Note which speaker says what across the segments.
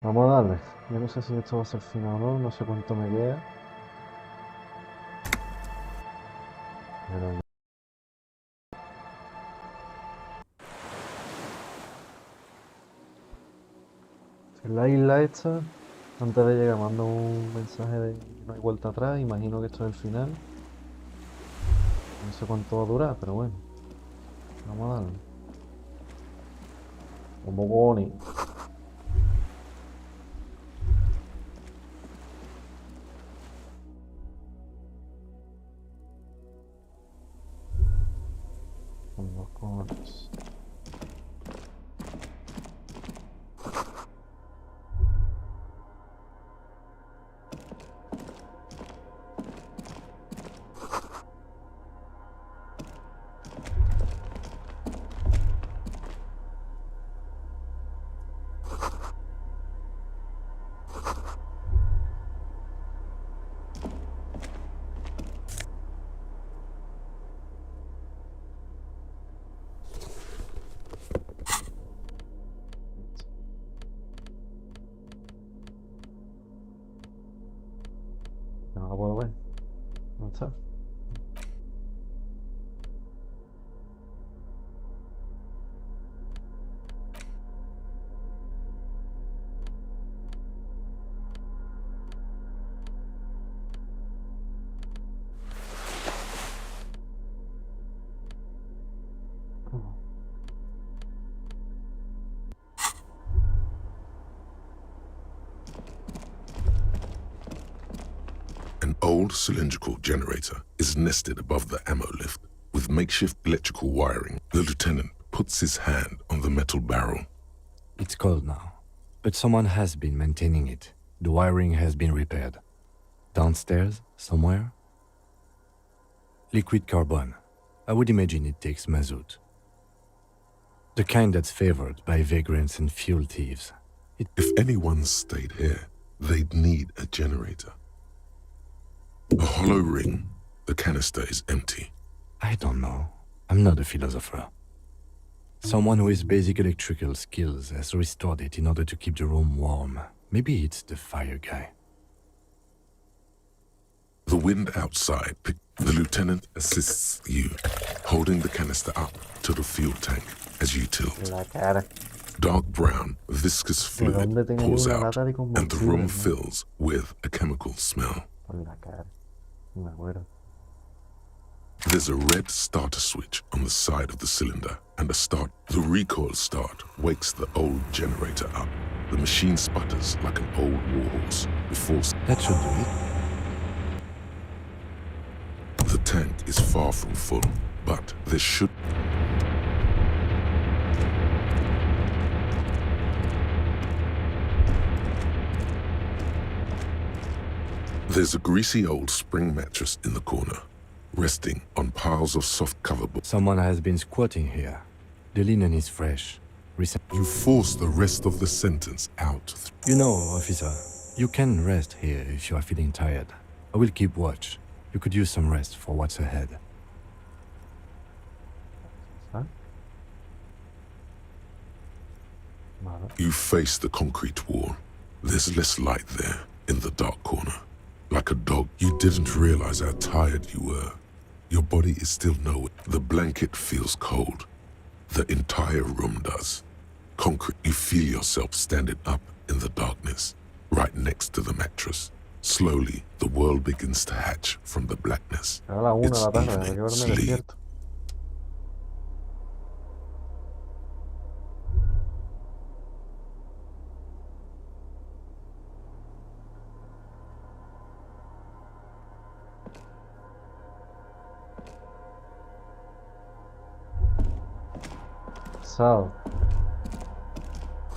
Speaker 1: Vamos a darle. Yo no sé si esto va a ser final o no, no sé cuánto me queda. Pero en la isla esta, antes de llegar, mando un mensaje de no hay vuelta atrás. Imagino que esto es el final. No sé cuánto va a durar, pero bueno, vamos a darle. Como Bonnie. Con los cojones. No la puedo ver. ¿Dónde está?
Speaker 2: An old cylindrical generator is nested above the ammo lift with makeshift electrical wiring. The lieutenant puts his hand on the metal barrel.
Speaker 3: It's cold now, but someone has been maintaining it. The wiring has been repaired. Downstairs, somewhere? Liquid carbon. I would imagine it takes mazout. The kind that's favored by vagrants and fuel thieves.
Speaker 2: If anyone stayed here, they'd need a generator. A hollow ring. The canister is empty.
Speaker 3: I don't know. I'm not a philosopher. Someone with basic electrical skills has restored it in order to keep the room warm. Maybe it's the fire guy.
Speaker 2: The wind outside. The lieutenant assists you, holding the canister up to the fuel tank as you tilt.
Speaker 1: La cara.
Speaker 2: Dark brown, viscous fluid
Speaker 1: dónde tengo yo
Speaker 2: pours
Speaker 1: una
Speaker 2: out,
Speaker 1: lata de
Speaker 2: and the room
Speaker 1: combustible, ¿no?
Speaker 2: fills with a chemical smell.
Speaker 1: Por la cara. No me acuerdo.
Speaker 2: There's a red starter switch on the side of the cylinder and a start. The recoil start wakes the old generator up. The machine sputters like an old warhorse before...
Speaker 3: That should do it.
Speaker 2: The tank is far from full, but there should... There's a greasy old spring mattress in the corner, resting on piles of soft coverboard.
Speaker 3: Someone has been squatting here. The linen is fresh.
Speaker 2: You force the rest of the sentence out.
Speaker 3: You know, officer, you can rest here if you are feeling tired. I will keep watch. You could use some rest for what's ahead.
Speaker 1: ¿Ah? Vale.
Speaker 2: You face the concrete wall. There's less light there in the dark corner. Like a dog, you didn't realize how tired you were. Your body is still nowhere. The blanket feels cold. The entire room does. Concrete, you feel yourself standing up in the darkness, right next to the mattress. Slowly, the world begins to hatch from the blackness.
Speaker 1: Era la 1 de
Speaker 2: It's
Speaker 1: la tarde, hay que
Speaker 2: evening,
Speaker 1: verme
Speaker 2: sleep.
Speaker 1: despierto. Sao.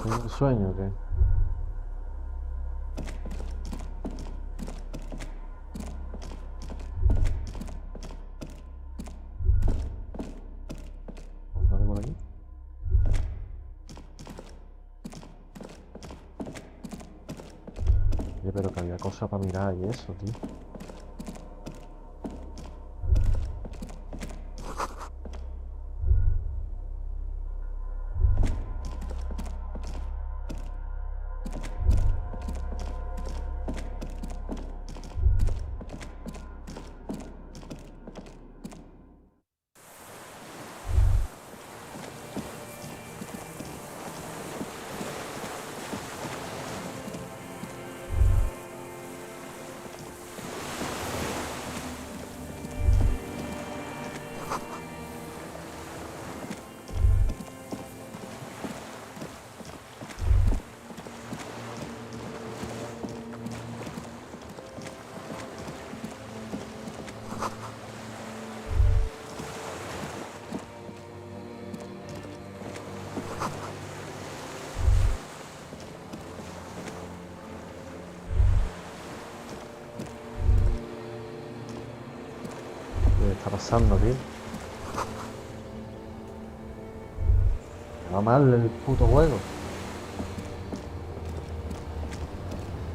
Speaker 1: ¿Tengo un sueño o qué? ¿Sale por aquí? Oye, pero que había cosas para mirar y eso, tío. está pasando, tío? Me va mal el puto juego.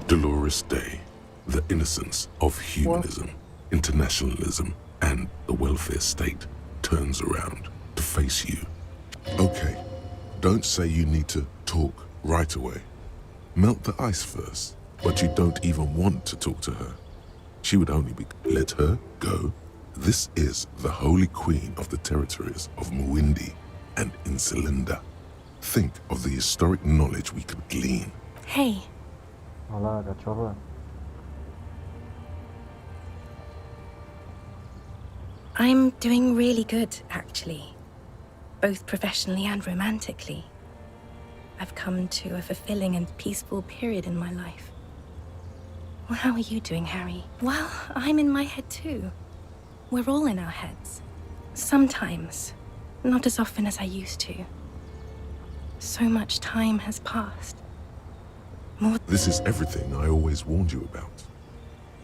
Speaker 2: Dolores Day, the innocence of humanism, internationalism, and the welfare state turns around to face you. Okay, don't say you need to talk right away. Melt the ice first, but you don't even want to talk to her. She would only be... Let her go. This is the holy queen of the territories of Muindi and Insulinda. Think of the historic knowledge we could glean.
Speaker 4: Hey,
Speaker 1: Hola, cachorra.
Speaker 4: I'm doing really good, actually. Both professionally and romantically. I've come to a fulfilling and peaceful period in my life. Well, how are you doing, Harry? Well, I'm in my head too. We're all in our heads. Sometimes. Not as often as I used to. So much time has passed. More...
Speaker 2: This is everything I always warned you about.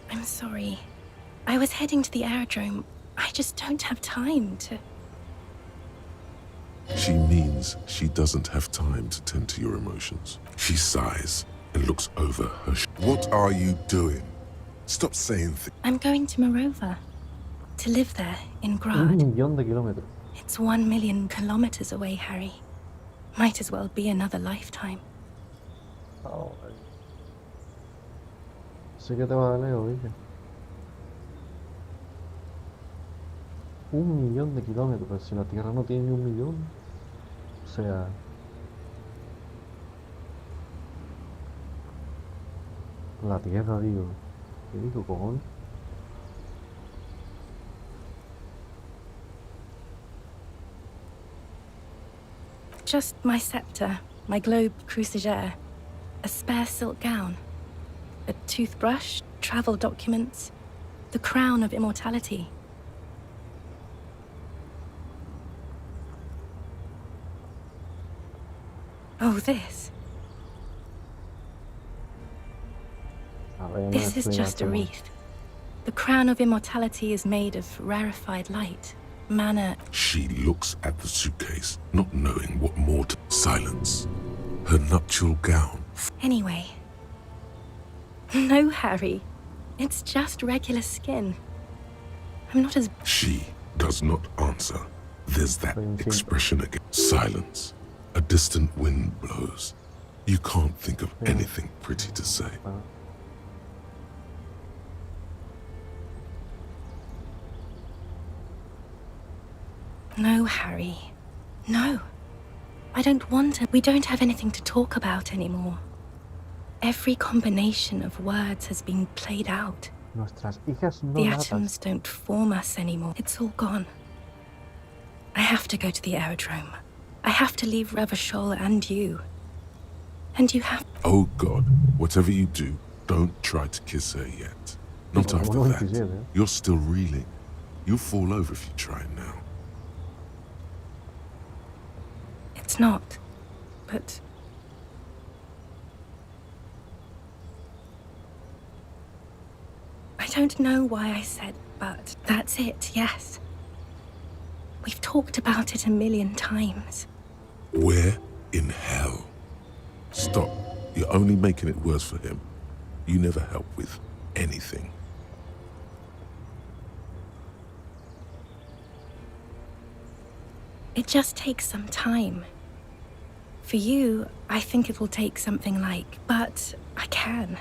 Speaker 4: I'm sorry. I was heading to the aerodrome. I just don't have time to...
Speaker 2: She means she doesn't have time to tend to your emotions. She sighs and looks over her What are you doing? Stop saying things.
Speaker 4: I'm going to Morova. To live there, in
Speaker 1: Un
Speaker 4: Grad.
Speaker 1: millón de kilómetros.
Speaker 4: It's 1 million kilometers away, Harry. Might as well be another lifetime.
Speaker 1: Oh, sí que te va de lejos, dije. 1 millón de kilómetros, pero si la Tierra no tiene ni 1 millón. O sea... La Tierra, digo. ¿Qué digo, cojones?
Speaker 4: Just my scepter, my globe cruciger, a spare silk gown, a toothbrush, travel documents, the crown of immortality. Oh, this.
Speaker 1: A ver, me
Speaker 4: This is
Speaker 1: explica
Speaker 4: just a
Speaker 1: cómo.
Speaker 4: wreath. The crown of immortality is made of rarefied light, mana.
Speaker 2: She looks at the suitcase, not knowing what more to... Silence. Her nuptial gown.
Speaker 4: Anyway. No, Harry. It's just regular skin. I'm not as...
Speaker 2: She does not answer. There's that
Speaker 1: Soy un simple.
Speaker 2: expression again. Silence. A distant wind blows. You can't think of
Speaker 1: Yeah.
Speaker 2: anything pretty to say.
Speaker 1: Ah,
Speaker 4: No, Harry. No. I don't want to. We don't have anything to talk about anymore. Every combination of words has been played out.
Speaker 1: Nuestras hijas no
Speaker 4: The
Speaker 1: natas.
Speaker 4: atoms don't form us anymore. It's all gone. I have to go to the aerodrome. I have to leave Revachol and you. And you have...
Speaker 2: Oh God, whatever you do, don't try to kiss her yet. Not
Speaker 1: Como
Speaker 2: after
Speaker 1: no
Speaker 2: that.
Speaker 1: quisiera, ¿eh?
Speaker 2: You're still reeling. You'll fall over if you try now.
Speaker 4: It's not. But... I don't know why I said, but that's it, yes. We've talked about it 1,000,000 times.
Speaker 2: Where in hell? Stop. You're only making it worse for him. You never help with anything.
Speaker 4: It just takes some time. For you, I think it will take something like, but I can.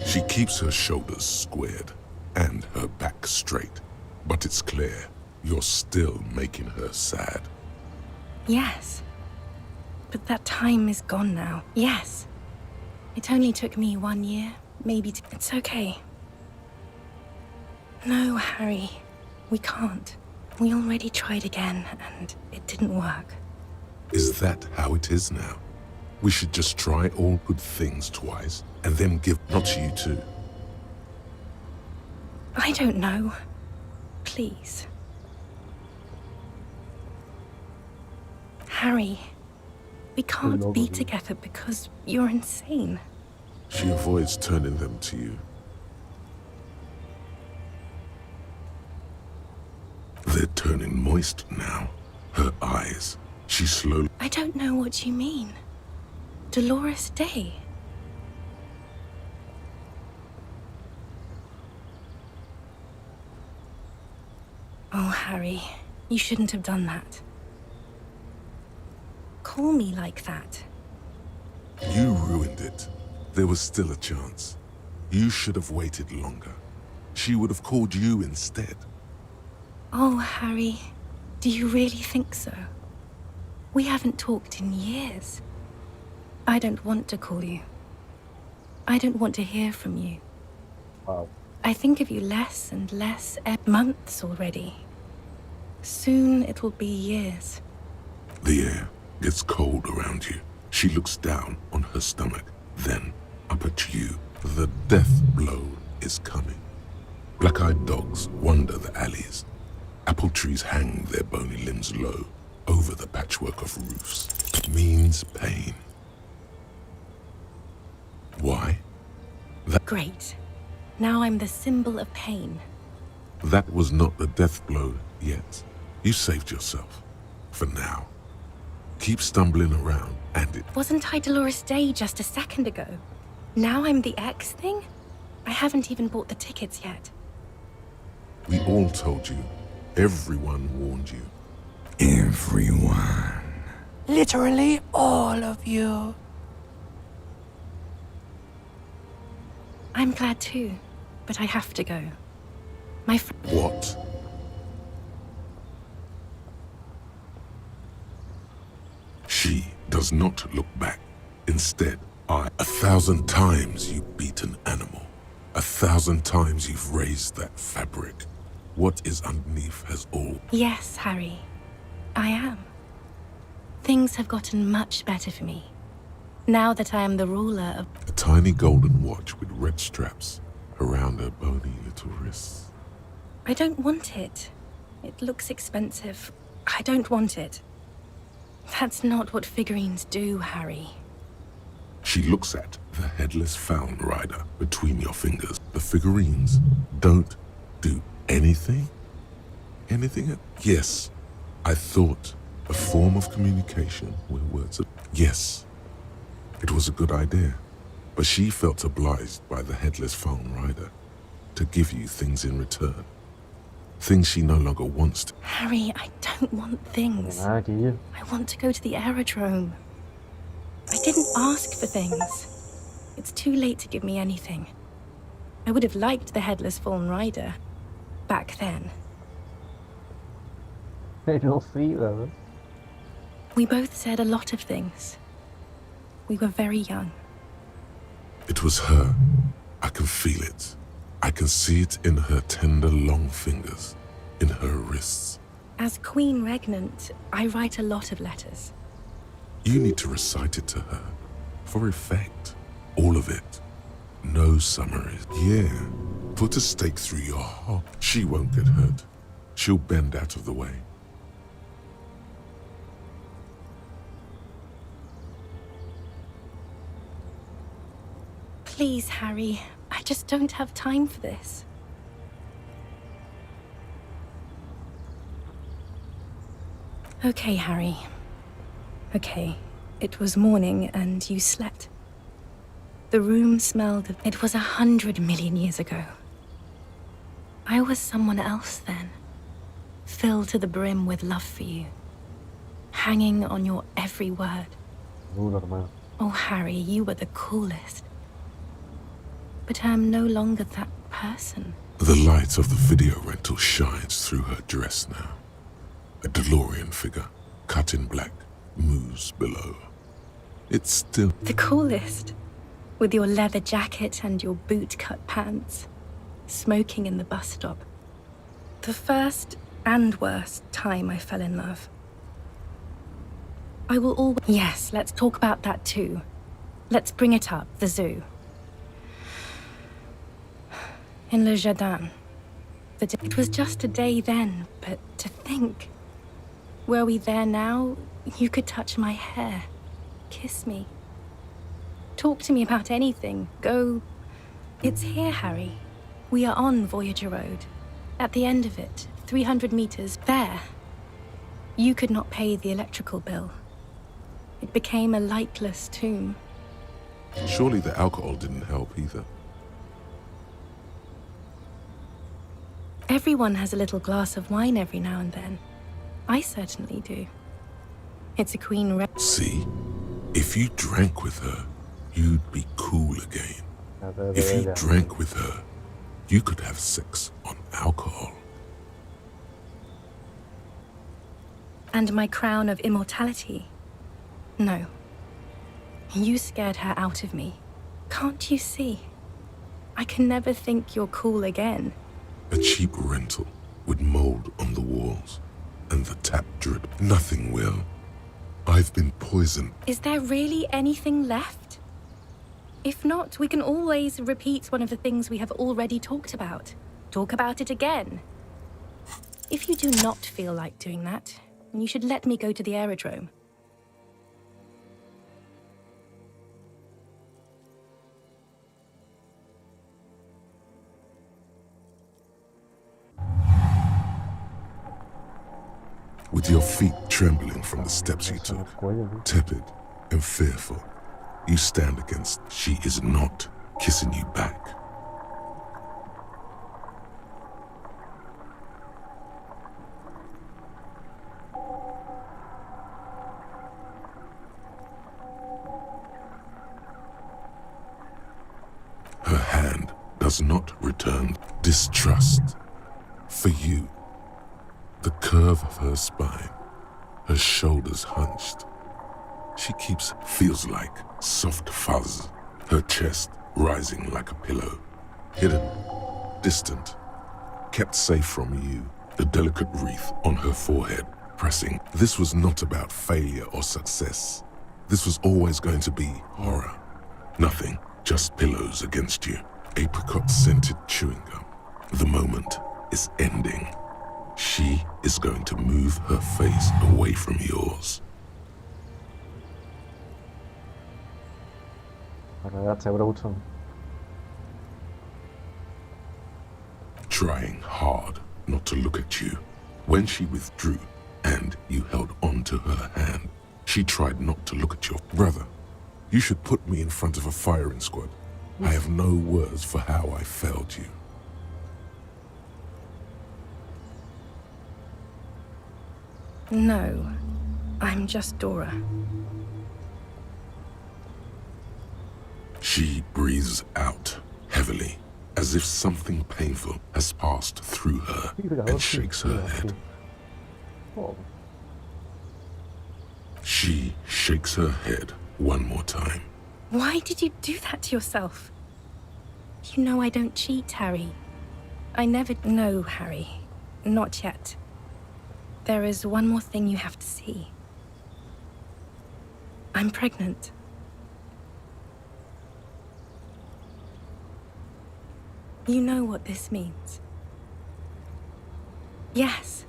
Speaker 2: She keeps her shoulders squared and her back straight. But it's clear you're still making her sad.
Speaker 4: Yes. But that time is gone now. Yes. It only took me 1 year, maybe to... It's okay. No, Harry. We can't. We already tried again, and it didn't work.
Speaker 2: Is that how it is now? We should just try all good things twice and then give... Not you too.
Speaker 4: I don't know. Please. Harry, we can't
Speaker 1: love
Speaker 4: be
Speaker 1: you.
Speaker 4: together because you're insane.
Speaker 2: She avoids turning them to you. They're turning moist now. Her eyes. She slowly...
Speaker 4: I don't know what you mean. Dolores Day. Oh, Harry, you shouldn't have done that. Call me like that.
Speaker 2: You ruined it. There was still a chance. You should have waited longer. She would have called you instead.
Speaker 4: Oh, Harry, do you really think so? We haven't talked in years. I don't want to call you. I don't want to hear from you.
Speaker 1: Wow.
Speaker 4: I think of you less and less months already. Soon it will be years.
Speaker 2: The air gets cold around you. She looks down on her stomach, then up at you. The death blow is coming. Black-eyed dogs wander the alleys. Apple trees hang their bony limbs low over the patchwork of roofs. It means pain. Why?
Speaker 4: Great. Now I'm the symbol of pain.
Speaker 2: That was not the death blow yet. You saved yourself. For now. Keep stumbling around and it...
Speaker 4: Wasn't I Dolores Day just a second ago? Now I'm the X thing? I haven't even bought the tickets yet.
Speaker 2: We all told you. Everyone warned you.
Speaker 5: Everyone. Literally all of you.
Speaker 4: I'm glad too, but I have to go. My
Speaker 2: What? She does not look back. Instead, 1,000 times you beat an animal. 1,000 times you've raised that fabric. What is underneath has all...
Speaker 4: Yes, Harry. I am. Things have gotten much better for me. Now that I am the ruler of...
Speaker 2: A tiny golden watch with red straps around her bony little wrists.
Speaker 4: I don't want it. It looks expensive. I don't want it. That's not what figurines do, Harry.
Speaker 2: She looks at the headless found rider between your fingers. The figurines don't do anything? Anything? Yes, I thought a form of communication where words are... Yes, it was a good idea, but she felt obliged by the headless found rider to give you things in return. Things she no longer wants to...
Speaker 4: Harry, I don't want things.
Speaker 1: Aquí.
Speaker 4: I want to go to the aerodrome. I didn't ask for things. It's too late to give me anything. I would have liked the headless fallen rider back then.
Speaker 1: Pero sí, ¿verdad?
Speaker 4: We both said a lot of things. We were very young.
Speaker 2: It was her. I can feel it. I can see it in her tender, long fingers, in her wrists.
Speaker 4: As Queen Regnant, I write a lot of letters.
Speaker 2: You need to recite it to her, for effect. All of it. No summaries. Yeah. Put a stake through your heart. She won't get hurt. She'll bend out of the way.
Speaker 4: Please, Harry, I just don't have time for this. Okay, Harry. Okay, it was morning and you slept. The room smelled of... It was 100 million years ago. I was someone else then, filled to the brim with love for you, hanging on your every word.
Speaker 1: Normal.
Speaker 4: Oh, Harry, you were the coolest. But I'm no longer that person.
Speaker 2: The light of the video rental shines through her dress now. A DeLorean figure, cut in black, moves below. It's still...
Speaker 4: The coolest. With your leather jacket and your boot-cut pants. Smoking in the bus stop. The first and worst time I fell in love. I will always... Yes, let's talk about that too. Let's bring it up, the zoo. In Le Jardin. It was just a day then, but to think. Were we there now, you could touch my hair, kiss me. Talk to me about anything, go... It's here, Harry. We are on Voyager Road. At the end of it, 300 meters there. You could not pay the electrical bill. It became a lightless tomb.
Speaker 2: Surely the alcohol didn't help either.
Speaker 4: Everyone has a little glass of wine every now and then. I certainly do. It's a queen re-
Speaker 2: See? If you drank with her, you'd be cool again. If you drank with her, you could have sex on alcohol.
Speaker 4: And my crown of immortality. No. You scared her out of me. Can't you see? I can never think you're cool again.
Speaker 2: A cheap rental with mold on the walls and the tap drip. Nothing will. I've been poisoned.
Speaker 4: Is there really anything left? If not, we can always repeat one of the things we have already talked about. Talk about it again. If you do not feel like doing that, you should let me go to the aerodrome.
Speaker 2: With your feet trembling from the steps you took, tepid and fearful, you stand against. She is not kissing you back. Her hand does not return distrust. For you, the curve of her spine, her shoulders hunched. She feels like soft fuzz, her chest rising like a pillow. Hidden, distant, kept safe from you, the delicate wreath on her forehead, pressing. This was not about failure or success. This was always going to be horror. Nothing, just pillows against you. Apricot-scented chewing gum. The moment is ending. She is going to move her face away from yours. Trying hard not to look at you. When she withdrew and you held on to her hand, she tried not to look at your brother. You should put me in front of a firing squad. I have no words for how I failed you.
Speaker 4: No, I'm just Dora.
Speaker 2: She breathes out heavily, as if something painful has passed through her, and shakes her head. She shakes her head one more time.
Speaker 4: Why did you do that to yourself? You know I don't cheat, Harry. I never... No, Harry. Not yet. There is one more thing you have to see. I'm pregnant. You know what this means. Yes,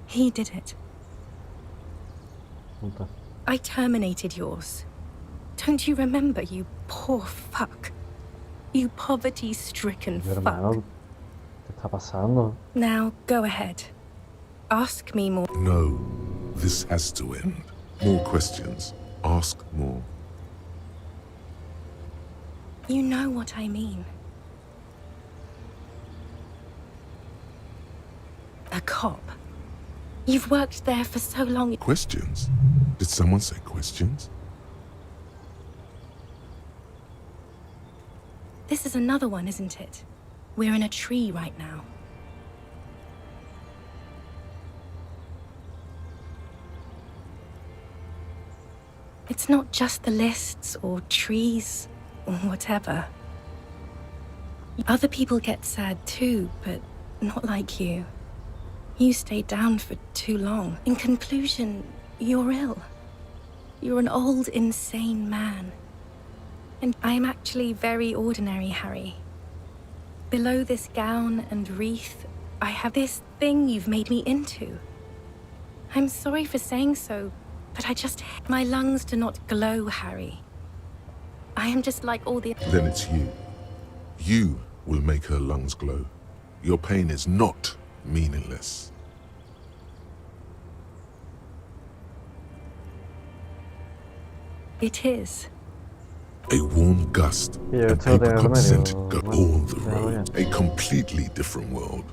Speaker 4: he did it. I terminated yours. Don't you remember, you poor fuck? You poverty-stricken fuck.
Speaker 1: ¿Qué está pasando?
Speaker 4: Now, go ahead. Ask me more.
Speaker 2: No, this has to end. More questions. Ask more.
Speaker 4: You know what I mean. A cop. You've worked there for so long.
Speaker 2: Questions? Did someone say questions?
Speaker 4: This is another one, isn't it? We're in a tree right now. It's not just the lists or trees or whatever. Other people get sad too, but not like you. You stayed down for too long. In conclusion, you're ill. You're an old, insane man. And I'm actually very ordinary, Harry. Below this gown and wreath, I have this thing you've made me into. I'm sorry for saying so, but my lungs do not glow, Harry. I am just like all the...
Speaker 2: Then it's you. You will make her lungs glow. Your pain is not meaningless.
Speaker 4: It is.
Speaker 2: A warm gust
Speaker 1: Yeah,
Speaker 2: and
Speaker 1: it's out there,
Speaker 2: apricot
Speaker 1: medio,
Speaker 2: scent go
Speaker 1: bueno,
Speaker 2: all the
Speaker 1: ya,
Speaker 2: road.
Speaker 1: ya.
Speaker 2: A completely different world.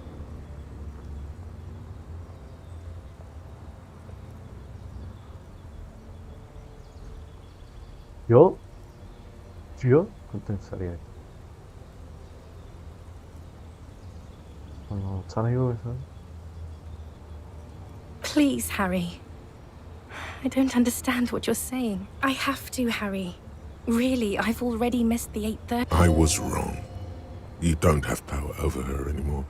Speaker 1: Yo condensaría esto. Cuando está amigo, ¿sabes?
Speaker 4: Please, Harry. I don't understand what you're saying. I have to, Harry. Really, I've already missed the 8:30.
Speaker 2: I was wrong. You don't have power over her anymore.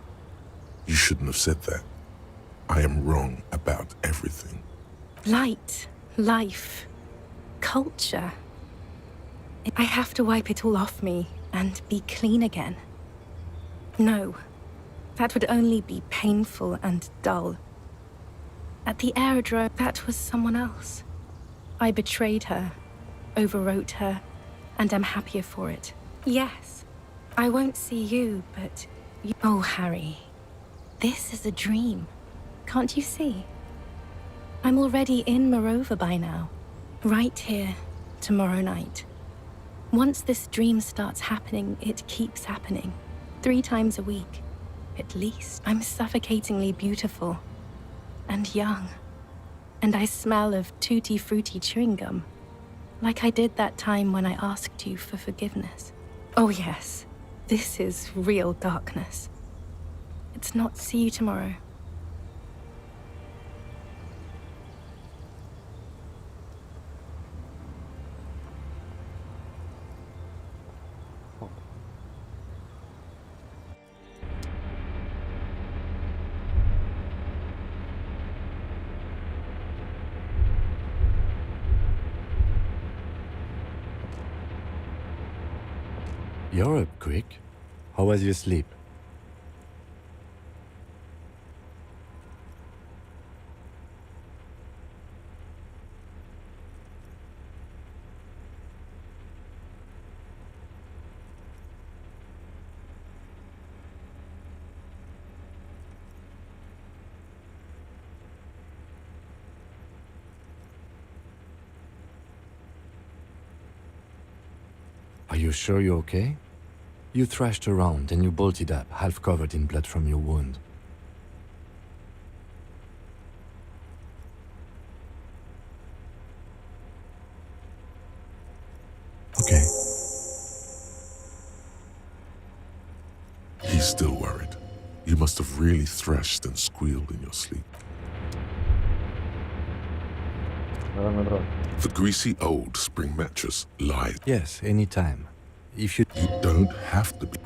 Speaker 2: You shouldn't have said that. I am wrong about everything.
Speaker 4: Light, life, culture. I have to wipe it all off me and be clean again. No, that would only be painful and dull. At the aerodrome, that was someone else. I betrayed her, overwrote her, and am happier for it. Yes, I won't see you, but you... Oh, Harry, this is a dream. Can't you see? I'm already in Morova by now. Right here, tomorrow night. Once this dream starts happening, it keeps happening. 3 times a week, at least. I'm suffocatingly beautiful. And young. And I smell of tutti-frutti chewing gum. Like I did that time when I asked you for forgiveness. Oh yes, this is real darkness. It's not see you tomorrow.
Speaker 3: You're up quick. How was your sleep? Are you sure you're okay? You thrashed around and you bolted up, half covered in blood from your wound. Okay.
Speaker 2: He's still worried. You must have really thrashed and squealed in your sleep.
Speaker 1: Dame otra vez.
Speaker 2: The greasy old spring mattress lied.
Speaker 3: Yes, anytime. If you...
Speaker 2: You don't have to be.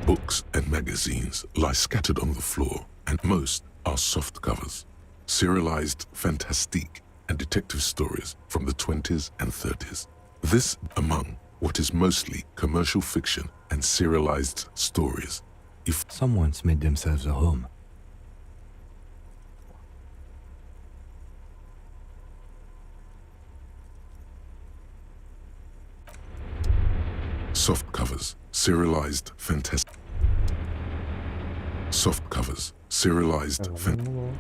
Speaker 2: Books and magazines lie scattered on the floor, and most are soft covers. Serialized fantastique and detective stories from the 20s and 30s. This among what is mostly commercial fiction and serialized stories. If
Speaker 3: Someone's made themselves a home.
Speaker 2: soft covers, serialized fantastic. Soft covers, serialized fantastic.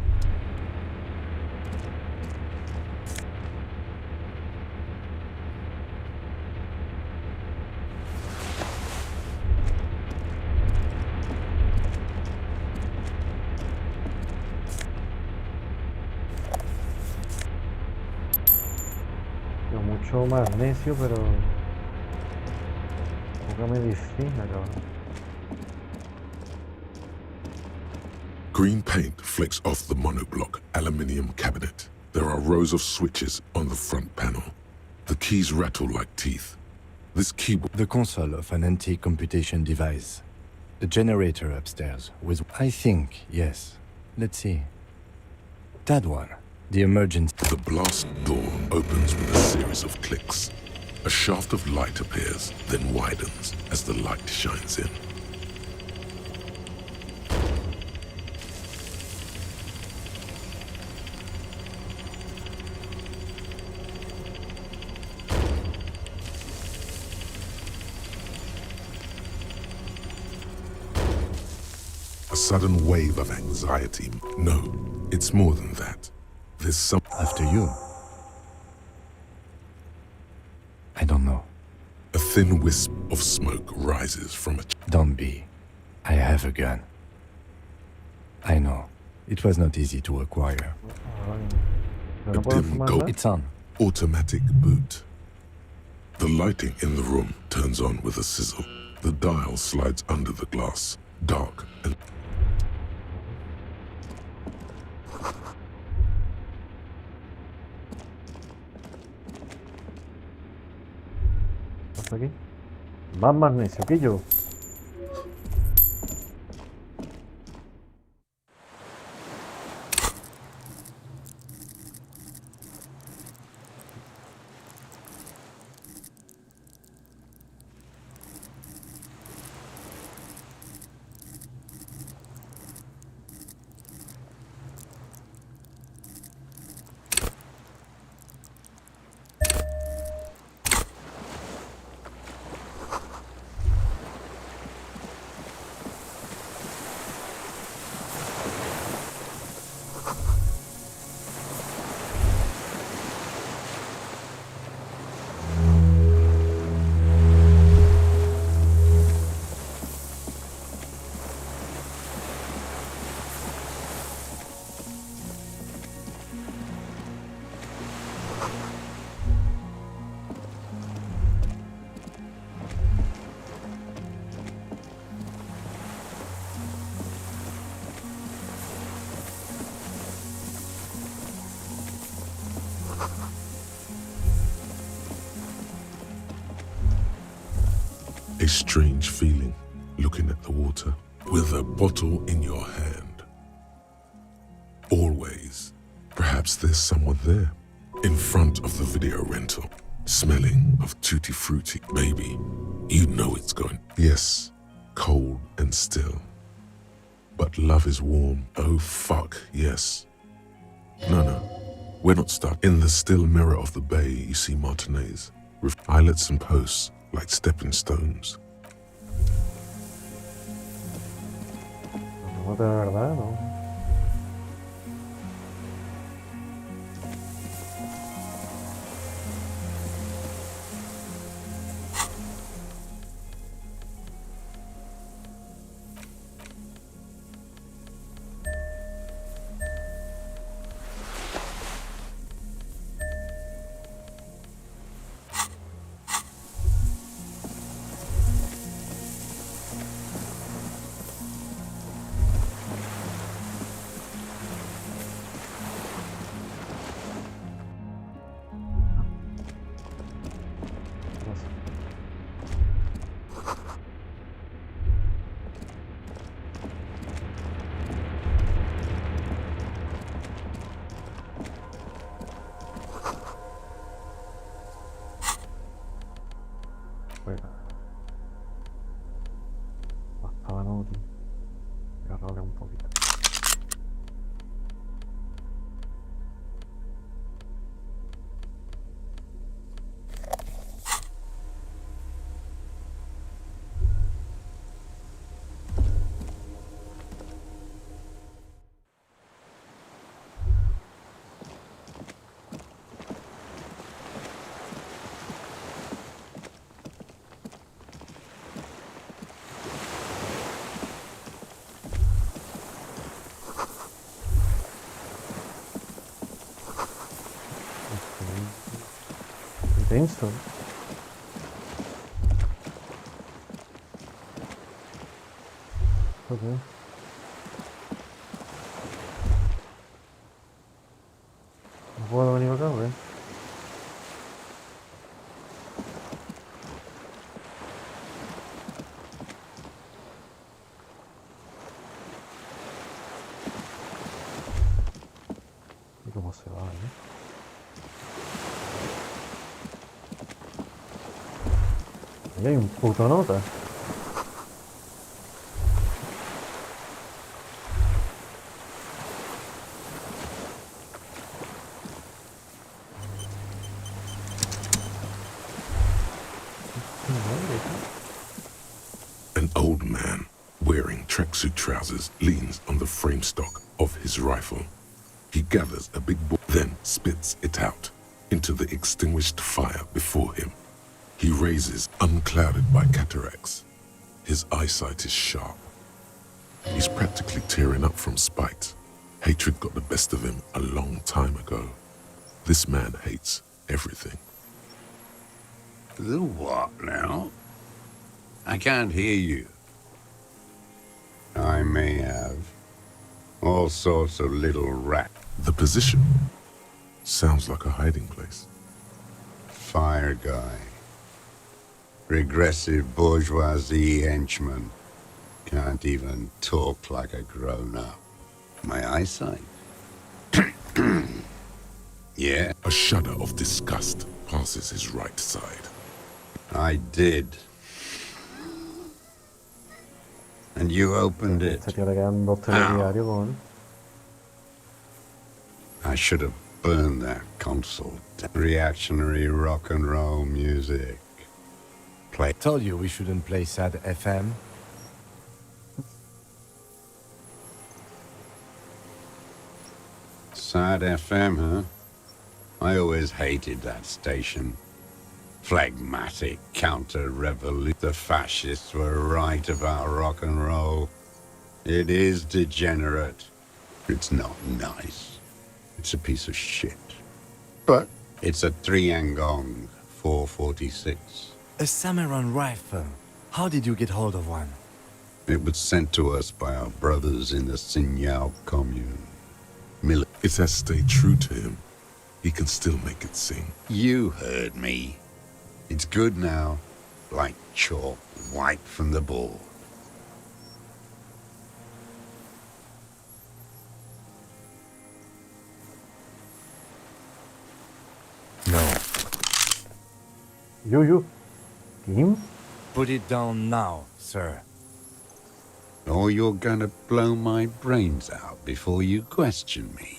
Speaker 1: Mucho magnesio, pero poca medicina, cabrón.
Speaker 2: Green paint flecks off the monoblock aluminium cabinet. There are rows of switches on the front panel. The keys rattle like teeth. This keyboard...
Speaker 3: The console of an antique computation device. The generator upstairs with... I think, yes. Let's see. That one. The emergency...
Speaker 2: The blast door opens with a series of clicks. A shaft of light appears, then widens as the light shines in. sudden wave of anxiety. No, it's more than that. There's some...
Speaker 3: After you. I don't know.
Speaker 2: A thin wisp of smoke rises from a...
Speaker 3: Don't be. I have a gun. I know. It was not easy to acquire.
Speaker 1: Pero no puedo fumar nada.
Speaker 3: It's on.
Speaker 2: automatic boot. The lighting in the room turns on with a sizzle. The dial slides under the glass, dark and...
Speaker 1: ¿Hasta aquí? Más magnesio, que yo.
Speaker 2: A strange feeling, looking at the water, with a bottle in your hand. Always. Perhaps there's someone there, in front of the video rental, smelling of tutti frutti. Maybe you know it's going. Yes, cold and still. But love is warm. Oh fuck, yes. No, we're not stuck. In the still mirror of the bay, you see Martinez, with islets and posts like stepping stones.
Speaker 1: No de verdad, no. Bastaba no, tío. Agarrarle un poquito. Intenso. Okay. ¿No puedo venir acá, güey? ¿Y cómo se va, Ahí hay un puto nota.
Speaker 2: An old man wearing tracksuit jumpsuit trousers leans on the frame stock of his rifle. He gathers a big ball, then spits it out into the extinguished fire before him. He raises, unclouded by cataracts. His eyesight is sharp. He's practically tearing up from spite. Hatred got the best of him a long time ago. This man hates everything.
Speaker 6: The what now? I can't hear you. I may have all sorts of little rat.
Speaker 2: The position sounds like a hiding place.
Speaker 6: Fire guy. Regressive bourgeoisie henchman. Can't even talk like a grown-up. My eyesight? Yeah,
Speaker 2: A shudder of disgust passes his right side.
Speaker 6: I did. And you opened it.
Speaker 1: Este tío le quedan 2 telediarios con...
Speaker 6: I should have burned that console. Reactionary rock and roll music. Play.
Speaker 3: Told you we shouldn't play sad FM.
Speaker 6: Sad FM, huh? I always hated that station. Phlegmatic counter-revolution. The fascists were right about rock and roll. It is degenerate. It's not nice. It's a piece of shit. But it's a Triangong 446.
Speaker 3: A Samuran rifle. How did you get hold of one?
Speaker 6: It was sent to us by our brothers in the Sinyao commune.
Speaker 2: It has stayed true to him. He can still make it sing.
Speaker 6: You heard me. It's good now, like chalk wiped from the board.
Speaker 3: No.
Speaker 1: You. Kim?
Speaker 3: Put it down now, sir.
Speaker 6: Or you're gonna blow my brains out before you question me.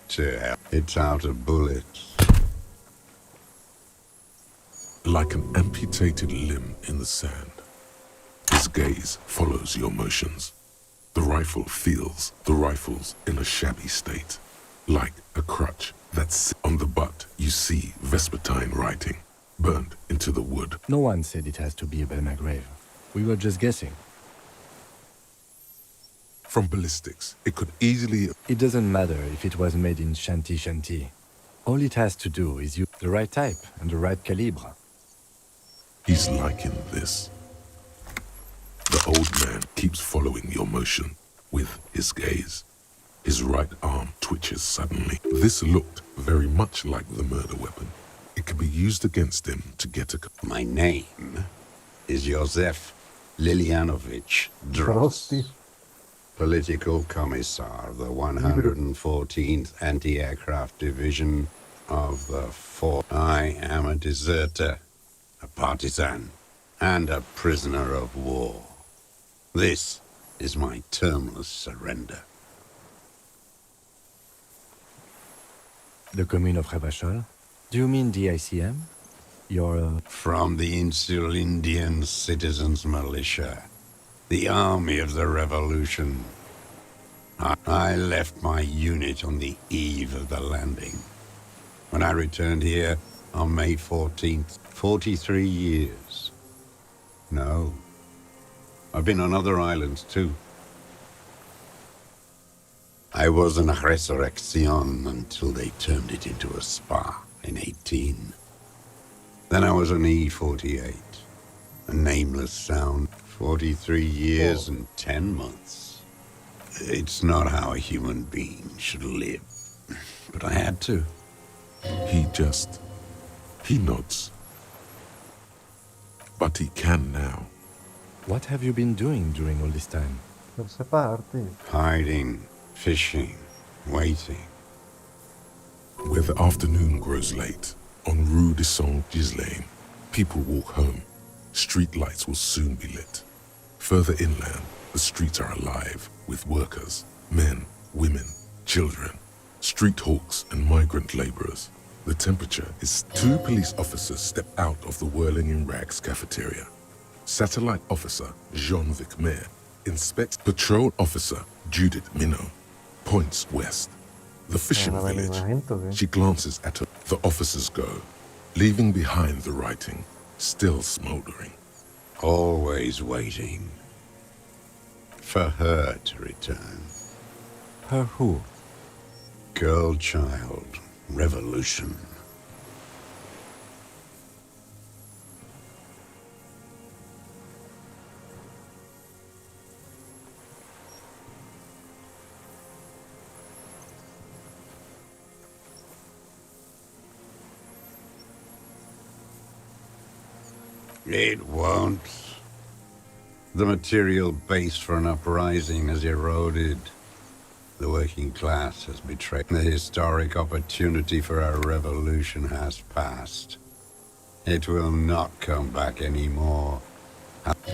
Speaker 6: To hell, it's out of bullets.
Speaker 2: Like an amputated limb in the sand. His gaze follows your motions. The rifle feels the rifle's in a shabby state. Like a crutch that's on the butt, you see Vespertine writing, burned into the wood.
Speaker 3: No one said it has to be a Belma grave. We were just guessing.
Speaker 2: From ballistics, it could easily...
Speaker 3: It doesn't matter if it was made in Shanti Shanti. All it has to do is use the right type and the right calibre.
Speaker 2: He's liking this. The old man keeps following your motion with his gaze. His right arm twitches suddenly. This looked very much like the murder weapon. It could be used against him to get a...
Speaker 6: My name is Josef Lilianovich Drost,
Speaker 1: Frosty.
Speaker 6: Political Commissar of the 114th Anti-Aircraft Division of the 4th. I am a deserter, a partisan, and a prisoner of war. This is my termless surrender.
Speaker 3: The commune of Revachol? Do you mean the ICM? Your,
Speaker 6: From the Insular Indian Citizens Militia, the army of the revolution. I left my unit on the eve of the landing. When I returned here on May 14th, 43 years. No, I've been on other islands too. I was an resurrection until they turned it into a spa in 18. Then I was an E48, a nameless sound, 43 years and 10 months. It's not how a human being should live, but I had to.
Speaker 2: He nods. But he can now.
Speaker 3: what have you been doing during all this time?
Speaker 1: Hacerse parte.
Speaker 6: Hiding, fishing, waiting.
Speaker 2: Where the afternoon grows late, on Rue de Saint-Ghislain, people walk home. Street lights will soon be lit. Further inland, the streets are alive with workers, men, women, children, street hawks and migrant laborers. The temperature is... 2 police officers step out of the Whirling in Rags cafeteria. Satellite Officer Jean-Vic Mayer inspects Patrol Officer Judith Minot, points west. The fishing
Speaker 1: ¿Van a venir
Speaker 2: village.
Speaker 1: más gente o qué?
Speaker 2: She glances at her. The officers go, leaving behind the writing, still smoldering.
Speaker 6: Always waiting for her to return.
Speaker 3: Her who?
Speaker 6: Girl, child, revolution. It won't. The material base for an uprising has eroded. The working class has betrayed. The historic opportunity for a revolution has passed. It will not come back anymore.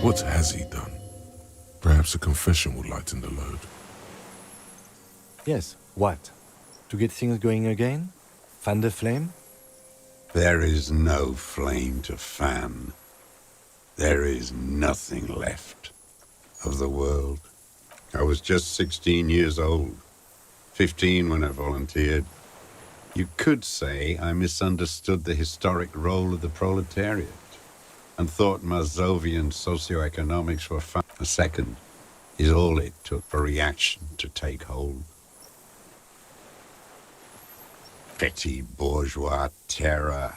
Speaker 2: What has he done? Perhaps a confession will lighten the load.
Speaker 3: Yes, what? To get things going again? Fan the flame?
Speaker 6: There is no flame to fan. There is nothing left of the world. I was just 16 years old, 15 when I volunteered. You could say I misunderstood the historic role of the proletariat and thought Mazovian socioeconomics were fun. A second is all it took for reaction to take hold. Petty bourgeois terror.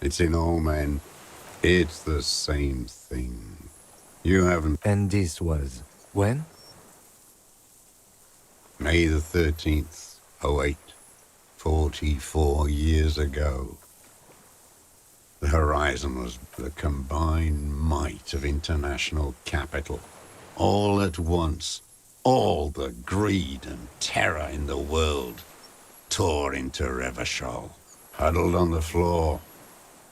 Speaker 6: It's in all men. It's the same thing. You haven't...
Speaker 3: And this was when?
Speaker 6: May the 13th, 08, 44 years ago. The horizon was the combined might of international capital. All at once, all the greed and terror in the world tore into Revachol. Huddled on the floor,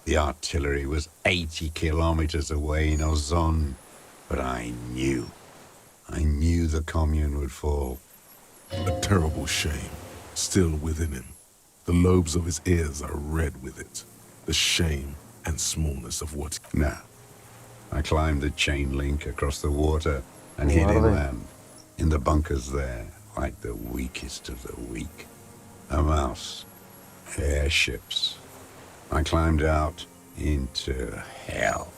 Speaker 6: the artillery was 80 kilometers away in Ozon, but I knew the commune would fall.
Speaker 2: A terrible shame, still within him. The lobes of his ears are red with it. The shame and smallness of what...
Speaker 6: No. I climbed the chain link across the water and
Speaker 1: Wow.
Speaker 6: hid inland, in the bunkers there, like the weakest of the weak. A mouse. Airships. I climbed out into hell.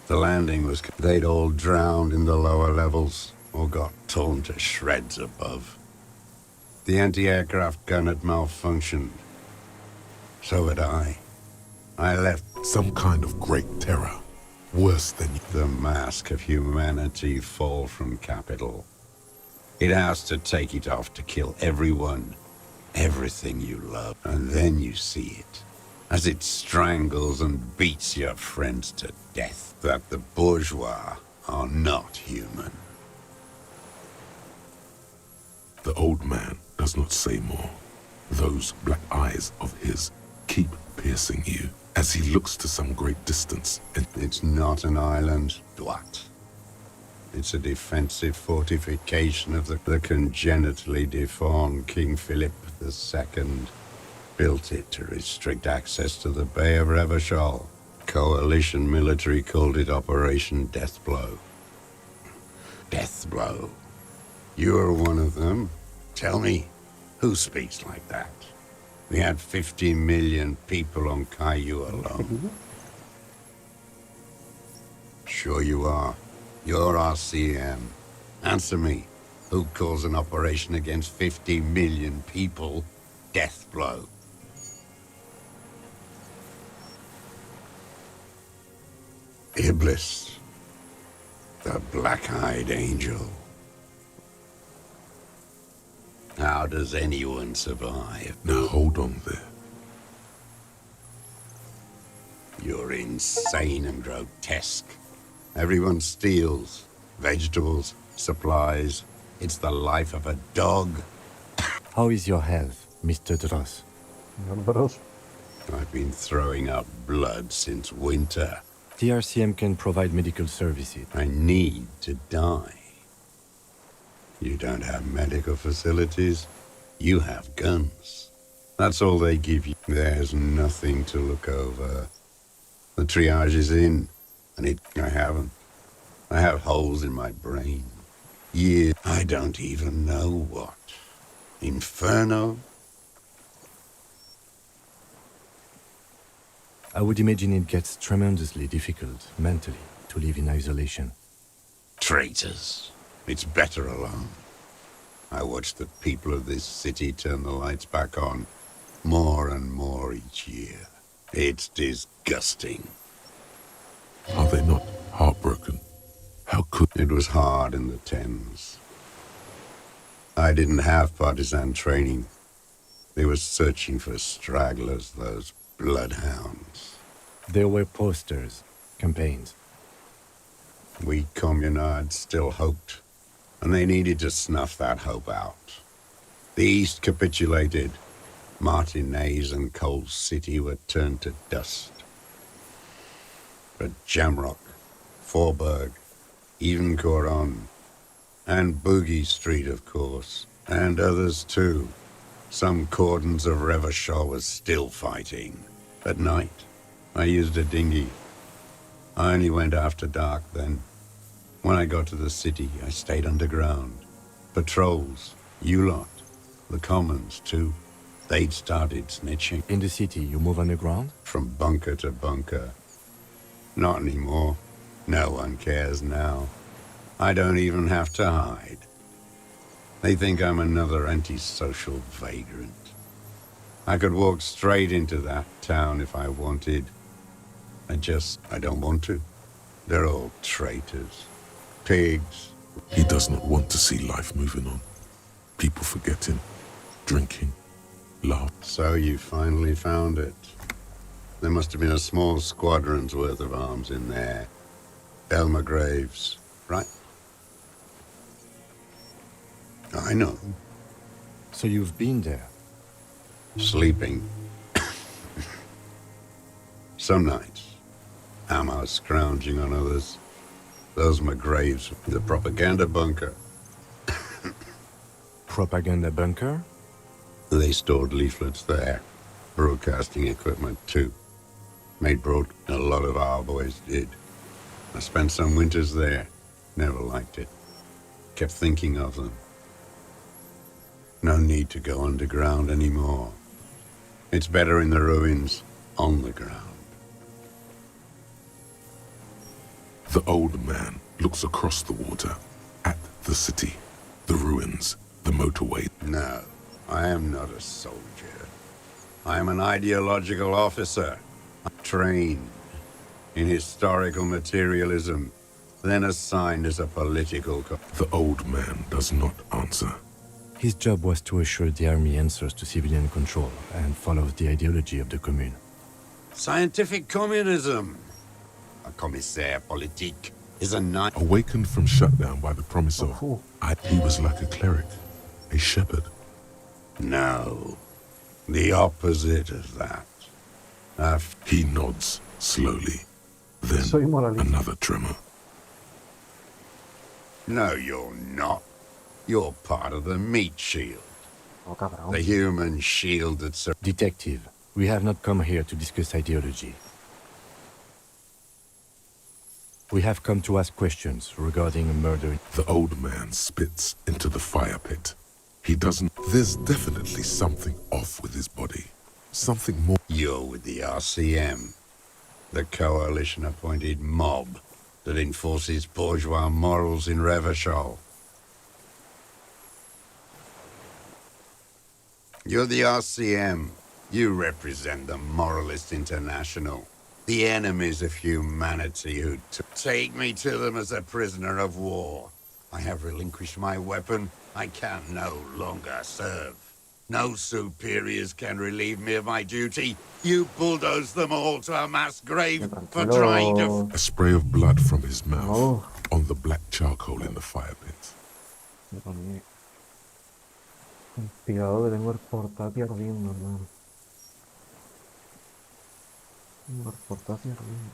Speaker 6: The landing was... They'd all drowned in the lower levels or got torn to shreds above. The anti-aircraft gun had malfunctioned. So had I. I left
Speaker 2: Some kind of great terror, worse than...
Speaker 6: the mask of humanity fall from capital. It has to take it off to kill everyone, everything you love. And then you see it, as it strangles and beats your friends to death, that the bourgeois are not human.
Speaker 2: The old man does not say more. Those black eyes of his keep piercing you as he looks to some great distance and...
Speaker 6: It's not an island, Dwat. It's a defensive fortification of the congenitally deformed King Philip II. Built it to restrict access to the Bay of Revachol. Coalition military called it Operation Deathblow. Deathblow. You're one of them. Tell me, who speaks like that? We had 50 million people on Caillou alone. Sure you are. You're RCM. Answer me. Who calls an operation against 50 million people Deathblow? Iblis. The black-eyed angel. How does anyone survive?
Speaker 2: Now hold on there.
Speaker 6: You're insane and grotesque. Everyone steals. Vegetables, supplies. It's the life of a dog.
Speaker 3: How is your health, Mr. Dross?
Speaker 1: Bros.
Speaker 6: I've been throwing up blood since winter.
Speaker 3: The RCM can provide medical services.
Speaker 6: I need to die. You don't have medical facilities. You have guns. That's all they give you. There's nothing to look over. The triage is in. And I haven't. I have holes in my brain. Yeah, I don't even know what. Inferno?
Speaker 3: I would imagine it gets tremendously difficult, mentally, to live in isolation.
Speaker 6: Traitors. It's better alone. I watch the people of this city turn the lights back on more and more each year. It's disgusting.
Speaker 2: Are they not heartbroken? How could...
Speaker 6: It was hard in the Thames. I didn't have partisan training. They were searching for stragglers, those bloodhounds.
Speaker 3: There were posters, campaigns.
Speaker 6: We communards still hoped, and they needed to snuff that hope out. The East capitulated. Martinez and Coal City were turned to dust. But Jamrock, Forburg, even Coron, and Boogie Street, of course, and others too. Some cordons of Revachol was still fighting. At night, I used a dinghy. I only went after dark then. When I got to the city, I stayed underground. Patrols, you lot, the commons too. They'd started snitching.
Speaker 3: In the city, you move underground?
Speaker 6: From bunker to bunker. Not anymore. No one cares now. I don't even have to hide. They think I'm another antisocial vagrant. I could walk straight into that town if I wanted. I don't want to. They're all traitors. Pigs.
Speaker 2: He does not want to see life moving on. People forgetting, drinking, love.
Speaker 6: So you finally found it. There must have been a small squadron's worth of arms in there. Elmer Graves, right? I know.
Speaker 3: So you've been there?
Speaker 6: Sleeping. Some nights. Ammo scrounging on others. Those McGraves, the propaganda bunker.
Speaker 3: Propaganda bunker?
Speaker 6: They stored leaflets there. Broadcasting equipment, too. A lot of our boys did. I spent some winters there. Never liked it. Kept thinking of them. No need to go underground anymore. It's better in the ruins, on the ground.
Speaker 2: The old man looks across the water, at the city, the ruins, the motorway.
Speaker 6: No, I am not a soldier. I am an ideological officer. Trained in historical materialism, then assigned as a political...
Speaker 2: The old man does not answer.
Speaker 3: His job was to assure the army answers to civilian control and follows the ideology of the commune.
Speaker 6: Scientific communism. A commissaire politique is a knight.
Speaker 2: Awakened from shutdown by the promise of...
Speaker 1: Oh.
Speaker 2: He was like a cleric, a shepherd.
Speaker 6: No, the opposite of that.
Speaker 2: He nods slowly. Then
Speaker 1: Soy moralista.
Speaker 2: another tremor.
Speaker 6: No, you're not. You're part of the meat shield.
Speaker 1: Oh, cabrón.
Speaker 6: The human shield that's...
Speaker 3: Detective, we have not come here to discuss ideology. We have come to ask questions regarding a murder.
Speaker 2: The old man spits into the fire pit. He doesn't... There's definitely something off with his body. Something more...
Speaker 6: You're with the RCM, the coalition-appointed mob that enforces bourgeois morals in Revachol. You're the RCM. You represent the Moralist International, the enemies of humanity who take me to them as a prisoner of war. I have relinquished my weapon. I can no longer serve. No superiors can relieve me of my duty. You bulldoze them all to a mass grave for trying to...
Speaker 2: A spray of blood from his mouth
Speaker 1: Oh.
Speaker 2: on the black charcoal in the fire pit.
Speaker 1: Inspirado que tengo el portátil ardiendo, hermano. Tengo el portátil ardiendo.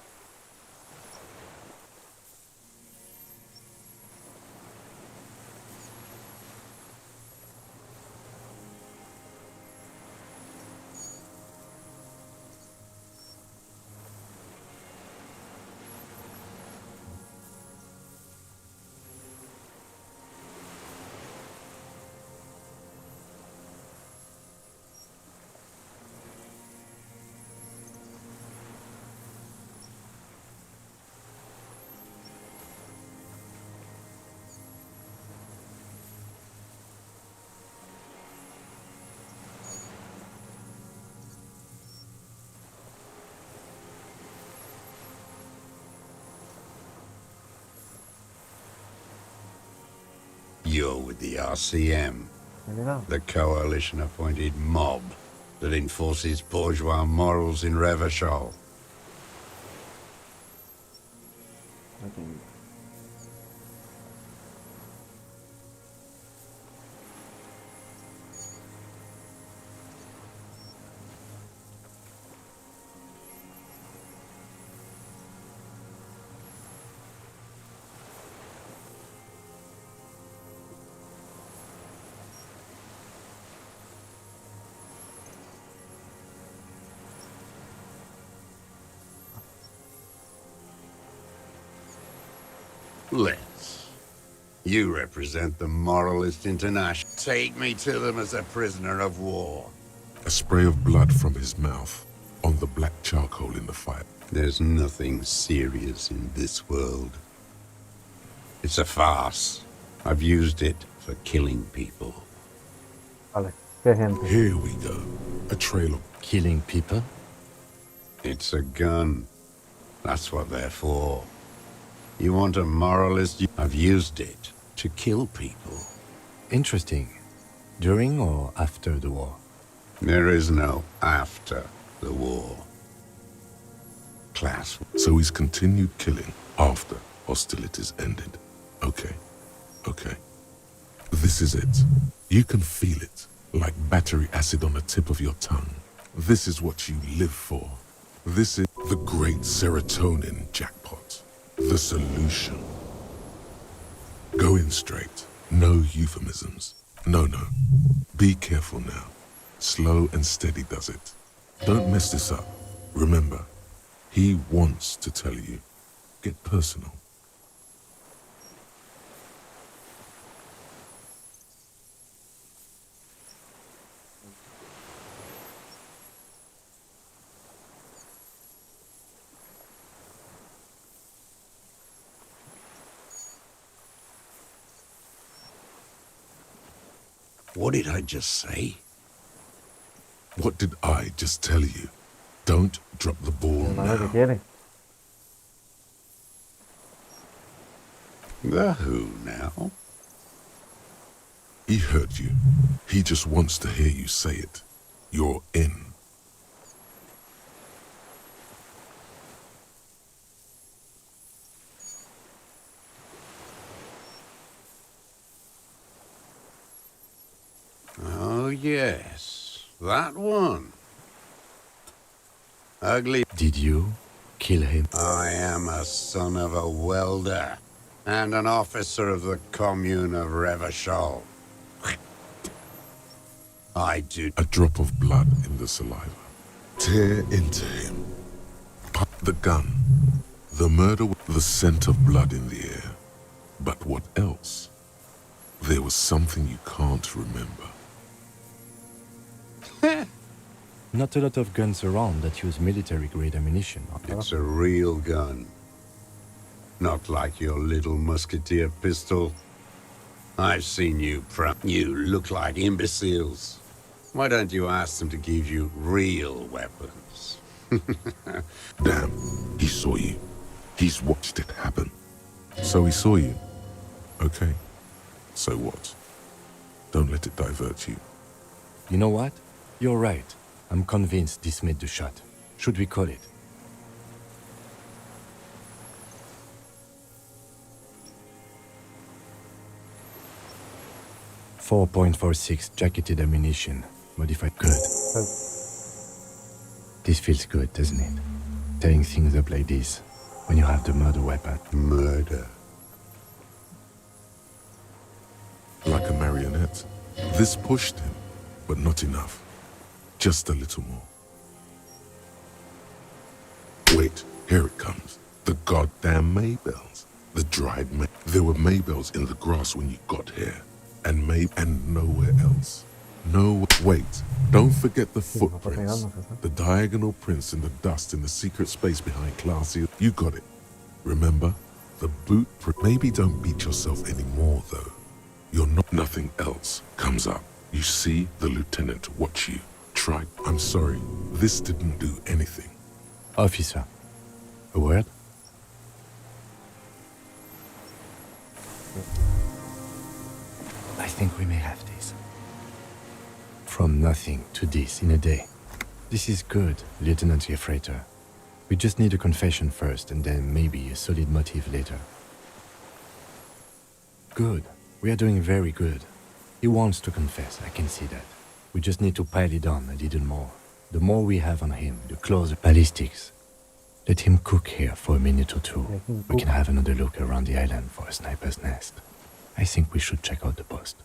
Speaker 6: You're with the RCM,
Speaker 1: Me he llegado.
Speaker 6: the coalition-appointed mob that enforces bourgeois morals in Revachol.
Speaker 1: Aquí.
Speaker 6: Let's. You represent the Moralist International. Take me to them as a prisoner of war.
Speaker 2: A spray of blood from his mouth on the black charcoal in the fire.
Speaker 6: There's nothing serious in this world. It's a farce. I've used it for killing people.
Speaker 1: Vale. Qué gente.
Speaker 2: Here we go. A trail of...
Speaker 3: Killing people?
Speaker 6: It's a gun. That's what they're for. You want a moralist? I've used it to kill people.
Speaker 3: Interesting. During or after the war?
Speaker 6: There is no after the war. Class.
Speaker 2: So he's continued killing after hostilities ended. Okay. Okay. This is it. You can feel it, like battery acid on the tip of your tongue. This is what you live for. This is the great serotonin jackpot. The solution. Go in straight. No euphemisms. No. Be careful now. Slow and steady does it. Don't mess this up. Remember, he wants to tell you. Get personal.
Speaker 6: What did I just say?
Speaker 2: What did I just tell you? Don't drop the ball
Speaker 1: Hermano, ¿qué
Speaker 2: now.
Speaker 1: quiere?
Speaker 6: The who now?
Speaker 2: He heard you. He just wants to hear you say it. You're in.
Speaker 6: Oh, yes. That one. Ugly.
Speaker 3: Did you kill him?
Speaker 6: I am a son of a welder and an officer of the commune of Revachol. I do.
Speaker 2: A drop of blood in the saliva. Tear into him. Pop the gun. The murder, the scent of blood in the air. But what else? There was something you can't remember.
Speaker 3: Not a lot of guns around that use military-grade ammunition.
Speaker 6: It's a real gun. Not like your little musketeer pistol. I've seen you You look like imbeciles. Why don't you ask them to give you real weapons?
Speaker 2: Damn, he saw you. He's watched it happen. So he saw you. Okay. So what? Don't let it divert you.
Speaker 3: You know what? You're right. I'm convinced this made the shot. Should we call it? .46 jacketed ammunition. Modified. Good. This feels good, doesn't it? Tearing things up like this when you have the murder weapon.
Speaker 6: Murder.
Speaker 2: Like a marionette. This pushed him, but not enough. Just a little more. Wait, here it comes. The goddamn Maybells. The dried May. There were Maybells in the grass when you got here. And nowhere else. No, wait. Don't forget the footprints. The diagonal prints in the dust in the secret space behind Classy. You got it. Remember? The boot print. Maybe don't beat yourself anymore, though. You're not. Nothing else comes up. You see the lieutenant watch you. Try. I'm sorry. This didn't do anything.
Speaker 3: Officer, a word? think we may have this. From nothing to this in a day. This is good, Lieutenant Gefreiter. We just need a confession first and then maybe a solid motive later. Good. We are doing very good. He wants to confess, I can see that. We just need to pile it on a little more. The more we have on him, the closer ballistics. Let him cook here for a minute or two. We can have another look around the island for a sniper's nest. I think we should check out the post.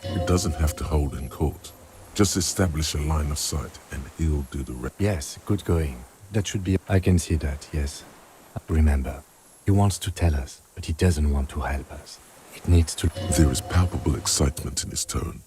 Speaker 2: It doesn't have to hold in court. Just establish a line of sight and he'll do the rest.
Speaker 3: Yes, good going. That should be... I can see that, yes. Remember, he wants to tell us, but he doesn't want to help us. It needs to...
Speaker 2: There is palpable excitement in his tone.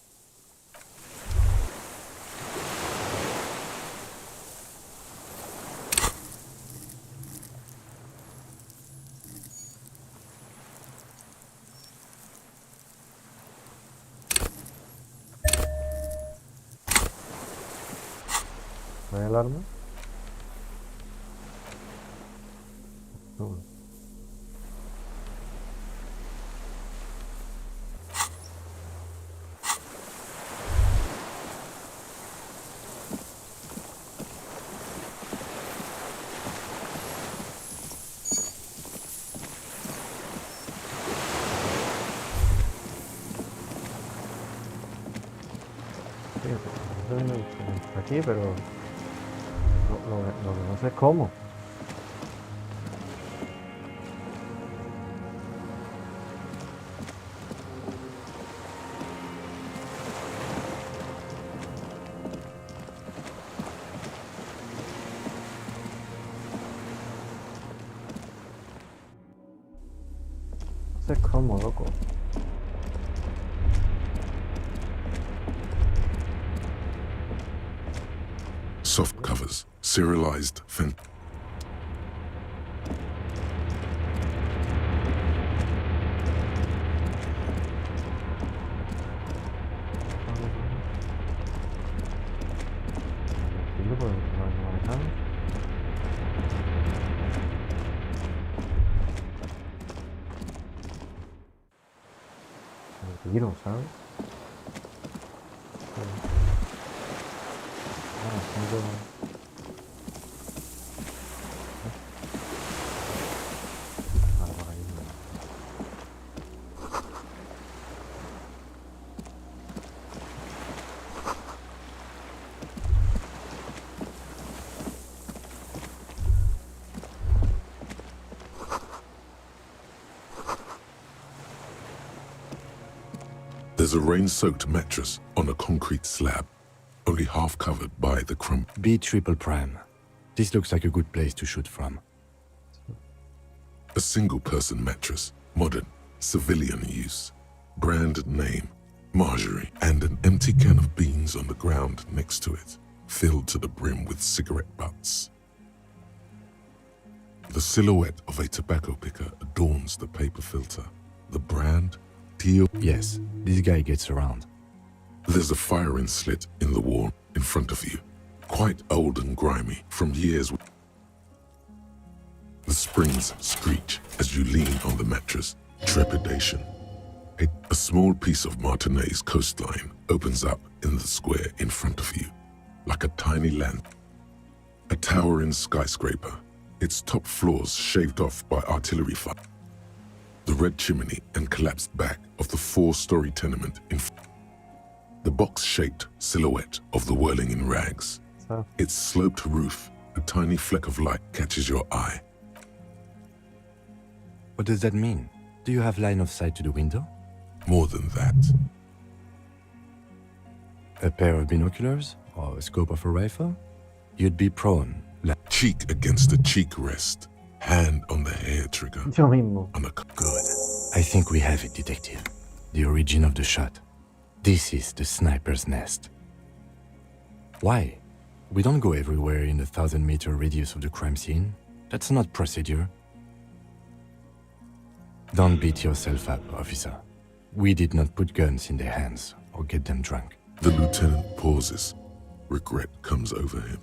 Speaker 1: ¿No hay alarma? No. Está aquí, pero lo que no sé es cómo. No sé cómo, loco.
Speaker 2: Soft covers, serialized fence.
Speaker 1: Tiro, ¿sabes?
Speaker 2: There's a rain-soaked mattress on a concrete slab, only half covered by the crumb.
Speaker 3: B triple prime. This looks like a good place to shoot from.
Speaker 2: A single-person mattress, modern, civilian use. Brand name, Marjorie, and an empty can of beans on the ground next to it, filled to the brim with cigarette butts. The silhouette of a tobacco picker adorns the paper filter. The brand, Teal.
Speaker 3: Yes, this guy gets around.
Speaker 2: There's a firing slit in the wall in front of you, quite old and grimy from years. The springs screech as you lean on the mattress, trepidation. A small piece of Martinez coastline opens up in the square in front of you, like a tiny land. A towering skyscraper, its top floors shaved off by artillery fire. The red chimney and collapsed back of the four-story tenement in the box-shaped silhouette of the whirling in rags. Its sloped roof, a tiny fleck of light catches your eye.
Speaker 3: What does that mean? Do you have line of sight to the window?
Speaker 2: More than that.
Speaker 3: A pair of binoculars? Or a scope of a rifle? You'd be prone.
Speaker 2: Cheek against the cheek rest, hand on the hair trigger.
Speaker 1: Yo mismo.
Speaker 2: On a
Speaker 3: Good. I think we have it, detective. The origin of the shot. This is the sniper's nest. Why? We don't go everywhere in a 1,000-meter radius of the crime scene. That's not procedure. Don't beat yourself up, officer. We did not put guns in their hands or get them drunk.
Speaker 2: The lieutenant pauses. Regret comes over him.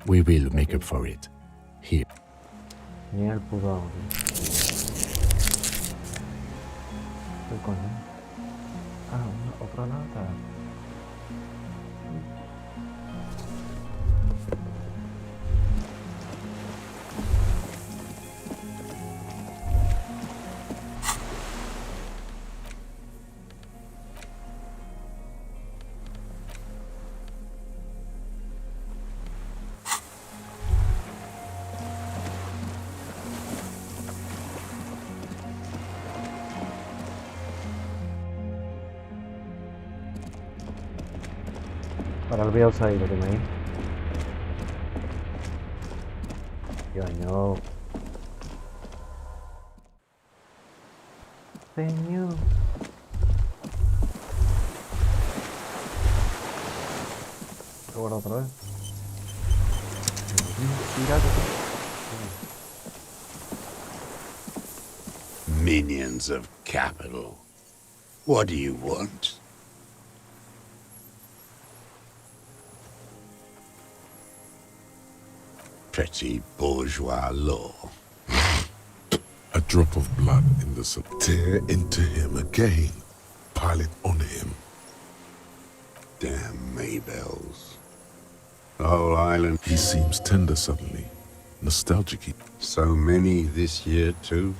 Speaker 3: We will make up for it. Here.
Speaker 1: Ni el puto amo, tío. ¿Qué coño? Ah, otra lata. Para el vídeo ahí, lo tenéis. Coño. Señor. Ahora otra vez.
Speaker 6: Minions of capital. What do you want? Petty bourgeois law.
Speaker 2: A drop of blood in the sun. Tear into him again. Pile it on him.
Speaker 6: Damn Maybells. The whole island.
Speaker 2: He seems tender suddenly. Nostalgic.
Speaker 6: So many this year, too.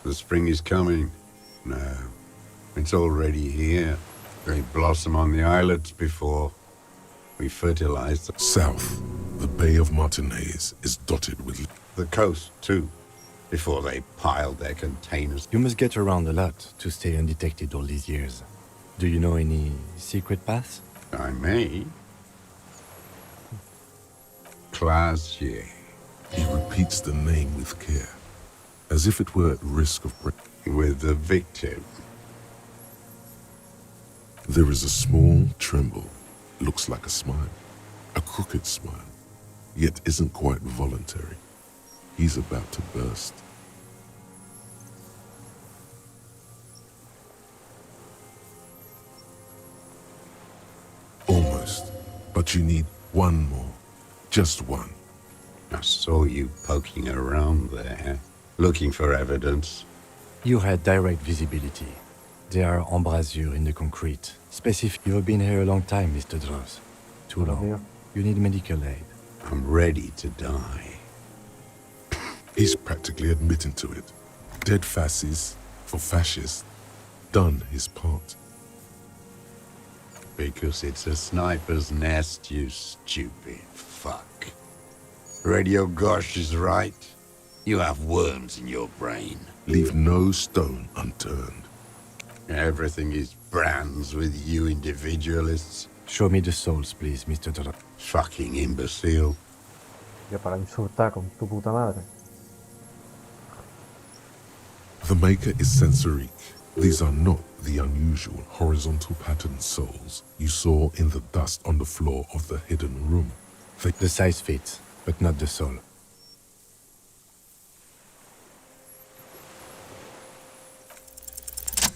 Speaker 6: The spring is coming. No, it's already here. They blossom on the islets before we fertilize them.
Speaker 2: South, the Bay of Martinez is dotted with...
Speaker 6: The coast, too, before they piled their containers.
Speaker 3: You must get around a lot to stay undetected all these years. Do you know any secret paths?
Speaker 6: I may. Classier.
Speaker 2: He repeats the name with care, as if it were at risk of break.
Speaker 6: With the victim.
Speaker 2: There is a small tremble. Looks like a smile. A crooked smile. Yet isn't quite voluntary. He's about to burst. Almost. But you need one more. Just one.
Speaker 6: I saw you poking around there, looking for evidence.
Speaker 3: You had direct visibility. There are embrasures in the concrete. Specific. You've been here a long time, Mr. Dross. Too long. You need medical aid.
Speaker 6: I'm ready to die.
Speaker 2: He's practically admitting to it. Dead fascists for fascists. Done his part.
Speaker 6: Because it's a sniper's nest, you stupid fuck. Radio Gosh is right. You have worms in your brain.
Speaker 2: Leave no stone unturned.
Speaker 6: Everything is brands with you individualists.
Speaker 3: Show me the souls, please, Mr. Dross.
Speaker 6: Fucking imbecile.
Speaker 1: Ya para insultar con tu puta madre.
Speaker 2: The maker is sensorique. These are not the unusual horizontal patterned souls you saw in the dust on the floor of the hidden room.
Speaker 3: The size fits, but not the soul.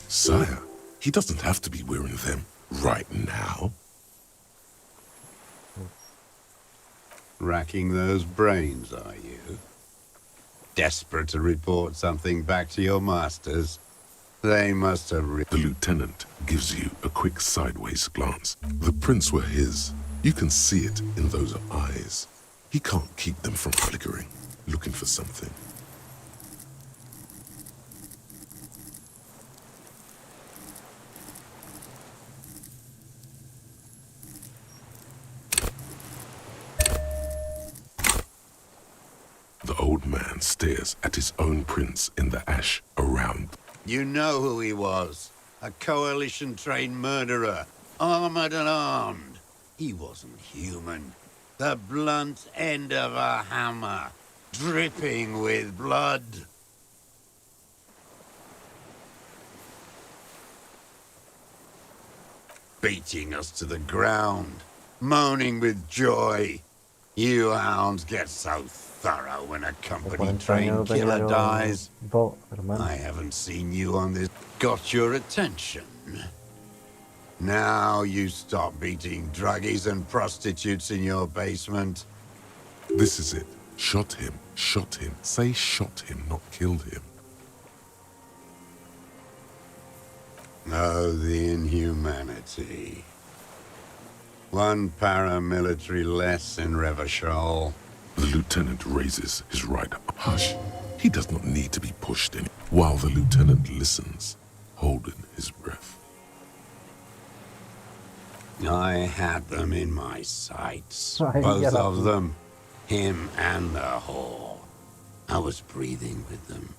Speaker 2: Sire, he doesn't have to be wearing them right now.
Speaker 6: Racking those brains, are you? Desperate to report something back to your masters? They must have
Speaker 2: The lieutenant gives you a quick sideways glance. The prints were his. You can see it in those eyes. He can't keep them from flickering, looking for something. The old man stares at his own prints in the ash around.
Speaker 6: You know who he was. A coalition-trained murderer. Armored and armed. He wasn't human. The blunt end of a hammer. Dripping with blood. Beating us to the ground. Moaning with joy. You hounds get so thorough when a company-trained killer dies. I haven't seen you on this. Got your attention. Now you stop beating druggies and prostitutes in your basement.
Speaker 2: This is it. Shot him, shot him. Say shot him, not killed him.
Speaker 6: Oh, the inhumanity. One paramilitary less in Revachol.
Speaker 2: The lieutenant raises his right arm. Hush. He does not need to be pushed in. While the lieutenant listens, holding his breath.
Speaker 6: I had them in my sights.
Speaker 1: Ay,
Speaker 6: Both
Speaker 1: ya la
Speaker 6: of
Speaker 1: pu-
Speaker 6: them. Him and the whore. I was breathing with them.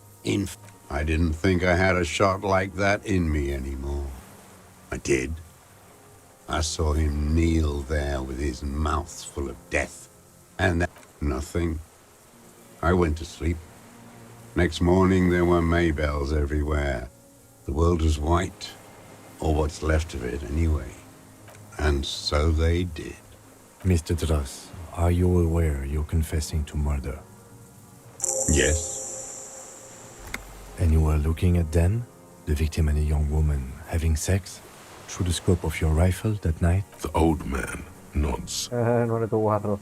Speaker 6: I didn't think I had a shot like that in me anymore. I did. I saw him kneel there with his mouth full of death. And that nothing. I went to sleep. Next morning there were Maybells everywhere. The world was white. Or what's left of it anyway. And so they did.
Speaker 3: Mr. Dross, are you aware you're confessing to murder?
Speaker 6: Yes.
Speaker 3: And you were looking at them, the victim and a young woman, having sex, through the scope of your rifle that night?
Speaker 2: The old man nods.
Speaker 1: No eres tu guarro.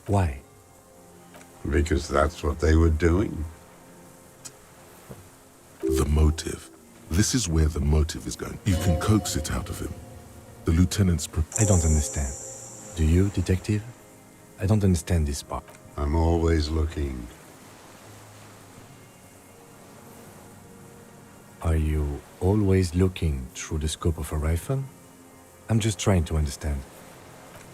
Speaker 3: Why?
Speaker 6: Because that's what they were doing.
Speaker 2: The motive. This is where the motive is going. You can coax it out of him. The lieutenant's
Speaker 3: I don't understand. Do you, detective? I don't understand this part.
Speaker 6: I'm always looking.
Speaker 3: Are you always looking through the scope of a rifle? I'm just trying to understand.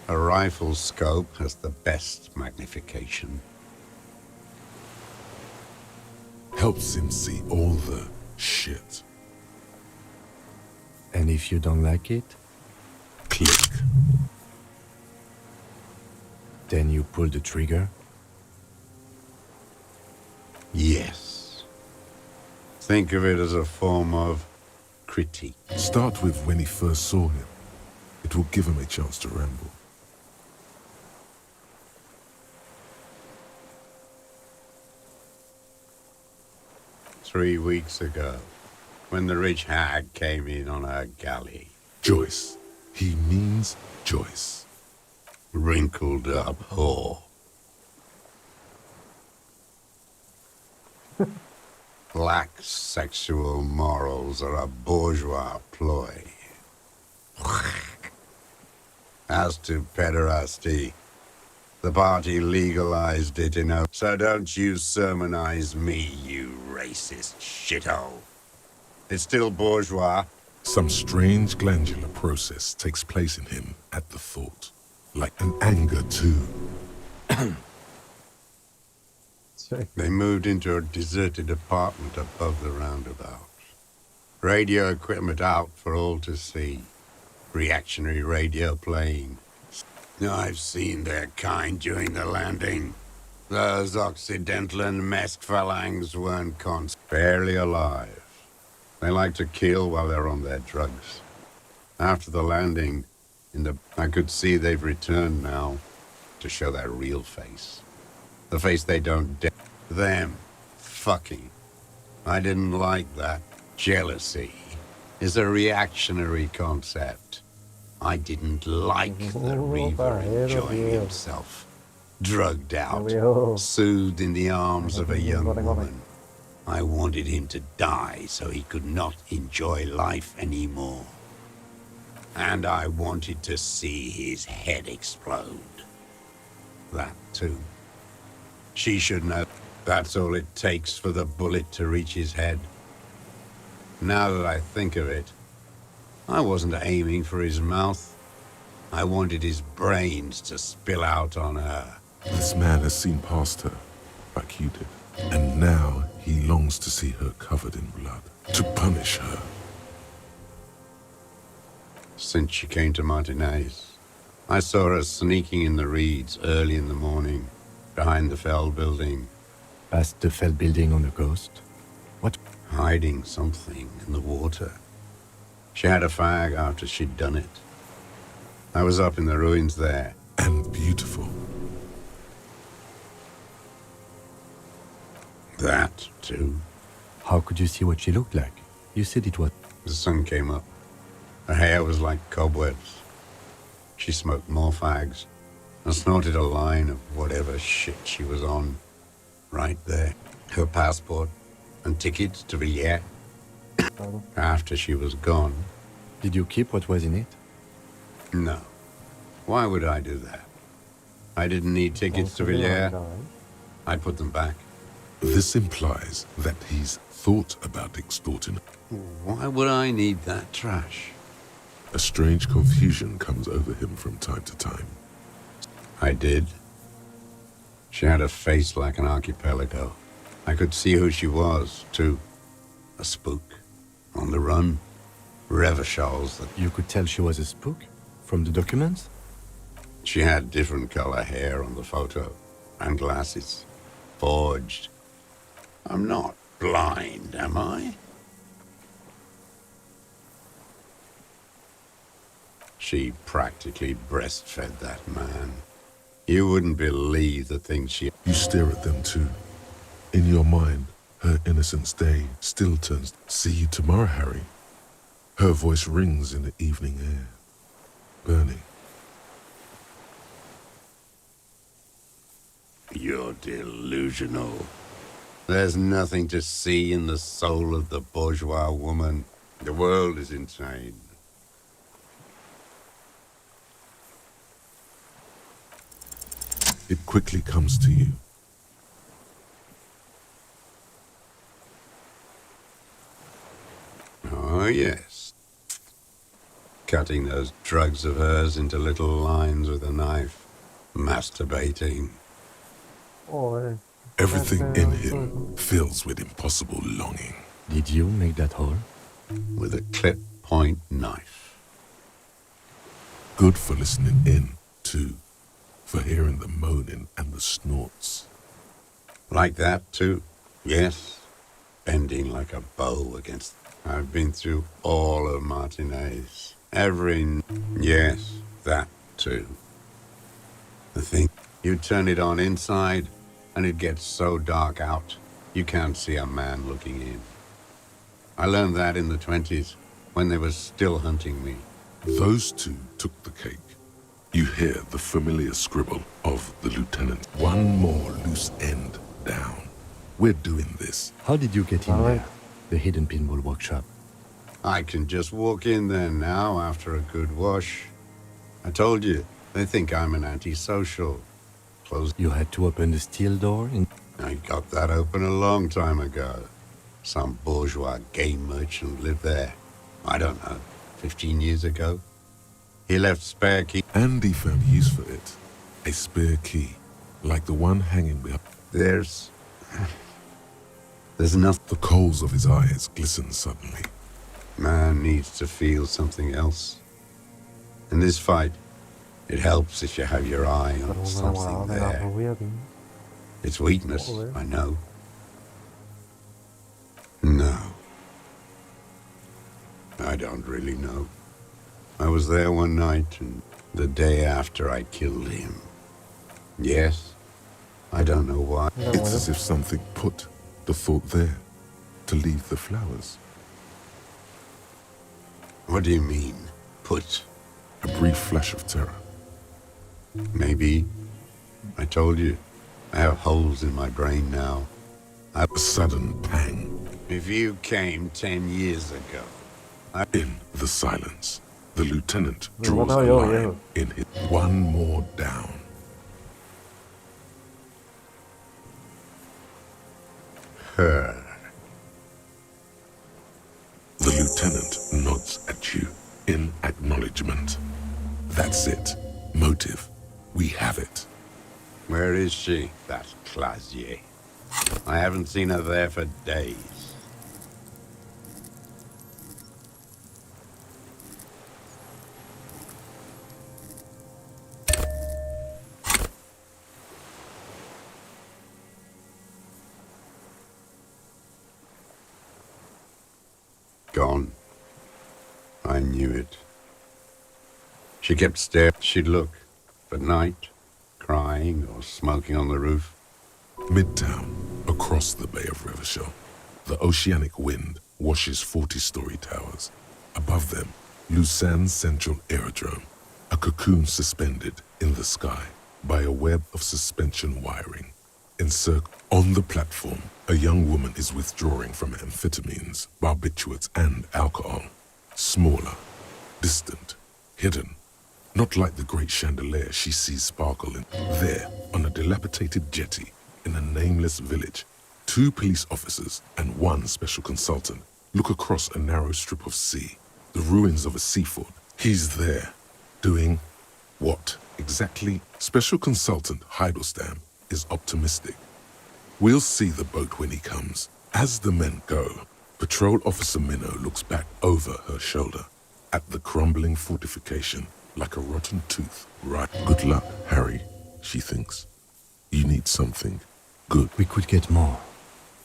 Speaker 6: A rifle scope has the best magnification.
Speaker 2: helps him see all the shit.
Speaker 3: And if you don't like it,
Speaker 2: Click.
Speaker 3: then you pull the trigger.
Speaker 6: Yes. Think of it as a form of critique.
Speaker 2: Start with when he first saw him. It will give him a chance to ramble.
Speaker 6: "3 weeks ago, when the rich hag came in on her galley.
Speaker 2: Joyce. He means Joyce.
Speaker 6: Wrinkled up whore. Lack sexual morals are a bourgeois ploy. As to pederasty, the party legalized it in a... So don't you sermonize me, you racist shithole. It's still bourgeois.
Speaker 2: Some strange glandular process takes place in him at the thought. Like an anger too.
Speaker 1: Sí.
Speaker 6: They moved into a deserted apartment above the roundabout. Radio equipment out for all to see. Reactionary radio playing. I've seen their kind during the landing. Those Occidental and Mesk phalanx weren't barely alive. They like to kill while they're on their drugs. After the landing, I could see they've returned now to show their real face. The face they don't dare. Them. Fucking. I didn't like that. Jealousy is a reactionary concept. I didn't like the Reaver enjoying himself. Drugged out, soothed in the arms of a young woman. I wanted him to die so he could not enjoy life anymore. And I wanted to see his head explode. That too. She should know that's all it takes for the bullet to reach his head. Now that I think of it, I wasn't aiming for his mouth. I wanted his brains to spill out on her.
Speaker 2: This man has seen past her, like you did. And now he longs to see her covered in blood. To punish her.
Speaker 6: Since she came to Martinez, I saw her sneaking in the reeds early in the morning, behind the Fell building,
Speaker 3: Past the Fell building on the coast. What?
Speaker 6: hiding something in the water. She had a fag after she'd done it. I was up in the ruins there.
Speaker 2: And beautiful.
Speaker 6: That, too.
Speaker 3: How could you see what she looked like? You said it was...
Speaker 6: The sun came up. Her hair was like cobwebs. She smoked more fags. I snorted a line of whatever shit she was on. Right there. Her passport and tickets to Villiers.
Speaker 1: Claro.
Speaker 6: After she was gone.
Speaker 3: Did you keep what was in it?
Speaker 6: No. Why would I do that? I didn't need tickets to
Speaker 1: Entonces, de
Speaker 6: Villiers.
Speaker 1: verdad, ¿eh?
Speaker 6: I put them back.
Speaker 2: This implies that he's thought about extorting.
Speaker 6: Why would I need that trash?
Speaker 2: A strange confusion comes over him from time to time.
Speaker 6: I did. She had a face like an archipelago. I could see who she was, too. A spook. On the run. Revachals that...
Speaker 3: You could tell she was a spook? From the documents?
Speaker 6: She had different color hair on the photo. And glasses. Forged. I'm not blind, am I? She practically breastfed that man. You wouldn't believe the things she...
Speaker 2: You stare at them too. In your mind, her innocence day still turns. See you tomorrow, Harry. Her voice rings in the evening air. Burning.
Speaker 6: You're delusional. There's nothing to see in the soul of the bourgeois woman. The world is insane.
Speaker 2: It quickly comes to you.
Speaker 6: Oh, yes. Cutting those drugs of hers into little lines with a knife. Masturbating.
Speaker 1: Joder.
Speaker 2: Everything in him fills with impossible longing.
Speaker 3: Did you make that hole?
Speaker 6: With a clip point knife.
Speaker 2: Good for listening in, too. For hearing the moaning and the snorts.
Speaker 6: Like that, too. Yes. Bending like a bow against... I've been through all of Martinez. Every... Yes, that, too. The thing... You turn it on inside, and it gets so dark out, you can't see a man looking in. I learned that in the 20s, when they were still hunting me.
Speaker 2: Those two took the cake. You hear the familiar scribble of the lieutenant. One more loose end down. We're doing this.
Speaker 3: How did you get in
Speaker 1: Alright.
Speaker 3: there? The hidden pinball workshop.
Speaker 6: I can just walk in there now after a good wash. I told you, they think I'm an antisocial. Close.
Speaker 3: You had to open the steel door in...
Speaker 6: I got that open a long time ago. Some bourgeois game merchant lived there. I don't know, 15 years ago. He left spare key.
Speaker 2: Andy found use for it. A spare key, like the one hanging behind.
Speaker 6: There's nothing.
Speaker 2: The coals of his eyes glisten suddenly.
Speaker 6: Man needs to feel something else. In this fight, it helps if you have your eye
Speaker 1: Pero
Speaker 6: on
Speaker 1: un
Speaker 6: something
Speaker 1: enamorado de la
Speaker 6: there.
Speaker 1: rubia, tío.
Speaker 6: It's weakness,
Speaker 1: Joder.
Speaker 6: I know. No. I don't really know. I was there one night, and the day after I killed him. Yes, I don't know why.
Speaker 1: Mira,
Speaker 2: It's
Speaker 1: bueno.
Speaker 2: as if something put the thought there to leave the flowers.
Speaker 6: What do you mean, put?
Speaker 2: A brief flash of terror.
Speaker 6: Maybe. I told you. I have holes in my brain now.
Speaker 2: A sudden pang.
Speaker 6: If you came 10 years ago,
Speaker 2: In the silence, the lieutenant
Speaker 1: Me
Speaker 2: draws
Speaker 1: mataba
Speaker 2: a
Speaker 1: yo,
Speaker 2: line
Speaker 1: viejo.
Speaker 2: in his... One more down.
Speaker 6: her.
Speaker 2: The lieutenant nods at you in acknowledgement. That's it. Motive. We have it.
Speaker 6: Where is she, that Clasier? I haven't seen her there for days. Gone. I knew it. She kept staring. She'd look. At night, crying or smoking on the roof.
Speaker 2: Midtown, across the Bay of Revachol, the oceanic wind washes 40-story towers. Above them, Lausanne's central aerodrome, a cocoon suspended in the sky. by a web of suspension wiring. On the platform, a young woman is withdrawing from amphetamines, barbiturates, and alcohol. Smaller, distant, hidden. Not like the great chandelier she sees sparkle in. There, on a dilapidated jetty, in a nameless village, 2 police officers and 1 special consultant look across a narrow strip of sea, the ruins of a seafort. He's there, doing what exactly? Special consultant Heidelstein is optimistic. We'll see the boat when he comes. As the men go, Patrol Officer Minnow looks back over her shoulder at the crumbling fortification like a rotten tooth. Right. Good luck, Harry, she thinks. You need something good.
Speaker 3: We could get more.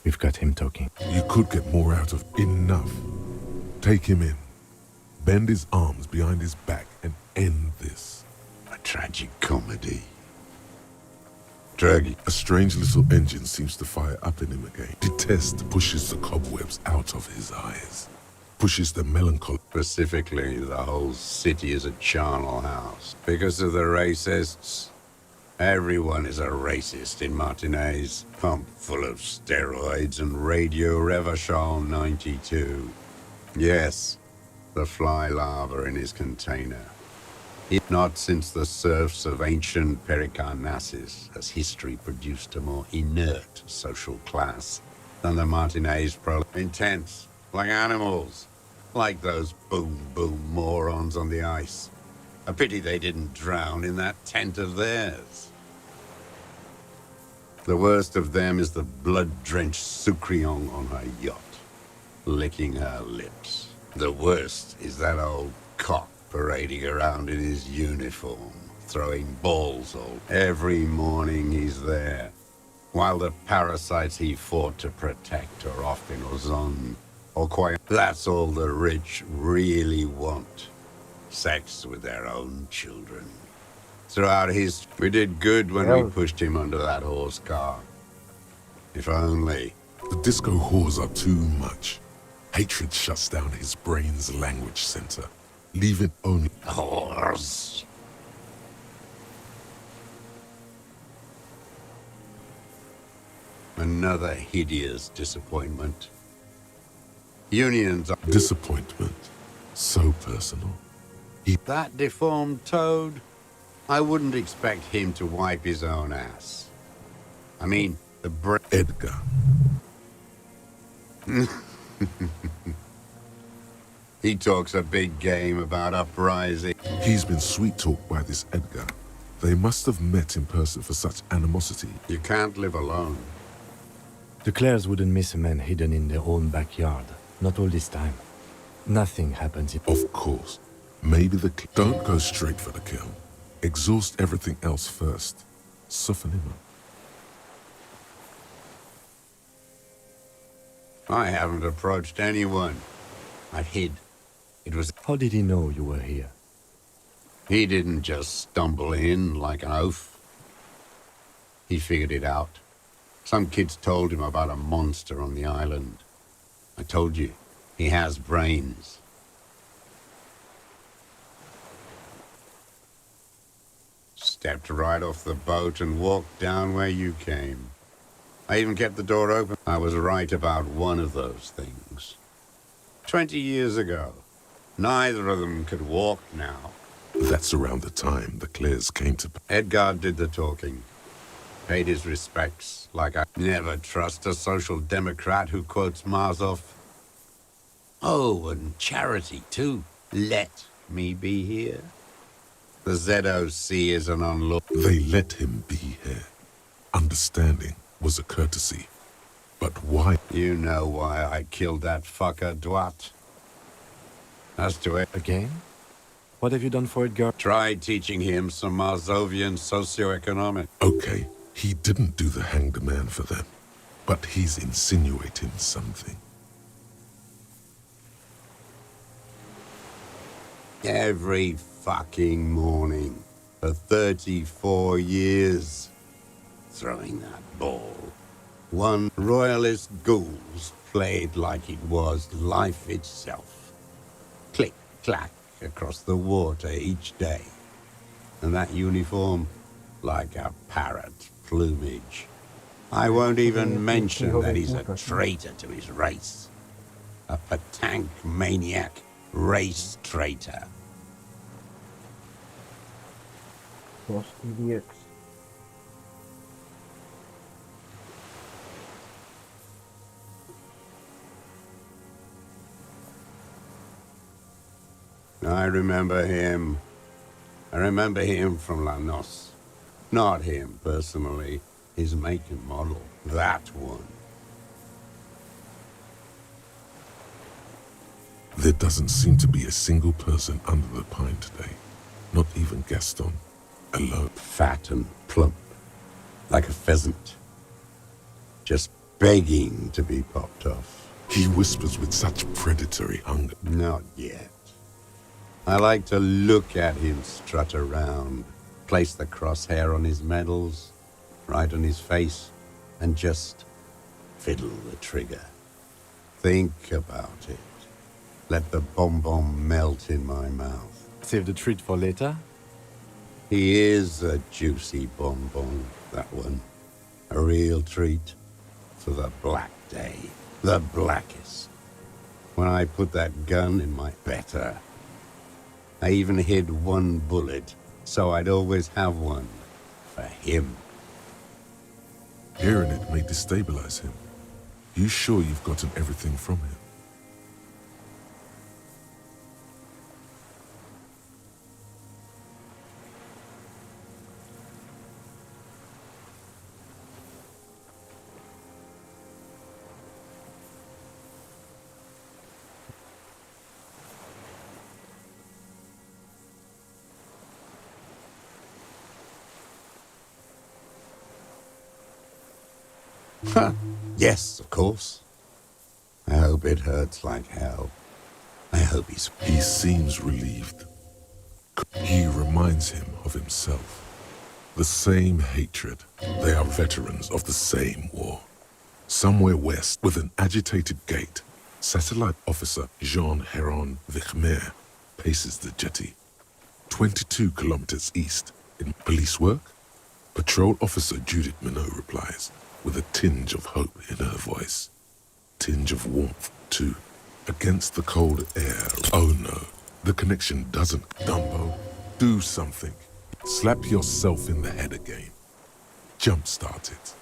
Speaker 3: We've got him talking.
Speaker 2: You could get more out of enough. Take him in. Bend his arms behind his back and end this.
Speaker 6: A tragic comedy. Druggy.
Speaker 2: A strange little engine seems to fire up in him again. Detest pushes the cobwebs out of his eyes. Pushes the melancholy.
Speaker 6: Specifically, the whole city is a charnel house. Because of the racists. Everyone is a racist in Martinez. Pumped full of steroids and Radio Revachol 92. Yes, the fly larva in his container. Not since the serfs of ancient Pericarnassus has history produced a more inert social class than the Martinez Intense, like animals, like those boom-boom morons on the ice. A pity they didn't drown in that tent of theirs. The worst of them is the blood-drenched Sucrion on her yacht, licking her lips. The worst is that old cock parading around in his uniform, throwing balls all. Every morning he's there, while the parasites he fought to protect are off in Ozon or quiet. That's all the rich really want. Sex with their own children. Throughout we did good when we pushed him under that horse car. If only.
Speaker 2: The disco whores are too much. Hatred shuts down his brain's language center. Leave it only.
Speaker 6: Horse. Another hideous disappointment. Unions are...
Speaker 2: Disappointment. So personal.
Speaker 6: That deformed toad? I wouldn't expect him to wipe his own ass. I mean, the
Speaker 2: Edgar.
Speaker 6: He talks a big game about uprising.
Speaker 2: He's been sweet-talked by this Edgar. They must have met in person for such animosity.
Speaker 6: You can't live alone.
Speaker 3: The Clares wouldn't miss a man hidden in their own backyard. Not all this time. Nothing happens in...
Speaker 2: Of course. Maybe Don't go straight for the kill. Exhaust everything else first. Soften him up.
Speaker 6: I haven't approached anyone. I hid. It was...
Speaker 3: How did he know you were here?
Speaker 6: He didn't just stumble in like an oaf. He figured it out. Some kids told him about a monster on the island. I told you, he has brains. Stepped right off the boat and walked down where you came. I even kept the door open. I was right about one of those things. 20 years ago. Neither of them could walk now.
Speaker 2: That's around the time the Clares came to...
Speaker 6: Edgar did the talking. Paid his respects, like I never trust a social democrat who quotes Marzoff. Oh, and charity, too. Let me be here. The ZOC is an unlawful...
Speaker 2: They let him be here. Understanding was a courtesy. But why?
Speaker 6: You know why I killed that fucker, Dwat. As to it...
Speaker 3: Again? What have you done for Edgar?
Speaker 6: Tried teaching him some Marzovian socioeconomic.
Speaker 2: Okay, he didn't do the hanged man for them. But he's insinuating something.
Speaker 6: Every fucking morning for 34 years. Throwing that ball. One royalist ghouls played like it was life itself. Click, clack across the water each day. And that uniform, like a parrot plumage. I won't even mention that he's a traitor to his race. A patank maniac race traitor.
Speaker 1: Dos idiots.
Speaker 6: I remember him. I remember him from La Noce. Not him, personally. His make and model. That one.
Speaker 2: There doesn't seem to be a single person under the pine today. Not even Gaston. Alone.
Speaker 6: Fat and plump. Like a pheasant. Just begging to be popped off.
Speaker 2: He whispers with such predatory hunger.
Speaker 6: Not yet. I like to look at him strut around, place the crosshair on his medals, right on his face, and just fiddle the trigger. Think about it. Let the bomb melt in my mouth.
Speaker 3: Save the treat for later?
Speaker 6: He is a juicy bonbon, that one. A real treat for the black day. The blackest. When I put that gun in my better. I even hid one bullet, so I'd always have one for him.
Speaker 2: Hearing it may destabilize him. You sure you've gotten everything from him?
Speaker 6: Yes, of course. I hope it hurts like hell. I hope he's...
Speaker 2: He seems relieved. He reminds him of himself. The same hatred. They are veterans of the same war. Somewhere west, with an agitated gait, Satellite Officer Jean Heron Vichmer paces the jetty. 22 kilometers east. In police work? Patrol Officer Judith Minot replies, with a tinge of hope in her voice. Tinge of warmth, too. Against the cold air. Oh no, the connection doesn't. Dumbo, do something. Slap yourself in the head again. Jumpstart it.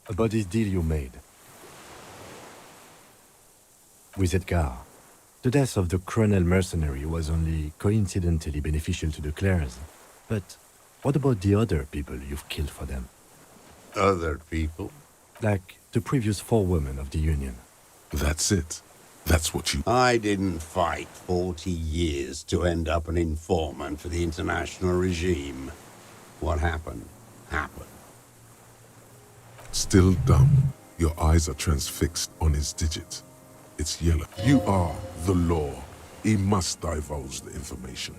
Speaker 3: About this deal you made. With Edgar. The death of the colonel mercenary was only coincidentally beneficial to the Clares. But what about the other people you've killed for them?
Speaker 6: Other people?
Speaker 3: Like the previous 4 women of the Union.
Speaker 2: That's it. That's what you...
Speaker 6: I didn't fight 40 years to end up an informant for the international regime. What happened, happened.
Speaker 2: Still dumb. Your eyes are transfixed on his digit. It's yellow. You are the law. He must divulge the information.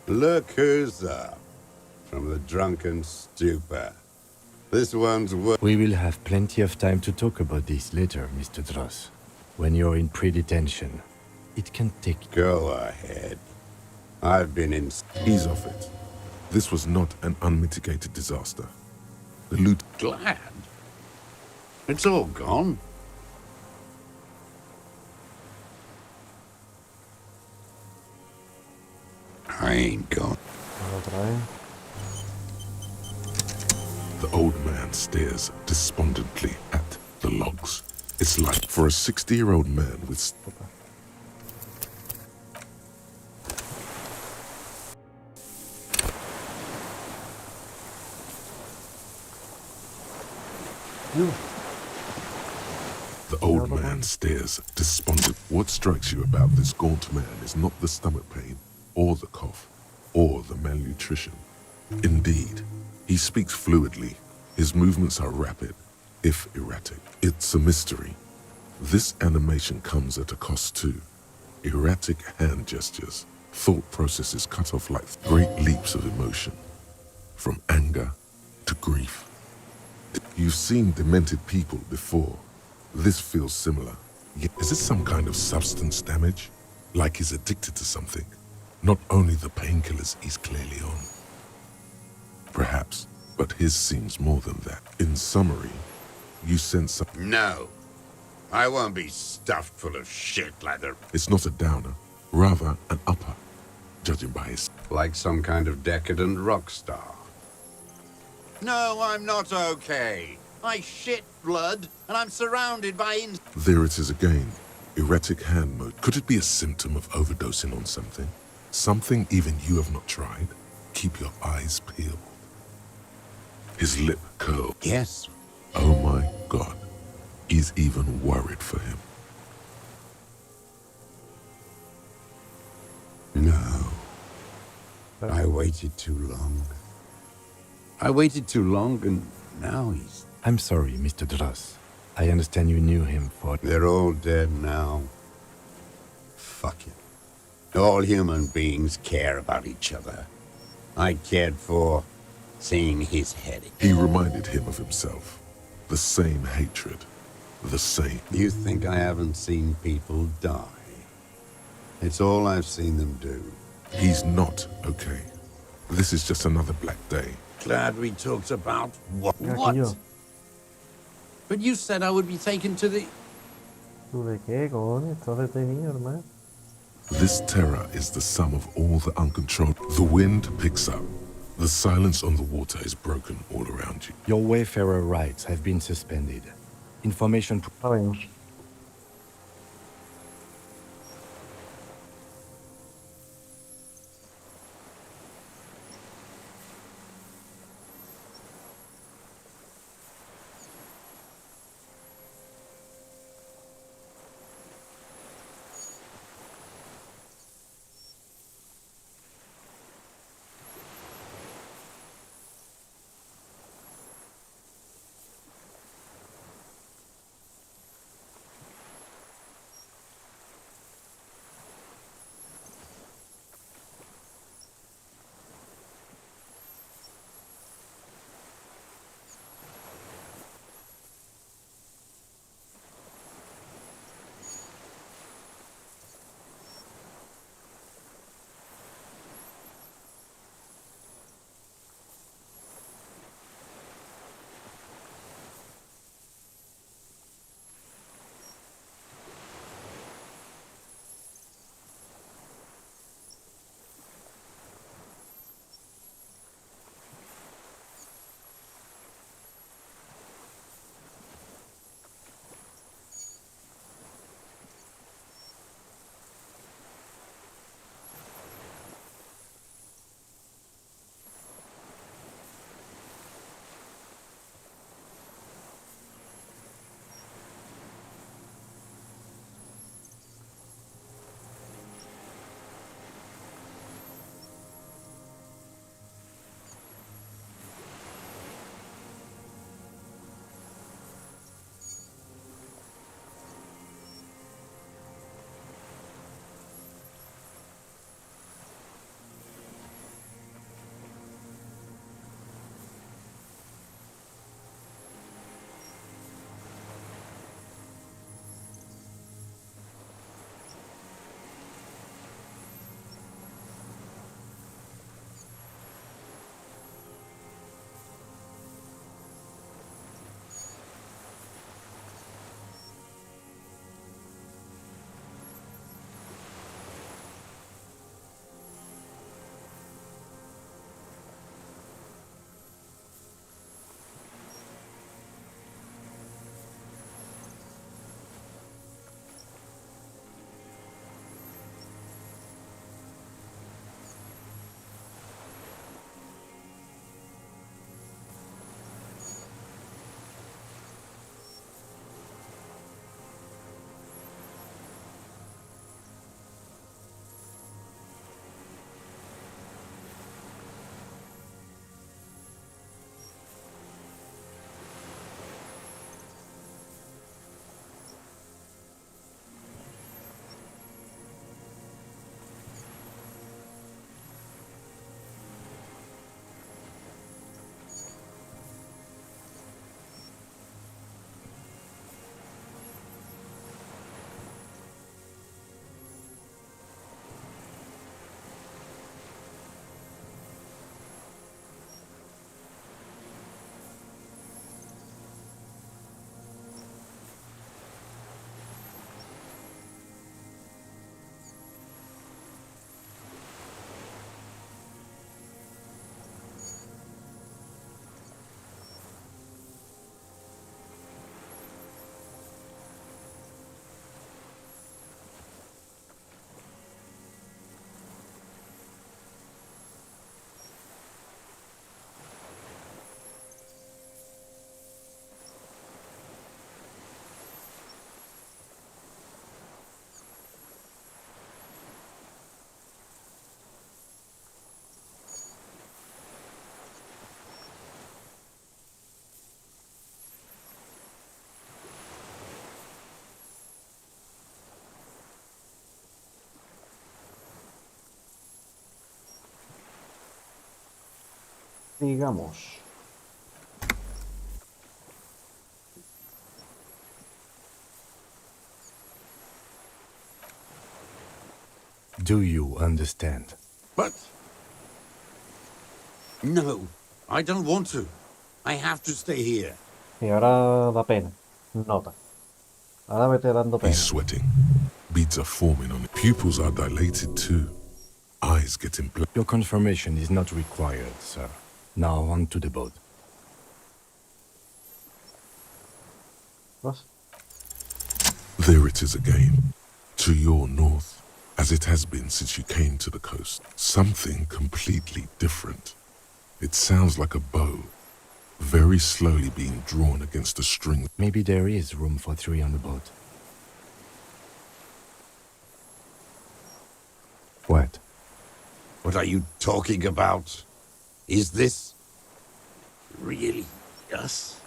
Speaker 6: Look who's up. From the drunken stupor. This one's worth...
Speaker 3: We will have plenty of time to talk about this later, Mr. Dross. When you're in pre-detention. It can take...
Speaker 6: Go ahead. I've been in...
Speaker 2: Ease off it. This was not an unmitigated disaster. The loot...
Speaker 6: Glad. It's all gone. I ain't gone.
Speaker 1: Otra vez.
Speaker 2: The old man stares despondently at the logs. It's like for a 60-year-old man with... The old man stares despondent. What strikes you about this gaunt man is not the stomach pain, or the cough, or the malnutrition. Indeed, he speaks fluidly. His movements are rapid, if erratic. It's a mystery. This animation comes at a cost too. Erratic hand gestures, thought processes cut off like great leaps of emotion. From anger to grief. You've seen demented people before. This feels similar. Is it some kind of substance damage? like he's addicted to something. Not only the painkillers he's clearly on. Perhaps, but his seems more than that. In summary, you sense something.
Speaker 6: No. I won't be stuffed full of shit like the...
Speaker 2: It's not a downer, rather an upper, judging by his...
Speaker 6: Like some kind of decadent rock star. No, I'm not okay. I shit blood, and I'm surrounded by
Speaker 2: There it is again. Erratic hand mode. Could it be a symptom of overdosing on something? Something even you have not tried? Keep your eyes peeled. His lip curled.
Speaker 6: Yes.
Speaker 2: Oh my God. He's even worried for him.
Speaker 6: No. I waited too long. I waited too long, and now he's...
Speaker 3: I'm sorry, Mr. Dross. I understand you knew him for...
Speaker 6: They're all dead now. Fuck it. All human beings care about each other. I cared for seeing his head.
Speaker 2: He reminded him of himself. The same hatred. The same.
Speaker 6: You think I haven't seen people die? It's all I've seen them do.
Speaker 2: He's not okay. This is just another black day.
Speaker 6: Glad we talked about what?
Speaker 1: Mira que yo.
Speaker 6: But you said I would be taken to the...
Speaker 1: ¿Tú de qué, cojones? Estás detenido, hermano.
Speaker 2: This terror is the sum of all the uncontrolled. The wind picks up. The silence on the water is broken all around you.
Speaker 3: Your Wayfarer rights have been suspended. Information...
Speaker 1: Está bien. Digamos.
Speaker 3: Do you understand?
Speaker 6: But... No, I don't want to. I have to stay here.
Speaker 1: Y ahora da pena. Nota. Ahora me está dando pena.
Speaker 2: He's sweating. Beads are forming on it. Pupils are dilated too. Eyes getting blood.
Speaker 3: Your confirmation is not required, sir. Now on to the boat.
Speaker 1: What?
Speaker 2: There it is again. To your north, as it has been since you came to the coast. Something completely different. It sounds like a bow, very slowly being drawn against a string.
Speaker 3: Maybe there is room for 3 on the boat. What?
Speaker 6: What are you talking about? Is this... really us?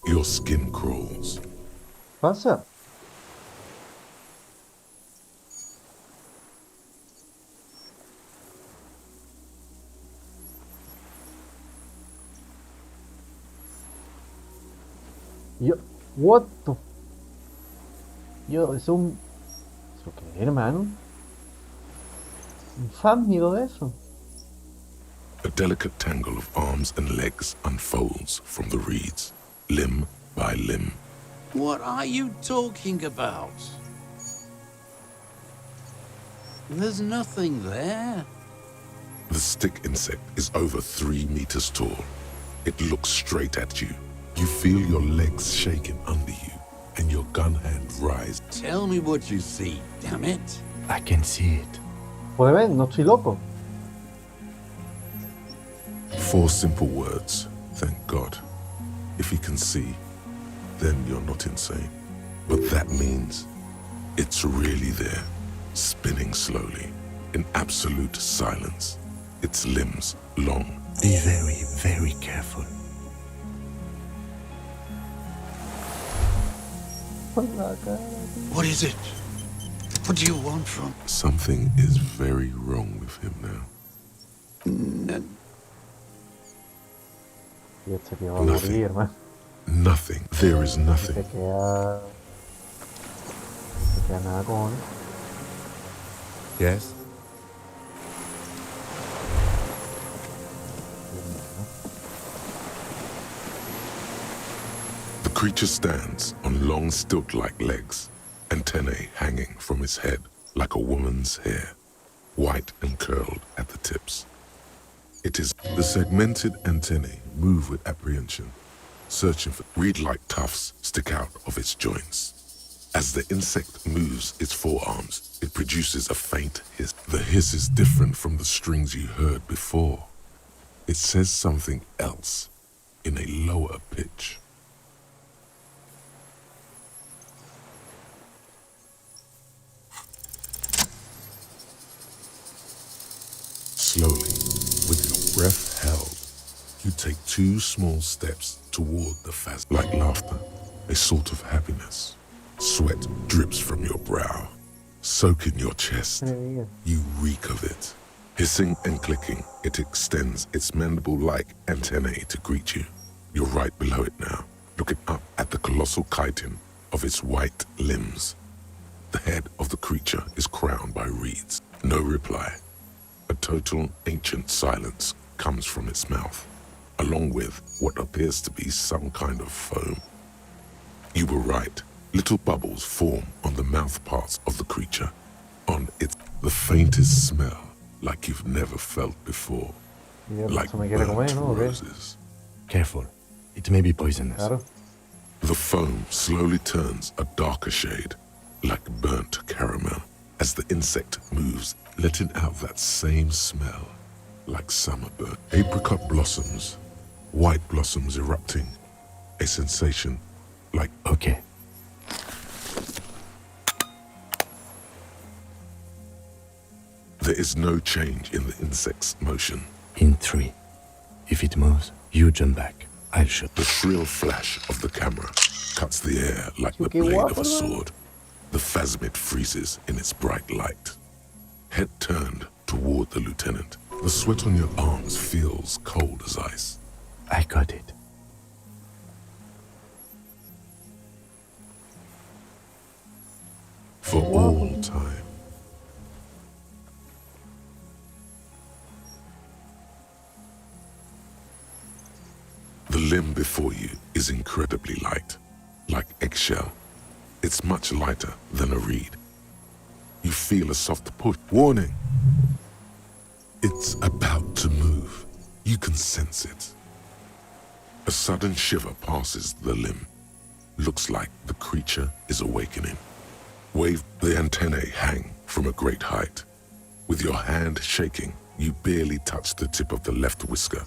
Speaker 2: Your skin crawls.
Speaker 1: ¿Pasa? Yo, what the... Yo, es un... ¿Eso qué, hermano? ¿Un fámigo de eso?
Speaker 2: A delicate tangle of arms and legs unfolds from the reeds, limb by limb.
Speaker 6: What are you talking about? There's nothing there.
Speaker 2: The stick insect is over 3 meters tall. It looks straight at you. You feel your legs shaking under you, and your gun hand rise.
Speaker 6: Tell me what you see, damn it.
Speaker 3: I can see it.
Speaker 1: Pues ven, no estoy loco.
Speaker 2: 4 simple words, thank God. If you can see, then you're not insane. But that means it's really there, spinning slowly, in absolute silence. Its limbs long.
Speaker 3: Be very, very careful.
Speaker 6: What is it? What do you want from...
Speaker 2: Something is very wrong with him now.
Speaker 1: Y este tío va a morir, hermano.
Speaker 2: Nothing. There is
Speaker 1: Se
Speaker 2: nothing.
Speaker 1: queda... Se queda nada con...
Speaker 3: Yes?
Speaker 2: The creature stands on long stilt-like legs, antennae hanging from its head like a woman's hair, white and curled at the tips. It is the segmented antennae move with apprehension, searching for reed-like tufts stick out of its joints. As the insect moves its forearms, it produces a faint hiss. The hiss is different from the strings you heard before. It says something else in a lower pitch. Slowly, with your breath held, you take 2 small steps toward the phasm. Like laughter, a sort of happiness. Sweat drips from your brow, soaking your chest. You reek of it. Hissing and clicking, it extends its mandible-like antennae to greet you. You're right below it now, looking up at the colossal chitin of its white limbs. The head of the creature is crowned by reeds. No reply. A total ancient silence comes from its mouth, along with what appears to be some kind of foam. You were right. Little bubbles form on the mouth parts of the creature. On it, the faintest smell like you've never felt before. Like burnt roses.
Speaker 3: Careful. It may be poisonous.
Speaker 1: Claro.
Speaker 2: The foam slowly turns a darker shade, like burnt caramel, as the insect moves, letting out that same smell, like summer burn. Apricot blossoms, white blossoms erupting, a sensation like...
Speaker 3: Okay.
Speaker 2: There is no change in the insect's motion.
Speaker 3: In 3. If it moves, you jump back. I'll shoot.
Speaker 2: The shrill flash of the camera cuts the air like the blade of a sword. The phasmid freezes in its bright light. Head turned toward the lieutenant. The sweat on your arms feels cold as ice.
Speaker 3: I got it.
Speaker 2: For all time. The limb before you is incredibly light, like eggshell. It's much lighter than a reed. You feel a soft push. Warning! It's about to move. You can sense it. A sudden shiver passes the limb. Looks like the creature is awakening. Wave the antennae hang from a great height. With your hand shaking, you barely touch the tip of the left whisker.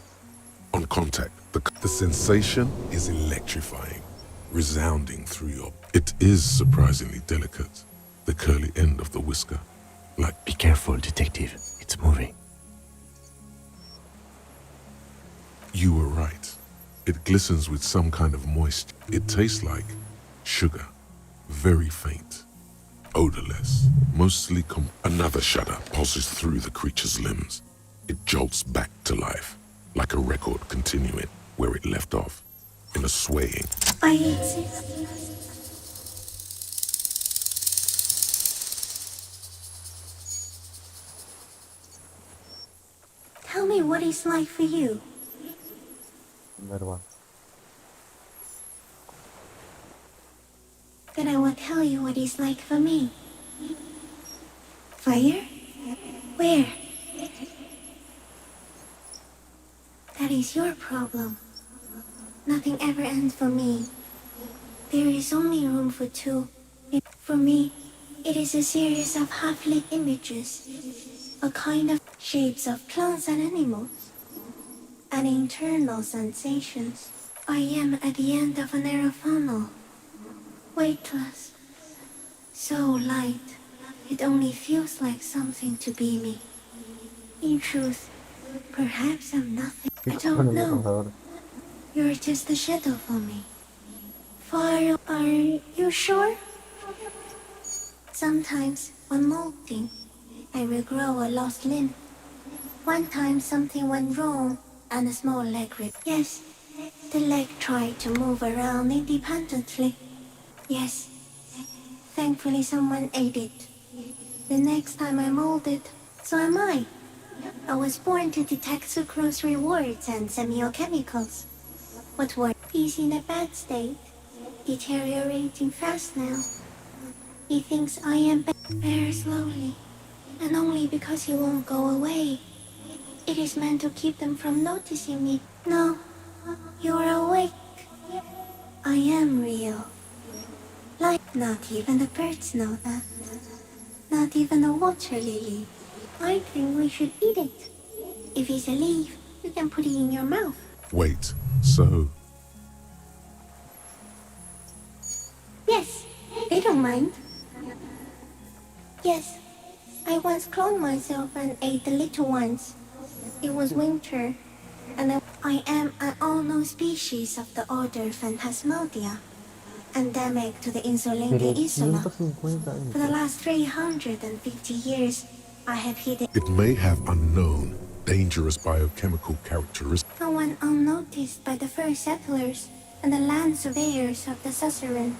Speaker 2: On contact, the sensation is electrifying, resounding through your... It is surprisingly delicate, the curly end of the whisker, like...
Speaker 3: Be careful, detective. It's moving.
Speaker 2: You were right. It glistens with some kind of moisture. It tastes like sugar, very faint, odorless, mostly Another shudder pulses through the creature's limbs. It jolts back to life, like a record continuing where it left off, in a swaying.
Speaker 7: I exist. Tell me what it's like for you.
Speaker 1: Verbal.
Speaker 7: Then I will tell you what it's like for me. Fire? Where? That is your problem. Nothing ever ends for me. There is only room for two. For me, it is a series of half-lit images, a kind of shapes of plants and animals, and internal sensations. I am at the end of a narrow funnel, weightless, so light, it only feels like something to be me. In truth, perhaps I'm nothing. I don't know. You're just a shadow for me. Far, are you sure? Sometimes, when molting, I will grow a lost limb. One time something went wrong, and a small leg ripped. Yes, the leg tried to move around independently. Yes, thankfully someone ate it. The next time I molded, so am I. I was born to detect sucrose rewards and semiochemicals. What were he's in a bad state, deteriorating fast now. He thinks I am very slowly, and only because he won't go away. It is meant to keep them from noticing me. No, you're awake. I am real. Like, not even the birds know that. Not even a water lily. I think we should eat it. If it's a leaf, you can put it in your mouth.
Speaker 2: Wait, so...
Speaker 7: Yes, they don't mind. Yes, I once cloned myself and ate the little ones. It was winter, and I am an unknown species of the order Phantasmodia, endemic to the Insulinga Isola.
Speaker 1: 150
Speaker 7: For the last 350 years, I have hidden.
Speaker 2: It may have unknown, dangerous biochemical characteristics.
Speaker 7: No one unnoticed by the first settlers and the land surveyors of the suzerain.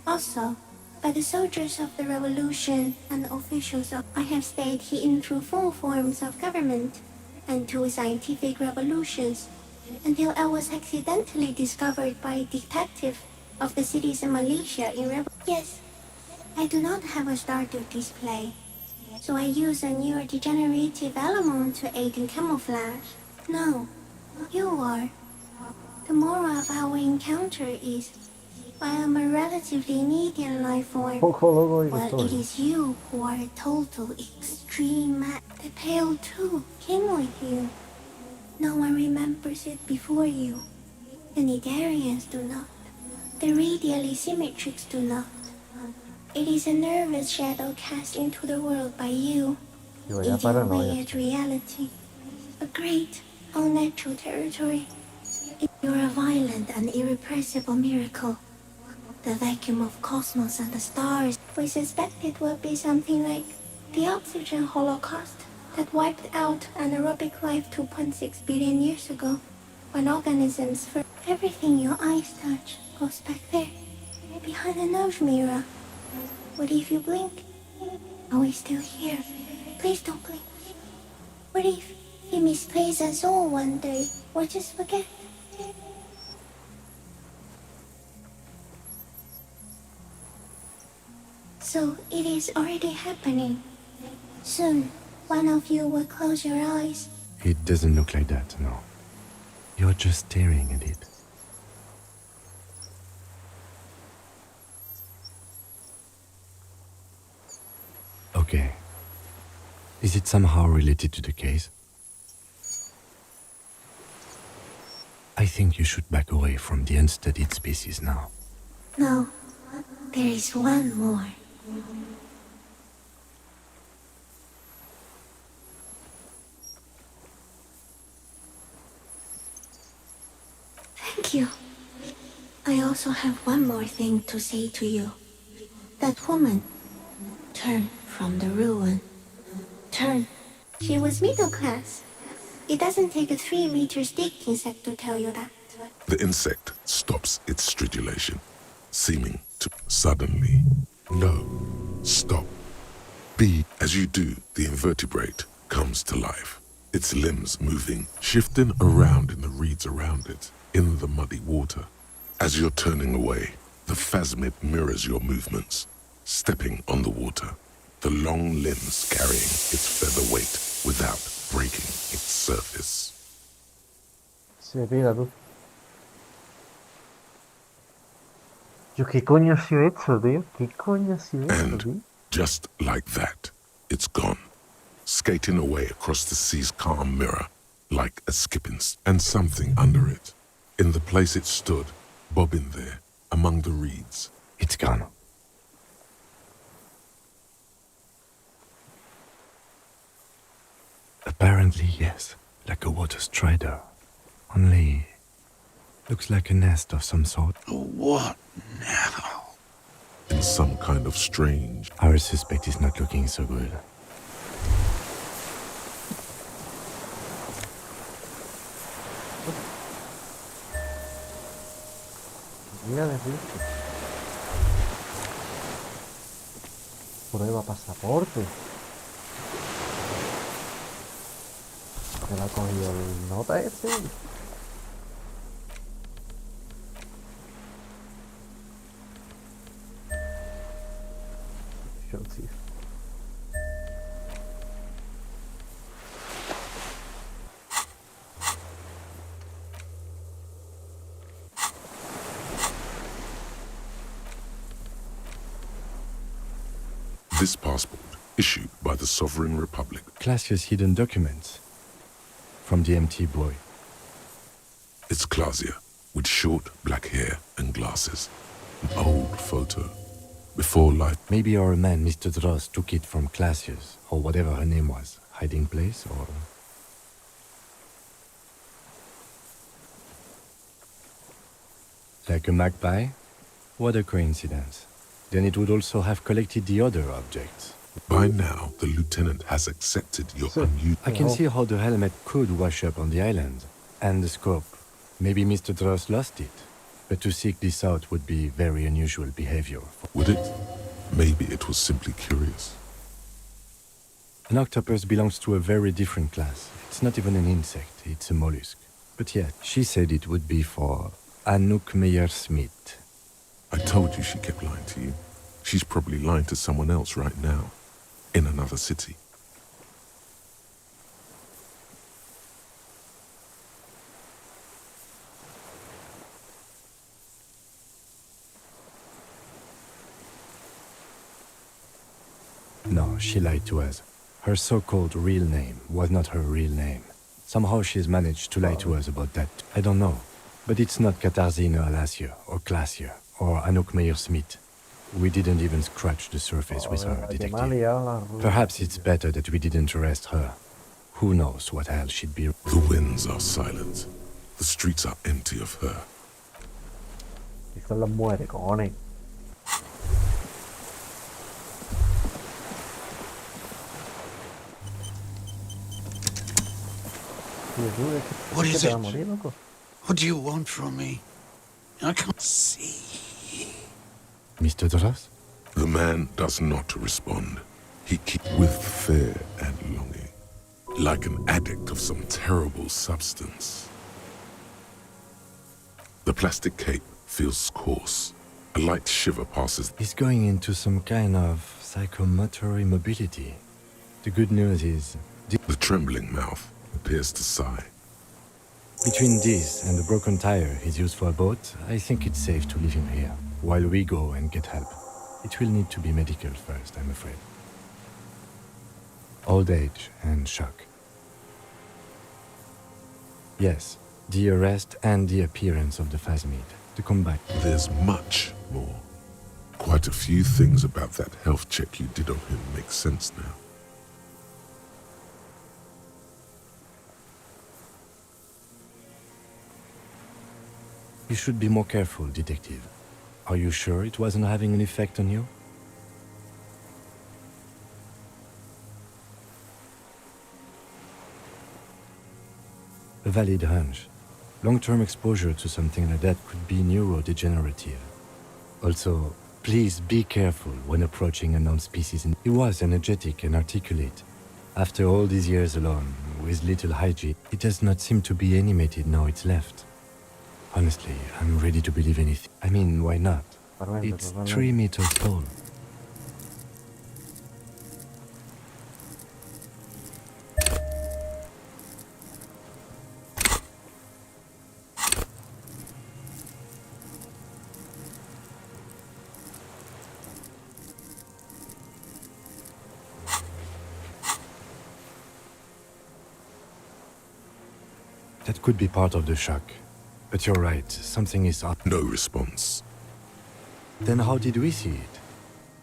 Speaker 7: Also, by the soldiers of the revolution and officials of I have stayed hidden through 4 forms of government and 2 scientific revolutions until I was accidentally discovered by a detective of the citizen militia in Yes, I do not have a starter display, so I use a neurodegenerative element to aid in camouflage. No, you are. The moral of our encounter is, I am a relatively medium life form,
Speaker 1: Poco loco y
Speaker 7: while it is you who are a total extreme. The Pale too came with you. No one remembers it before you. The Nidarians do not. The radially symmetrics do not. It is a nervous shadow cast into the world by you,
Speaker 1: Digo, ya
Speaker 7: eating
Speaker 1: paranoia.
Speaker 7: away at reality. A great, unnatural territory. You're a violent and irrepressible miracle. The vacuum of cosmos and the stars. We suspect it will be something like the oxygen holocaust. that wiped out anaerobic life 2.6 billion years ago, when organisms for everything your eyes touch goes back there, behind a nerve mirror. What if you blink? Are we still here? Please don't blink. What if he misplays us all one day, or just forget? So it is already happening. Soon, one of you will close your eyes.
Speaker 3: It doesn't look like that, no. You're just staring at it. Okay. Is it somehow related to the case? I think you should back away from the unstudied species now.
Speaker 7: No, there is one more. Thank you. I also have one more thing to say to you. That woman, turn from the ruin. Turn. She was middle class. It doesn't take a 3-meter stick insect to tell you that.
Speaker 2: The insect stops its stridulation, seeming to suddenly. No, stop. B. As you do, the invertebrate comes to life, its limbs moving, shifting around in the reeds around it, in the muddy water. As you're turning away, the phasmid mirrors your movements, stepping on the water, the long limbs carrying its feather weight without breaking its surface.
Speaker 1: Se pega tú. Yo, ¿qué coño ha sido esto, tío? ¿Qué coño ha sido esto, tío?
Speaker 2: And just like that, it's gone, skating away across the sea's calm mirror, like a skipping, and something under it. In the place it stood, bobbing there, among the reeds.
Speaker 3: It's gone. Apparently, yes, like a water strider. Only looks like a nest of some sort.
Speaker 6: What now?
Speaker 2: In some kind of strange.
Speaker 3: Our suspect is not looking so good.
Speaker 1: Mira de visto. Prueba pasaporte. ¿Se la ha cogido el nota ese? Yo, tío.
Speaker 2: This passport, issued by the Sovereign Republic.
Speaker 3: Classia's hidden documents from the MT boy.
Speaker 2: It's Clausia, with short black hair and glasses. An old photo. Before life.
Speaker 3: Maybe our man, Mr. Dross, took it from Classia's, or whatever her name was. Hiding place, or... Like a magpie? What a coincidence. Then it would also have collected the other objects.
Speaker 2: By now, the lieutenant has accepted your unusual.
Speaker 3: I can see how the helmet could wash up on the island. And the scope. Maybe Mr. Dross lost it. But to seek this out would be very unusual behavior.
Speaker 2: Would it? Maybe it was simply curious.
Speaker 3: An octopus belongs to a very different class. It's not even an insect, it's a mollusk. But yet, she said it would be for Anouk Meyer-Smith.
Speaker 2: I told you she kept lying to you. She's probably lying to someone else right now, in another city.
Speaker 3: No, she lied to us. Her so-called real name was not her real name. Somehow she's managed to lie to us about that. I don't know. But it's not Katarzyna Alasia, or Klasia, or Anouk Meyer-Smith. We didn't even scratch the surface with her, detective. Perhaps it's better that we didn't arrest her. Who knows what else she'd be...
Speaker 2: The winds are silent. The streets are empty of her.
Speaker 1: Esto la muere, cojones. Tío, tú,
Speaker 6: What
Speaker 1: es que
Speaker 6: is
Speaker 1: te va a
Speaker 6: it?
Speaker 1: morir, loco.
Speaker 6: What do you want from me? I can't see.
Speaker 3: Mr. Dross?
Speaker 2: The man does not respond. He keeps with fear and longing, like an addict of some terrible substance. The plastic cape feels coarse. A light shiver passes.
Speaker 3: He's going into some kind of psychomotor immobility. The good news is,
Speaker 2: The trembling mouth appears to sigh.
Speaker 3: between this and the broken tire he's used for a boat, I think it's safe to leave him here, while we go and get help. It will need to be medical first, I'm afraid. Old age and shock. Yes, the arrest and the appearance of the phasmid, the combat.
Speaker 2: There's much more. Quite a few things about that health check you did on him make sense now.
Speaker 3: You should be more careful, detective. Are you sure it wasn't having an effect on you? A valid hunch. Long-term exposure to something like that could be neurodegenerative. Also, please be careful when approaching a known species. He was energetic and articulate. After all these years alone, with little hygiene, it does not seem to be animated now it's left. Honestly, I'm ready to believe anything. I mean, why not?
Speaker 1: Totalmente,
Speaker 3: It's
Speaker 1: totalmente.
Speaker 3: 3 meters tall. That could be part of the shock. But you're right, something is up.
Speaker 2: No response.
Speaker 3: Then how did we see it?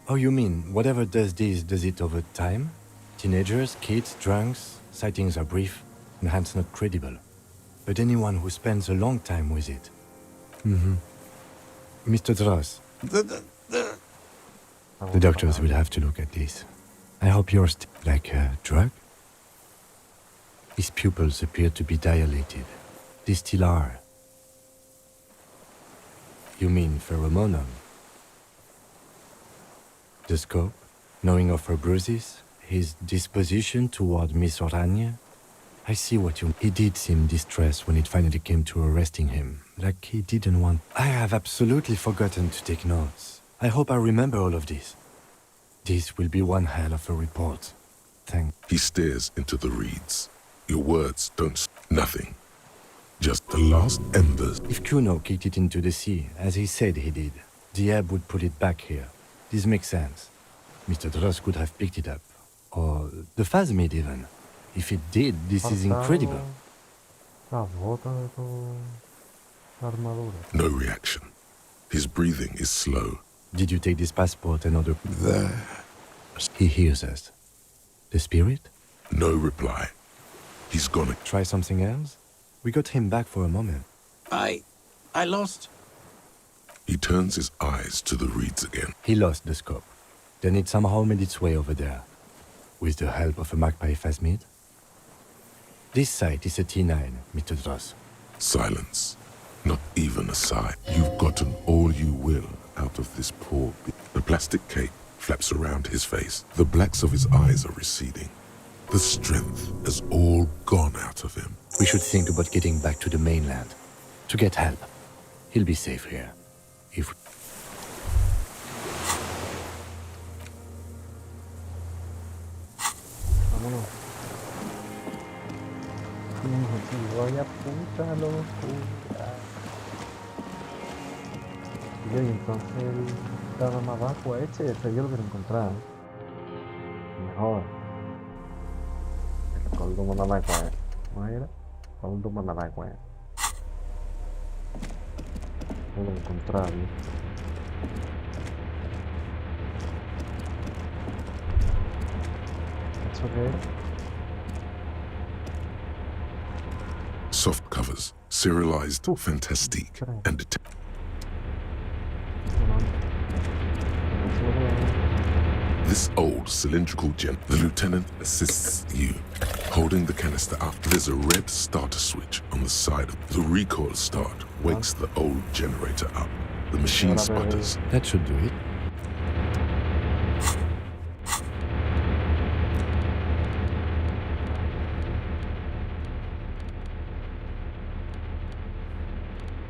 Speaker 3: Oh, you mean, whatever does this, does it over time? Teenagers, kids, drunks, sightings are brief, and hence not credible. But anyone who spends a long time with it. Mr. Dross, the doctors will have to look at this. I hope you're like a drug? His pupils appear to be dilated. They still are. You mean pheromonal? The scope, knowing of her bruises, his disposition toward Miss Oranje? I see what you... He did seem distressed when it finally came to arresting him, like he didn't want... I have absolutely forgotten to take notes. I hope I remember all of this. This will be one hell of a report. Thank...
Speaker 2: He stares into the reeds. Your words don't... Nothing. Just the last embers.
Speaker 3: If Kuno kicked it into the sea, as he said he did, the ebb would pull it back here. This makes sense. Mr. Dross could have picked it up. Or the phasmid even. If it did, this is incredible.
Speaker 1: Las botas de tu armadura.
Speaker 2: No reaction. His breathing is slow.
Speaker 3: Did you take this passport and other...
Speaker 2: There.
Speaker 3: He hears us. The spirit?
Speaker 2: No reply. He's gone.
Speaker 3: Try something else? We got him back for a moment.
Speaker 6: I lost.
Speaker 2: He turns his eyes to the reeds again.
Speaker 3: He lost the scope. Then it somehow made its way over there. With the help of a magpie phasmid. This site is a T9, Mr. Dross.
Speaker 2: Silence. Not even a sigh. You've gotten all you will out of this poor... The plastic cape flaps around his face. The blacks of his eyes are receding. The strength has all gone out of him.
Speaker 3: We should think about getting back to the mainland. To get help. He'll be safe here. If...
Speaker 1: Vámonos. Tío, vaya puta locura. Tío, y entonces el dado más bajo este yo lo quiero encontrar. Mejor. El coldo mandaba cuál. ¿Cómo era? Coldo mandaba cuál. Puedo encontrar, ¿no? ¿Esto qué era?
Speaker 2: Soft covers, serialized, fantastique, and detect. This old cylindrical gem, the lieutenant assists you. Holding the canister up, there's a red starter switch on the side. The recoil start wakes the old generator up. The machine sputters.
Speaker 3: That should do it.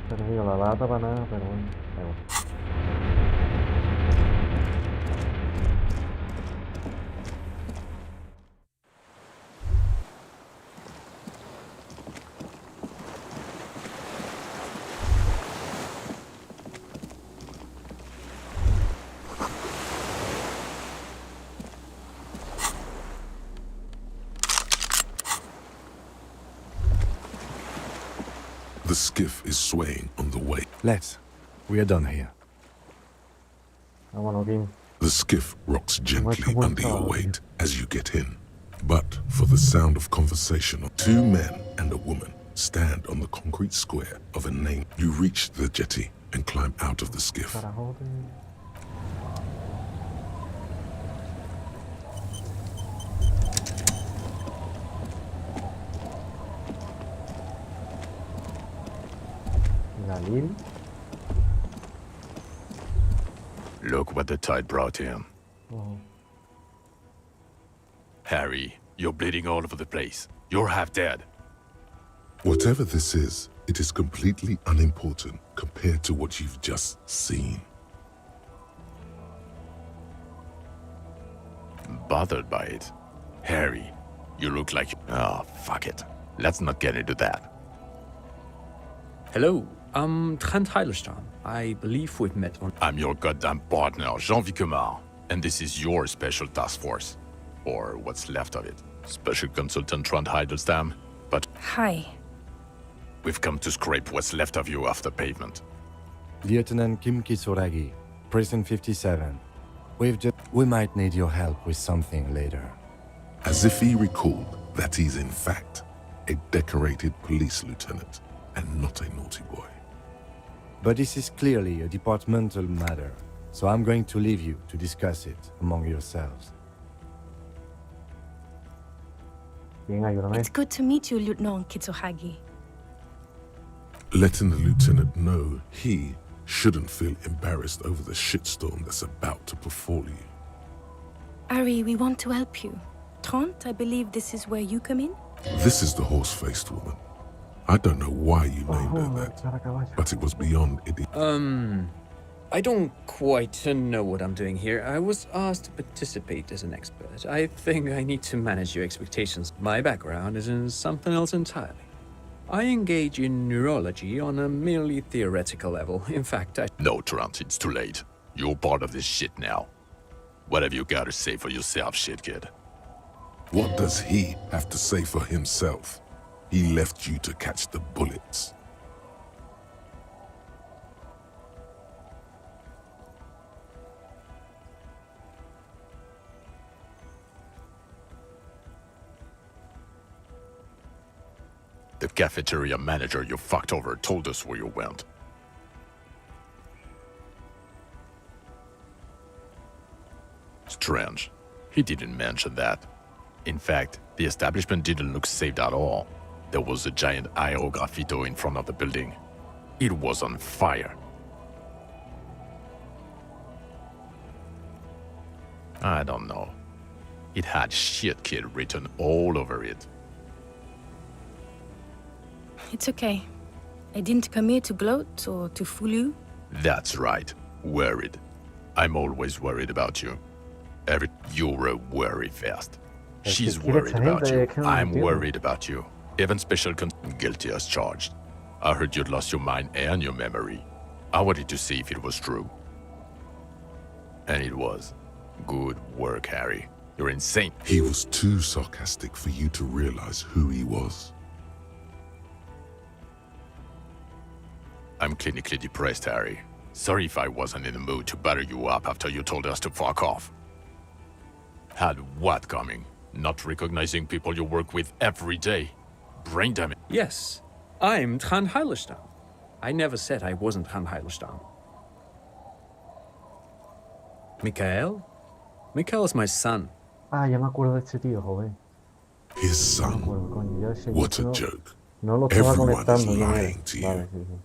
Speaker 1: Perdido la lata para nada, pero bueno, da igual.
Speaker 2: The skiff is swaying on the way.
Speaker 3: Let's. We are done here.
Speaker 1: Vámonos, Kim.
Speaker 2: The skiff rocks gently
Speaker 1: Mucho
Speaker 2: under your
Speaker 1: gusto.
Speaker 2: weight as you get in. But for the sound of conversation, two men and a woman stand on the concrete square of a name. You reach the jetty and climb out of the skiff.
Speaker 1: Carajote. Galil.
Speaker 8: Look what the tide brought him.
Speaker 1: Oh.
Speaker 8: Harry, you're bleeding all over the place. You're half dead.
Speaker 2: Whatever this is, it is completely unimportant compared to what you've just seen.
Speaker 8: Bothered by it. Harry, you look like... Oh, fuck it. Let's not get into that.
Speaker 9: Hello, I'm Trent Heilerstam. I believe we've met on...
Speaker 8: I'm your goddamn partner, Jean-Vic Comar, and this is your special task force. Or what's left of it. Special Consultant Trent Heilerstam, but
Speaker 4: Hi.
Speaker 8: we've come to scrape what's left of you off the pavement.
Speaker 3: Lieutenant Kim Kitsuragi, Prison 57. We might need your help with something later.
Speaker 2: As if he recalled that he's in fact a decorated police lieutenant and not a naughty boy.
Speaker 3: But this is clearly a departmental matter, so I'm going to leave you to discuss it among yourselves.
Speaker 1: Bien, ayúdame.
Speaker 4: It's good to meet you, Lieutenant Kitsuhagi.
Speaker 2: Letting the lieutenant know he shouldn't feel embarrassed over the shitstorm that's about to befall you.
Speaker 4: Ari, we want to help you. Trent, I believe this is where you come in?
Speaker 2: This is the horse-faced woman. I don't know why you named her that,
Speaker 1: Echar a caballo.
Speaker 2: but it was beyond idiot.
Speaker 9: I don't quite know what I'm doing here. I was asked to participate as an expert. I think I need to manage your expectations. My background is in something else entirely. I engage in neurology on a merely theoretical level. In fact,
Speaker 8: No, Trent, it's too late. You're part of this shit now. What have you got to say for yourself, shit kid?
Speaker 2: What does he have to say for himself? He left you to catch the bullets.
Speaker 8: The cafeteria manager you fucked over told us where you went. Strange. He didn't mention that. In fact, the establishment didn't look safe at all. There was a giant aerograffito in front of the building. It was on fire. I don't know. It had shit kid written all over it.
Speaker 4: It's okay. I didn't come here to gloat or to fool you.
Speaker 8: That's right. Worried. I'm always worried about you. You're a worry fest. She's
Speaker 1: quiere
Speaker 8: worried
Speaker 1: esta
Speaker 8: about
Speaker 1: gente,
Speaker 8: you.
Speaker 1: es que no lo
Speaker 8: I'm
Speaker 1: entiendo.
Speaker 8: worried about you. Even guilty as charged. I heard you'd lost your mind and your memory. I wanted to see if it was true. And it was. Good work, Harry. You're insane.
Speaker 2: He was too sarcastic for you to realize who he was.
Speaker 8: I'm clinically depressed, Harry. Sorry if I wasn't in the mood to batter you up after you told us to fuck off. Had what coming? Not recognizing people you work with every day? Brain damage.
Speaker 9: yes, I'm Trent Heilerstam. I never said I wasn't Trent Heilerstam. Mikhail? Mikhail is my son.
Speaker 1: Ah, ya me acuerdo de este tío, joder.
Speaker 2: His
Speaker 1: No me
Speaker 2: son.
Speaker 1: acuerdo, coño. Yo ese
Speaker 2: What a
Speaker 1: no,
Speaker 2: joke.
Speaker 1: no lo estaba
Speaker 2: Everyone is
Speaker 1: conectando quién era.
Speaker 2: lying to you.
Speaker 1: Vale, sí, sí.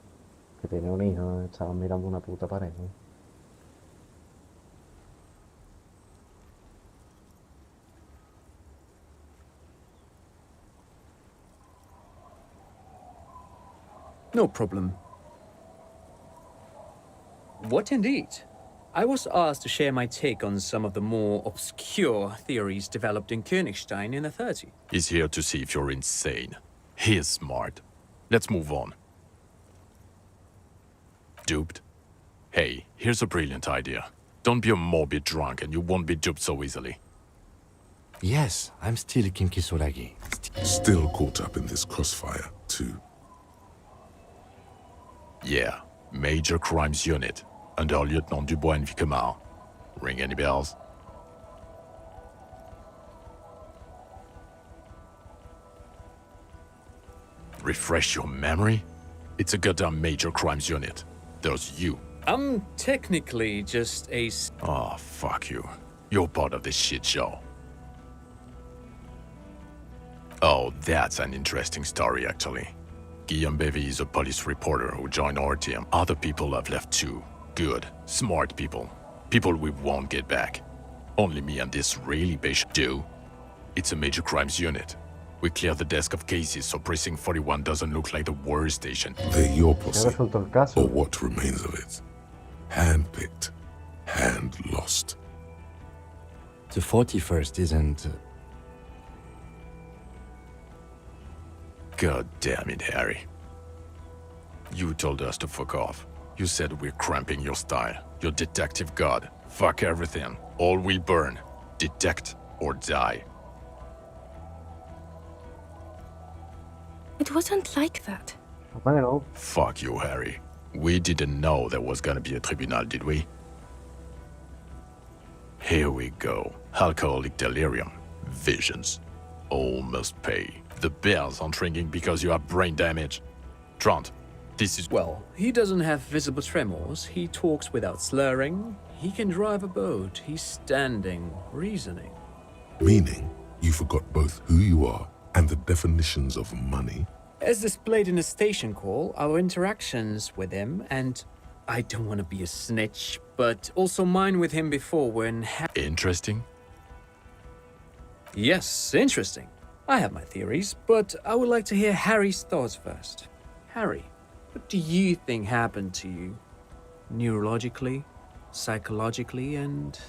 Speaker 1: Que tenía un hijo, estaba mirando una puta pared, ¿no?
Speaker 9: No problem. What indeed? I was asked to share my take on some of the more obscure theories developed in Königstein in the 30s.
Speaker 8: He's here to see if you're insane. He is smart. Let's move on. Duped? Hey, here's a brilliant idea. Don't be a morbid drunk and you won't be duped so easily.
Speaker 3: Yes, I'm still Kinkisolagi.
Speaker 2: Still caught up in this crossfire, too.
Speaker 8: Yeah, Major Crimes Unit, under Lieutenant Dubois and Vicomar. Ring any bells? Refresh your memory? It's a goddamn Major Crimes Unit. There's you.
Speaker 9: I'm technically just a...
Speaker 8: Oh, fuck you. You're part of this shit show. Oh, that's an interesting story, actually. Guillaume Bevy is a police reporter who joined our team. Other people have left too. Good, smart people. People we won't get back. Only me and this really bitch do. It's a Major Crimes Unit. We clear the desk of cases so Precinct 41 doesn't look like the worst station.
Speaker 2: They're your
Speaker 1: Ya
Speaker 2: posse,
Speaker 1: resuelto el caso.
Speaker 2: or what remains of it. Hand-picked, hand-lost.
Speaker 3: The 41st isn't...
Speaker 8: God damn it, Harry. You told us to fuck off. You said we're cramping your style. Your detective god. Fuck everything. All will burn. Detect or die.
Speaker 4: It wasn't like that.
Speaker 1: Bueno,
Speaker 8: Fuck you, Harry. We didn't know there was gonna be a tribunal, did we? Here we go. Alcoholic delirium. Visions. All must pay. The bells aren't ringing because you have brain damage. Trant, this is...
Speaker 9: Well, he doesn't have visible tremors, he talks without slurring, he can drive a boat, he's standing, reasoning.
Speaker 2: Meaning, you forgot both who you are and the definitions of money.
Speaker 9: As displayed in the station call, our interactions with him, and I don't want to be a snitch, but also mine with him before when...
Speaker 8: Interesting?
Speaker 9: Yes, interesting. I have my theories, but I would like to hear Harry's thoughts first. Harry, what do you think happened to you? Neurologically, psychologically, and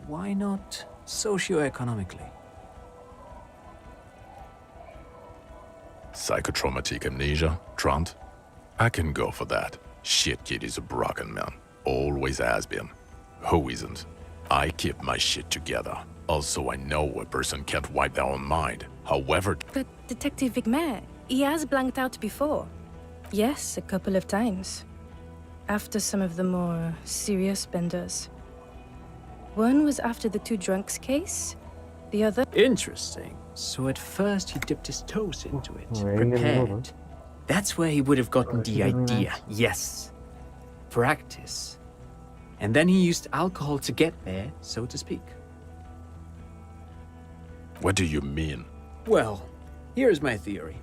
Speaker 9: why not socioeconomically?
Speaker 8: Psychotraumatic amnesia, Trant? I can go for that. Shit kid is a broken man. Always has been. Who isn't? I keep my shit together. Also, I know a person can't wipe their own mind. However...
Speaker 4: But Detective Vigmer, he has blanked out before. Yes, a couple of times. After some of the more serious benders. One was after the two drunks case. The other...
Speaker 9: Interesting. So at first he dipped his toes into it,
Speaker 1: Well,
Speaker 9: prepared. That's where he would have gotten the
Speaker 1: Very
Speaker 9: idea.
Speaker 1: nice.
Speaker 9: Yes. Practice. And then he used alcohol to get there, so to speak.
Speaker 8: What do you mean?
Speaker 9: Well, here's my theory.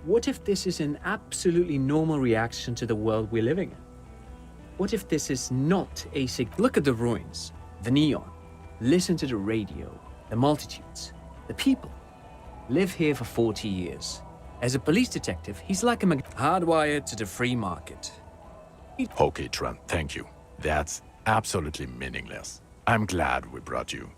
Speaker 9: What if this is an absolutely normal reaction to the world we're living in? What if this is not a Look at the ruins, the neon. Listen to the radio, the multitudes, the people. Live here for 40 years. As a police detective, he's like a hardwired to the free market.
Speaker 8: Okay, Trent, thank you. That's absolutely meaningless. I'm glad we brought you.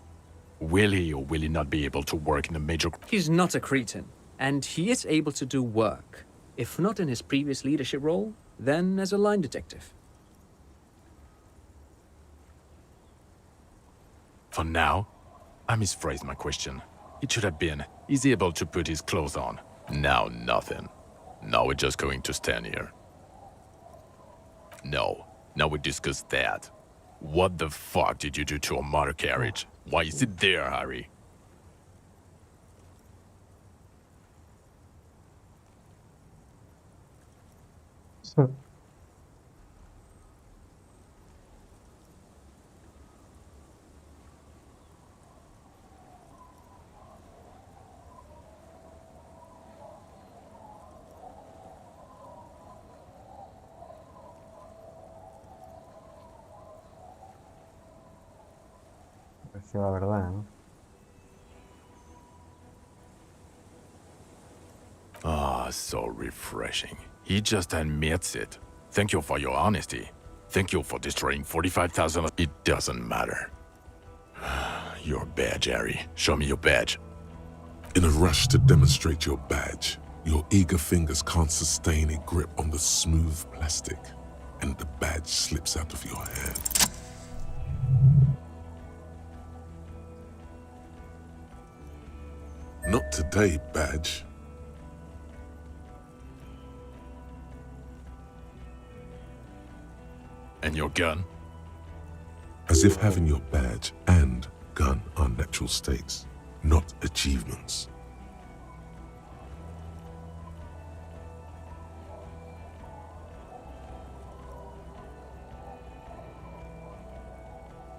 Speaker 8: Will he or will he not be able to work in a major...
Speaker 9: He's not a cretin, and he is able to do work. If not in his previous leadership role, then as a line detective.
Speaker 8: For now, I misphrased my question. It should have been, is he able to put his clothes on? Now nothing. Now we're just going to stand here. No, now we discuss that. What the fuck did you do to a motor carriage? Why is it there, Harry?
Speaker 1: Es que la verdad, ¿no?
Speaker 8: Ah, so refreshing. He just admits it. Thank you for your honesty. Thank you for destroying 45,000. It doesn't matter. Your badge, Harry. Show me your badge.
Speaker 2: In a rush to demonstrate your badge, your eager fingers can't sustain a grip on the smooth plastic, and the badge slips out of your hand. Not today, badge.
Speaker 8: And your gun?
Speaker 2: As if having your badge and gun are natural states, not achievements.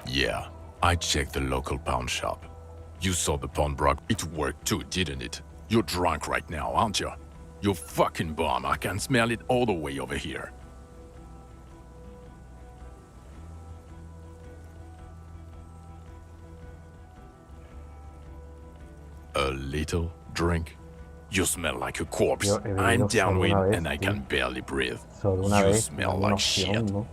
Speaker 8: Yeah, I checked the local pawn shop. You saw the pawnbroker. It worked too, didn't it? You're drunk right now, aren't you? You fucking bum. I can smell it all the way over here. A little drink? You smell like a corpse.
Speaker 1: Yo he bebido
Speaker 8: I'm
Speaker 1: solo una
Speaker 8: downwind
Speaker 1: vez,
Speaker 8: and I
Speaker 1: tío.
Speaker 8: can barely breathe.
Speaker 1: Solo una
Speaker 8: You
Speaker 1: vez.
Speaker 8: smell
Speaker 1: no hay
Speaker 8: like
Speaker 1: opción,
Speaker 8: shit.
Speaker 1: ¿no?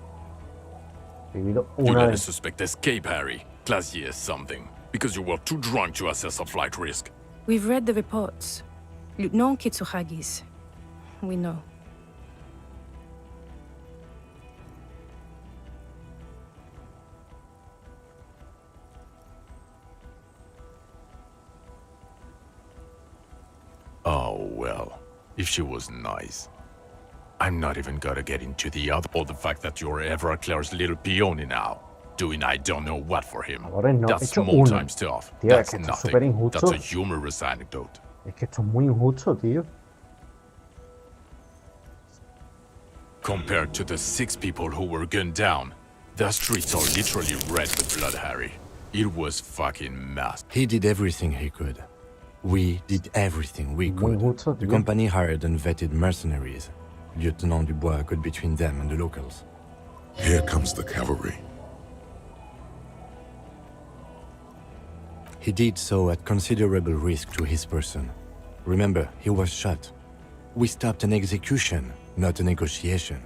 Speaker 1: He bebido
Speaker 8: You
Speaker 1: una
Speaker 8: let a
Speaker 1: vez.
Speaker 8: suspect escape, Harry. Classier is something. Because you were too drunk to assess a flight risk.
Speaker 4: We've read the reports. Lieutenant Kitsuhagi's. We know.
Speaker 8: Oh, well. If she was nice. I'm not even gonna get into the other or the fact that you're Everclear's little peony now. Doing I don't know what for him.
Speaker 1: Ahora no, he
Speaker 8: That's
Speaker 1: hecho
Speaker 8: small
Speaker 1: uno.
Speaker 8: time stuff.
Speaker 1: Tío, es
Speaker 8: That's
Speaker 1: que esto es
Speaker 8: nothing.
Speaker 1: súper injusto.
Speaker 8: That's a humorous anecdote.
Speaker 1: Es que esto es muy injusto, tío.
Speaker 8: Compared to the 6 people who were gunned down, the streets are literally red with blood, Harry. It was fucking mass.
Speaker 3: He did everything he could. We did everything we
Speaker 1: Muy
Speaker 3: could.
Speaker 1: justo,
Speaker 3: The
Speaker 1: tío.
Speaker 3: company hired and vetted mercenaries. Lieutenant Dubois got between them and the locals.
Speaker 2: Here comes the cavalry.
Speaker 3: He did so at considerable risk to his person. Remember, he was shot. We stopped an execution, not a negotiation.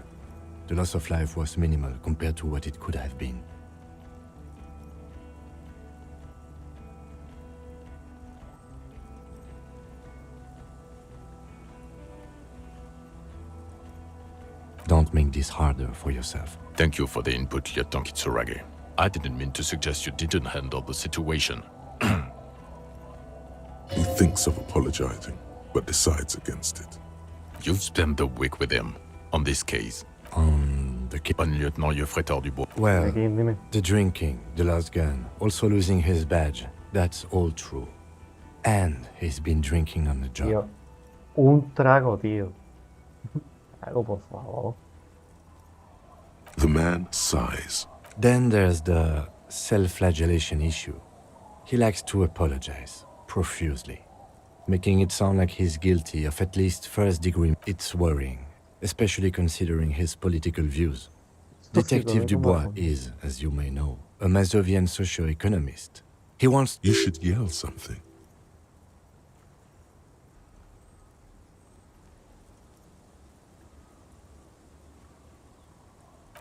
Speaker 3: The loss of life was minimal compared to what it could have been. Don't make this harder for yourself.
Speaker 8: Thank you for the input, Lieutenant Kitsuragi. I didn't mean to suggest you didn't handle the situation.
Speaker 2: He thinks of apologizing, but decides against it.
Speaker 8: You've spent the week with him on this case.
Speaker 3: On the
Speaker 8: On Lieutenant Geoffrey Dubois.
Speaker 3: Well,
Speaker 1: Aquí, dime.
Speaker 3: the drinking, the lost gun, also losing his badge, that's all true. And he's been drinking on the job.
Speaker 1: Tío. Un trago, tío. Algo, por favor.
Speaker 2: The man sighs.
Speaker 3: Then there's the self-flagellation issue. He likes to apologize, profusely, making it sound like he's guilty of at least first degree. It's worrying, especially considering his political views. Detective Dubois is, as you may know, a Mazovian socio-economist. He wants...
Speaker 2: You should yell something.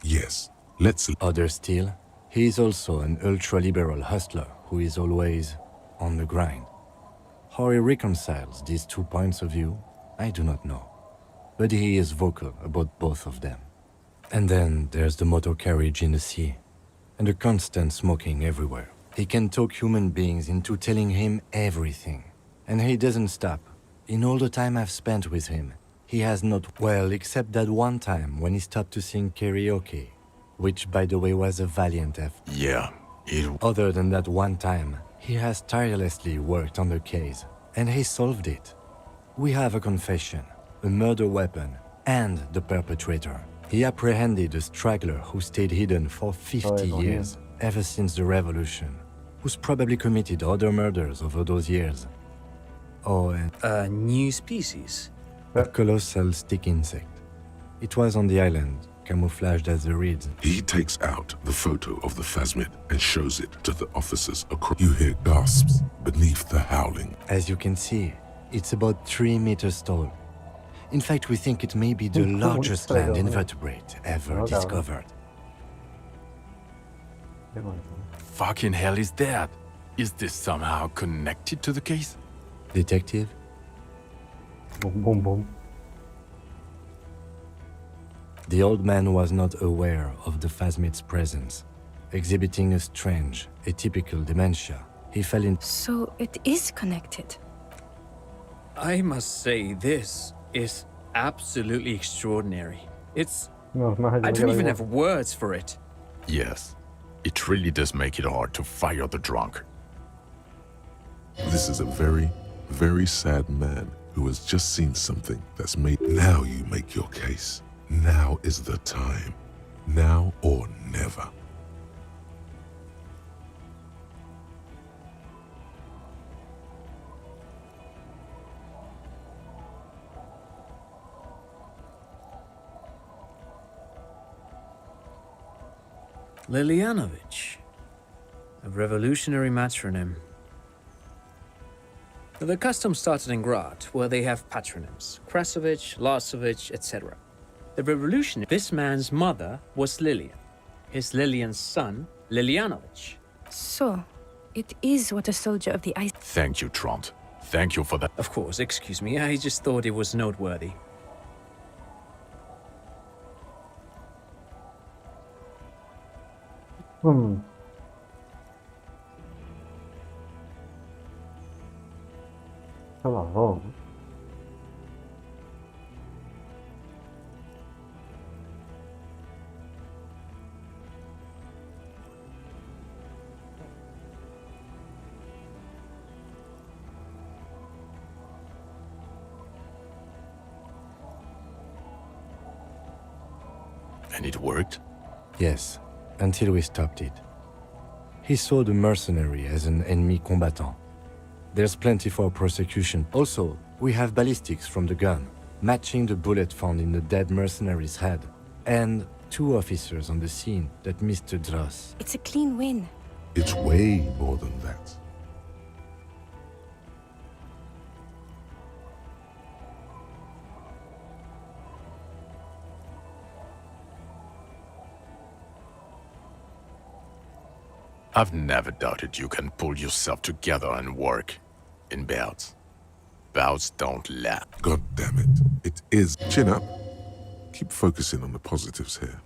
Speaker 2: Yes, let's...
Speaker 3: Other still, he is also an ultra-liberal hustler who is always on the grind. How he reconciles these 2 points of view, I do not know. But he is vocal about both of them. And then there's the motor carriage in the sea, and the constant smoking everywhere. He can talk human beings into telling him everything, and he doesn't stop. In all the time I've spent with him, he has not, well, except that one time when he stopped to sing karaoke, which, by the way, was a valiant effort.
Speaker 8: Yeah, it...
Speaker 3: Other than that one time, he has tirelessly worked on the case, and he solved it. We have a confession, a murder weapon, and the perpetrator. He apprehended a straggler who stayed hidden for 50 years, ever since the revolution, who's probably committed other murders over those years. Oh, and
Speaker 9: A new species?
Speaker 3: a colossal stick insect. It was on the island camouflaged as the reeds.
Speaker 2: He takes out the photo of the phasmid and shows it to the officers across. You hear gasps beneath the howling.
Speaker 3: As you can see, it's about 3 meters tall. In fact, we think it may be the largest land invertebrate ever discovered.
Speaker 1: Qué bonito.
Speaker 8: Fucking hell is that? Is this somehow connected to the case?
Speaker 3: Detective?
Speaker 1: Boom, boom, boom.
Speaker 3: The old man was not aware of the phasmid's presence. Exhibiting a strange, atypical dementia, he fell in.
Speaker 4: So it is connected.
Speaker 9: I must say, this is absolutely extraordinary. It's...
Speaker 1: No, más allá
Speaker 9: I
Speaker 1: que
Speaker 9: don't
Speaker 1: da
Speaker 9: even
Speaker 1: igual.
Speaker 9: have words for it.
Speaker 8: Yes. It really does make it hard to fire the drunk.
Speaker 2: This is a very, very sad man who has just seen something that's made. Now you make your case. Now is the time. Now or never.
Speaker 9: Lilianovich. A revolutionary matronym. The custom started in Grad, where they have patronyms. Krasovich, Lasovich, etc. The revolution, this man's mother was Lilian. His Lilian's son, Lilianovich.
Speaker 4: So, it is what a soldier of the ice...
Speaker 8: Thank you, Trond. Thank you for that.
Speaker 9: Of course, excuse me, I just thought it was noteworthy.
Speaker 1: Hmm. Son las dos.
Speaker 8: And it worked?
Speaker 3: Yes, until we stopped it. He saw the mercenary as an ennemi combatant. There's plenty for prosecution. Also, we have ballistics from the gun, matching the bullet found in the dead mercenary's head, and 2 officers on the scene that Mr. Dross.
Speaker 4: It's a clean win.
Speaker 2: It's way more than that.
Speaker 8: I've never doubted you can pull yourself together and work in bouts. Bouts don't last.
Speaker 2: God damn it. It is. Chin up. Keep focusing on the positives here.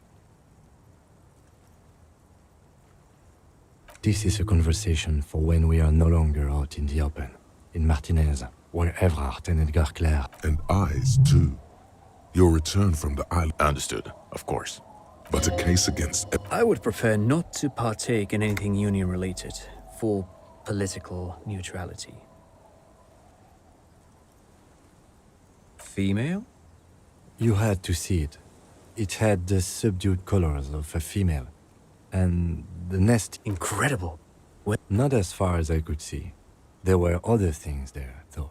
Speaker 3: This is a conversation for when we are no longer out in the open, in Martinez, where Evrard and Edgar Clare.
Speaker 2: And eyes, too. Your return from the island.
Speaker 8: Understood, of course.
Speaker 2: But a case against.
Speaker 9: I would prefer not to partake in anything union-related, for political neutrality. Female?
Speaker 3: You had to see it. It had the subdued colors of a female, and the nest.
Speaker 9: Incredible.
Speaker 3: Not as far as I could see. There were other things there, though.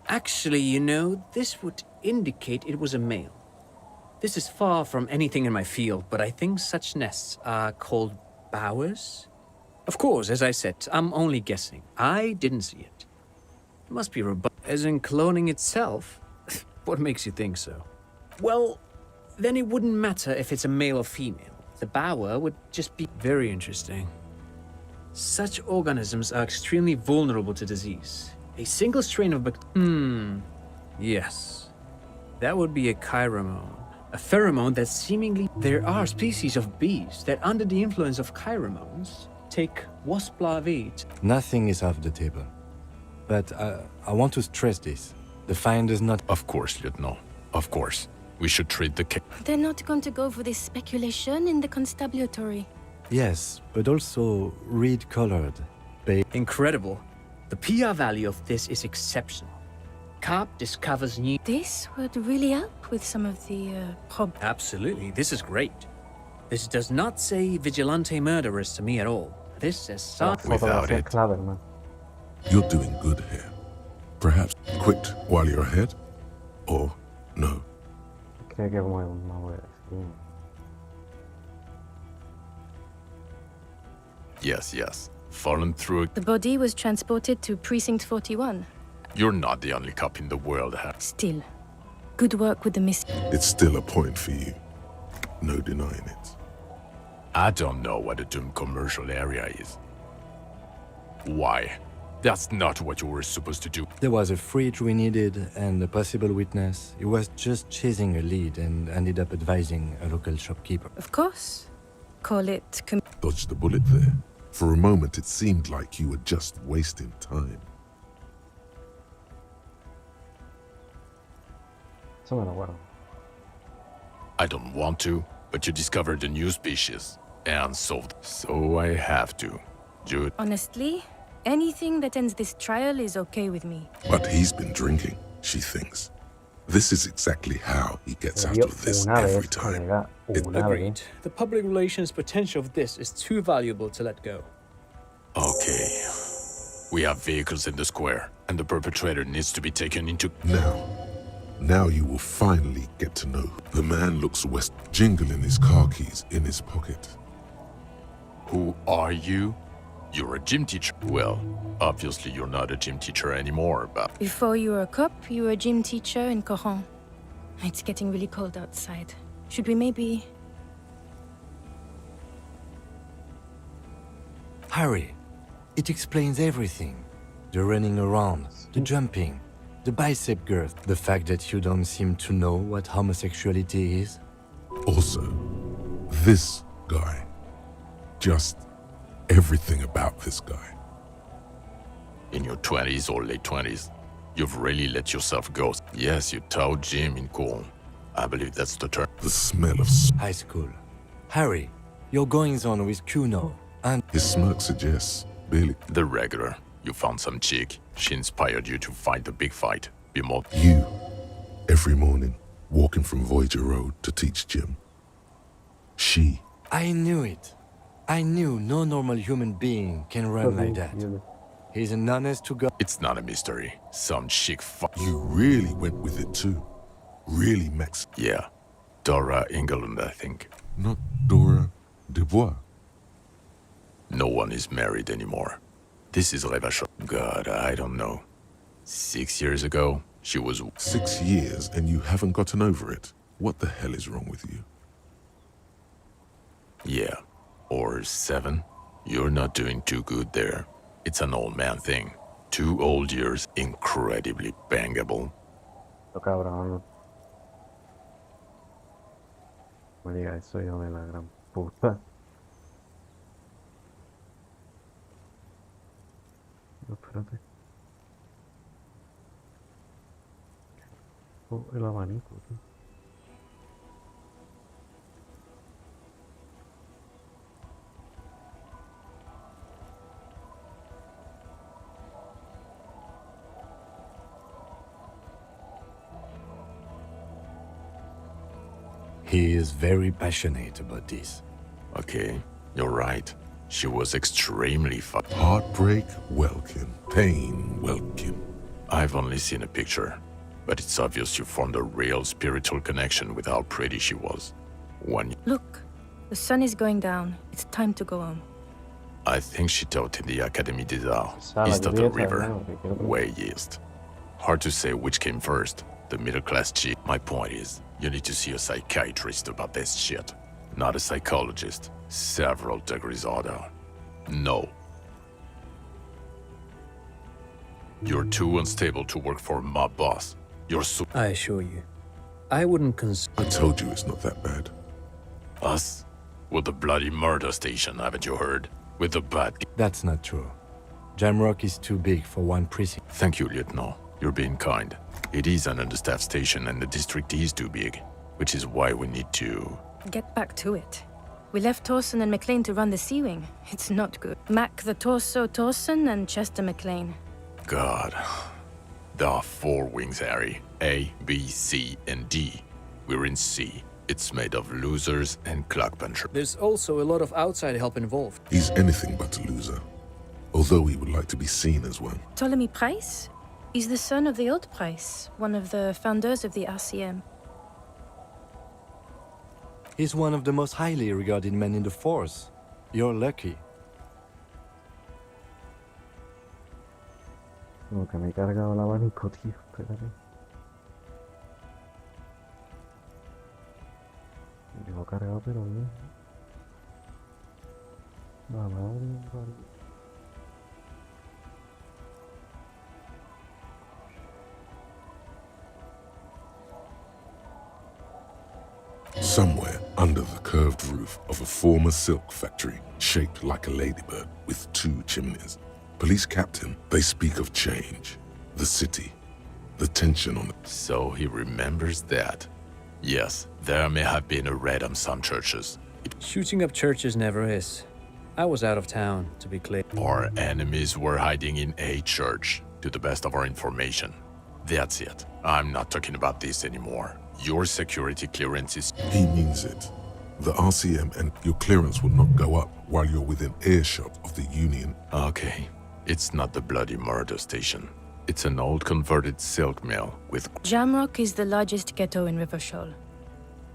Speaker 9: Actually, you know, this would indicate it was a male. This is far from anything in my field, but I think such nests are called bowers. Of course, as I said, I'm only guessing. I didn't see it. It must be robust. As in cloning itself? What makes you think so? Well, then it wouldn't matter if it's a male or female. The bower would just be very interesting. Such organisms are extremely vulnerable to disease. A single strain of yes. That would be a chiromone. A pheromone that seemingly... There are species of bees that, under the influence of chiromones, take wasp larvae.
Speaker 3: Nothing is off the table. But I want to stress this. The find is not...
Speaker 8: Of course, Lieutenant. Of course. We should treat the case.
Speaker 4: They're not going to go for this speculation in the constabulary.
Speaker 3: Yes, but also reed-colored.
Speaker 9: Incredible. The PR value of this is exceptional. Carp discovers new...
Speaker 4: This would really help with some of the
Speaker 9: Absolutely, this is great. This does not say vigilante murderers to me at all. This says
Speaker 1: La
Speaker 9: some...
Speaker 8: Without
Speaker 1: fotografía
Speaker 8: it.
Speaker 1: es clave, man.
Speaker 2: You're doing good here. Perhaps quit while you're ahead? Or no.
Speaker 1: Que como es un mago de decir.
Speaker 8: Yes. Fallen through.
Speaker 4: The body was transported to Precinct 41.
Speaker 8: You're not the only cop in the world,
Speaker 4: Still, good work with the mystery.
Speaker 2: It's still a point for you. No denying it.
Speaker 8: I don't know what a doomed commercial area is. Why? That's not what you were supposed to do.
Speaker 3: There was a fridge we needed and a possible witness. He was just chasing a lead and ended up advising a local shopkeeper.
Speaker 4: Of course. Call it
Speaker 2: Dodged the bullet there. For a moment, it seemed like you were just wasting time.
Speaker 1: Eso me lo guardo.
Speaker 8: I don't want to, but you discovered a new species and solved. So I have to. Do it.
Speaker 4: Honestly, anything that ends this trial is okay with me.
Speaker 2: But he's been drinking, she thinks. This is exactly how he gets out
Speaker 1: Dio
Speaker 2: of this
Speaker 1: una
Speaker 2: every
Speaker 1: vez,
Speaker 2: time.
Speaker 1: colega,
Speaker 2: It-
Speaker 1: una
Speaker 9: Agreed.
Speaker 1: vez.
Speaker 9: The public relations potential of this is too valuable to let go.
Speaker 8: Okay. We have vehicles in the square, and the perpetrator needs to be taken into.
Speaker 2: Now you will finally get to know. The man looks west, jingling his car keys in his pocket.
Speaker 8: Who are you? You're a gym teacher. Well, obviously you're not a gym teacher anymore, but
Speaker 4: Before you were a cop, you were a gym teacher in Coron. It's getting really cold outside. Should we maybe...
Speaker 3: Harry, it explains everything. The running around, the jumping, the bicep girth, the fact that you don't seem to know what homosexuality is.
Speaker 2: Also, this guy. Just everything about this guy.
Speaker 8: in your 20s or late 20s, you've really let yourself go. Yes, you taught gym in Coron. I believe that's the term.
Speaker 2: The smell of
Speaker 3: High school. Harry, your goings-on with Kuno, and
Speaker 2: his smirk suggests Billy.
Speaker 8: The regular. You found some chick. She inspired you to fight the big fight. Be more.
Speaker 2: You, every morning, walking from Voyager Road to teach gym. She,
Speaker 3: I knew it. I knew no normal human being can run like that. He's an honest-to-God.
Speaker 8: It's not a mystery. Some chick
Speaker 2: you really went with it too. Really, Max.
Speaker 8: Yeah. Dora England, I think.
Speaker 2: Not Dora Dubois.
Speaker 8: No one is married anymore. This is Revachon. God, I don't know. 6 years ago, she was...
Speaker 2: 6 years and you haven't gotten over it. What the hell is wrong with you?
Speaker 8: Yeah. Or 7. You're not doing too good there. It's an old man thing. 2 old years, incredibly bangable.
Speaker 1: Lo cabrón. Me diga eso, hijo de la gran puta. No, espérate. Oh, el abanico, tío.
Speaker 3: He is very passionate about this.
Speaker 8: Okay, you're right. She was extremely
Speaker 2: Heartbreak, welcome. Pain, welcome.
Speaker 8: I've only seen a picture, but it's obvious you formed a real spiritual connection with how pretty she was.
Speaker 4: Look, the sun is going down. It's time to go home.
Speaker 8: I think she taught in the Académie des Arts,
Speaker 1: Sala,
Speaker 8: east
Speaker 1: yo
Speaker 8: of the
Speaker 1: voy a traer
Speaker 8: river,
Speaker 1: algo que quiero
Speaker 8: way east. Hard to say which came first, the middle-class chick. My point is, you need to see a psychiatrist about this shit, not a psychologist. Several degrees order. No. You're too unstable to work for my boss. You're so...
Speaker 9: I assure you, I wouldn't consider.
Speaker 2: I told you it's not that bad.
Speaker 8: Us? With the bloody murder station, haven't you heard? With the bad...
Speaker 3: That's not true. Jamrock is too big for one precinct.
Speaker 8: Thank you, Lieutenant. You're being kind. It is an understaffed station and the district is too big, which is why we need to...
Speaker 4: Get back to it. We left Torson and McLean to run the Sea Wing. It's not good. Mac the Torso Torson and Chester McLean.
Speaker 8: God. There are 4 wings, Harry. A, B, C, and D. We're in C. It's made of losers and clock punchers.
Speaker 9: There's also a lot of outside help involved.
Speaker 2: He's anything but a loser. Although he would like to be seen as one.
Speaker 4: Ptolemy Price? He's the son of the old Price, one of the founders of the RCM.
Speaker 3: He's one of the most highly regarded men in the force. You're lucky.
Speaker 1: Como que me he cargado el abanico, tío. Espérate. Me lo he cargado, pero bien. La madre, vale.
Speaker 2: Somewhere under the curved roof of a former silk factory, shaped like a ladybird with 2 chimneys, police captain, they speak of change, the city, the tension on it.
Speaker 8: So he remembers that. Yes, there may have been a raid on some churches.
Speaker 9: Shooting up churches never is. I was out of town, to be clear.
Speaker 8: Our enemies were hiding in a church, to the best of our information. That's it. I'm not talking about this anymore. Your security clearance is...
Speaker 2: He means it. The RCM and your clearance will not go up while you're within earshot of the Union.
Speaker 8: Okay. It's not the bloody murder station. It's an old converted silk mill with...
Speaker 4: Jamrock is the largest ghetto in Rivershall.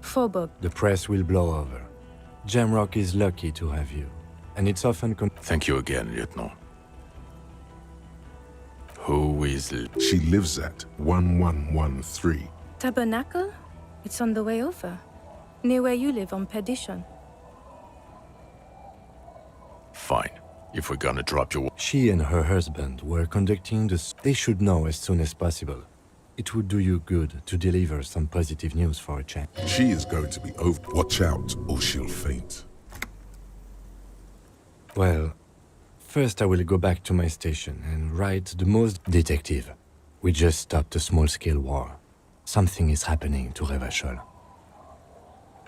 Speaker 4: Faubourg.
Speaker 3: The press will blow over. Jamrock is lucky to have you, and it's often
Speaker 8: Thank you again, Lieutenant. Who is...
Speaker 2: She lives at 1113.
Speaker 4: Tabernacle? It's on the way over. Near where you live on Perdition.
Speaker 8: Fine. If we're gonna drop you...
Speaker 3: She and her husband were conducting They should know as soon as possible. It would do you good to deliver some positive news for a change.
Speaker 2: She is going to be over. Watch out, or she'll faint.
Speaker 3: Well, first I will go back to my station and write the most... Detective, we just stopped a small-scale war. Something is happening to Revachol.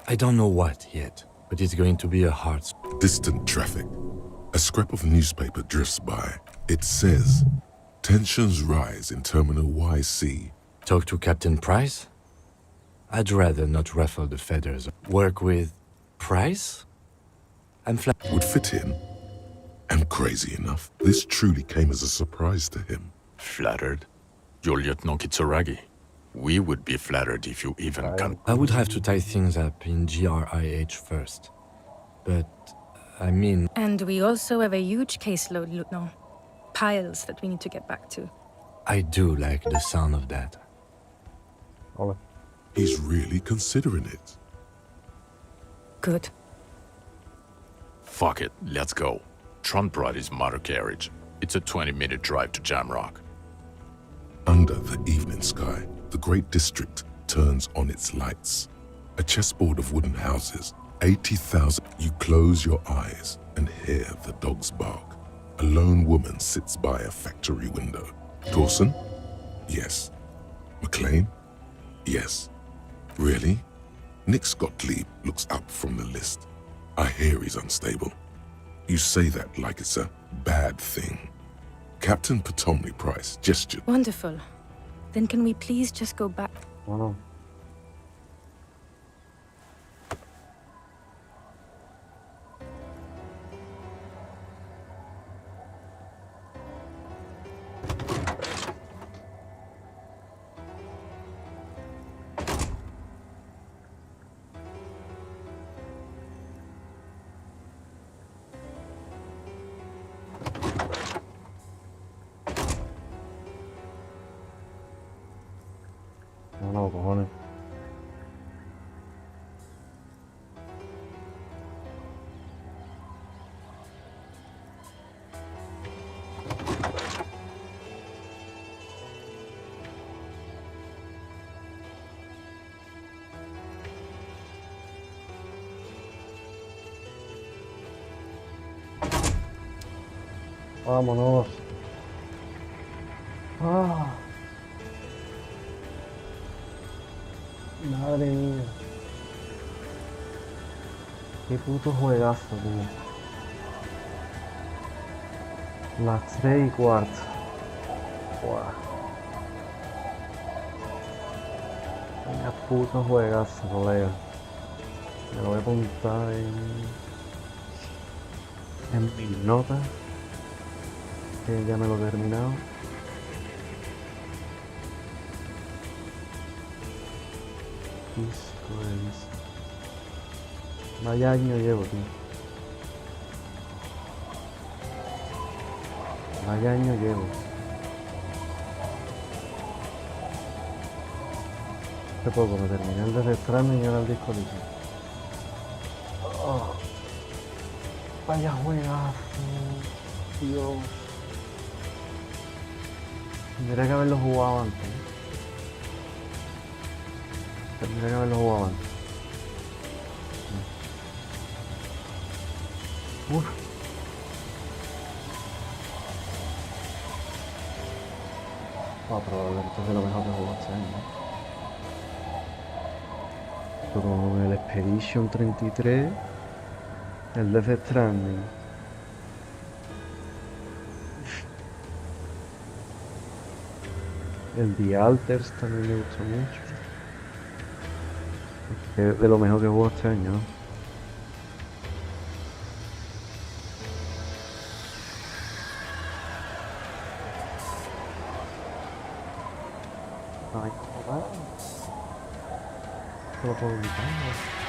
Speaker 3: I don't know what yet, but it's going to be a hard...
Speaker 2: Distant traffic. A scrap of newspaper drifts by. It says, tensions rise in Terminal YC.
Speaker 3: Talk to Captain Price? I'd rather not ruffle the feathers. Work with... Price? I'm
Speaker 2: Would fit in. And crazy enough, this truly came as a surprise to him.
Speaker 8: Flattered? You're Lieutenant Kitsuragi. We would be flattered if you even come...
Speaker 3: I would have to tie things up in GRIH first. But, I mean...
Speaker 4: And we also have a huge caseload, Lieutenant. Piles that we need to get back to.
Speaker 3: I do like the sound of that.
Speaker 1: Hola.
Speaker 2: He's really considering it.
Speaker 4: Good.
Speaker 8: Fuck it, let's go. Trump brought his motor carriage. It's a 20-minute drive to Jamrock.
Speaker 2: Under the evening sky, the great district turns on its lights. A chessboard of wooden houses, 80,000. You close your eyes and hear the dogs bark. A lone woman sits by a factory window. Dawson? Yes. McLean? Yes. Really? Nick Gottlieb looks up from the list. I hear he's unstable. You say that like it's a bad thing. Captain Potomny Price gestured.
Speaker 4: Wonderful. Then can we please just go back?
Speaker 1: Bueno. No, cojones. Vámonos. Ah. Madre mía. Qué puto juegazo, tío. Las 3:15. Buah. Vaya puto juegazo, colega. Me lo voy a apuntar en mis notas. Que ya me lo he terminado. Disco Elysium. Vaya año llevo, tío. Vaya año llevo. Hace poco me terminé el Death Stranding y ahora el Disco Elysium. Oh, vaya juegazo, Dios. Tendría que haberlo jugado antes. Tendría que haberlo jugado antes. Uf. Probablemente esto es de lo mejor que he jugado este año. Con el Expedition 33, el Death Stranding. El The Alters también me gustó mucho. Es de lo mejor que he jugado este año, ¿no? Ay, joder. Solo puedo gritar, ¿no?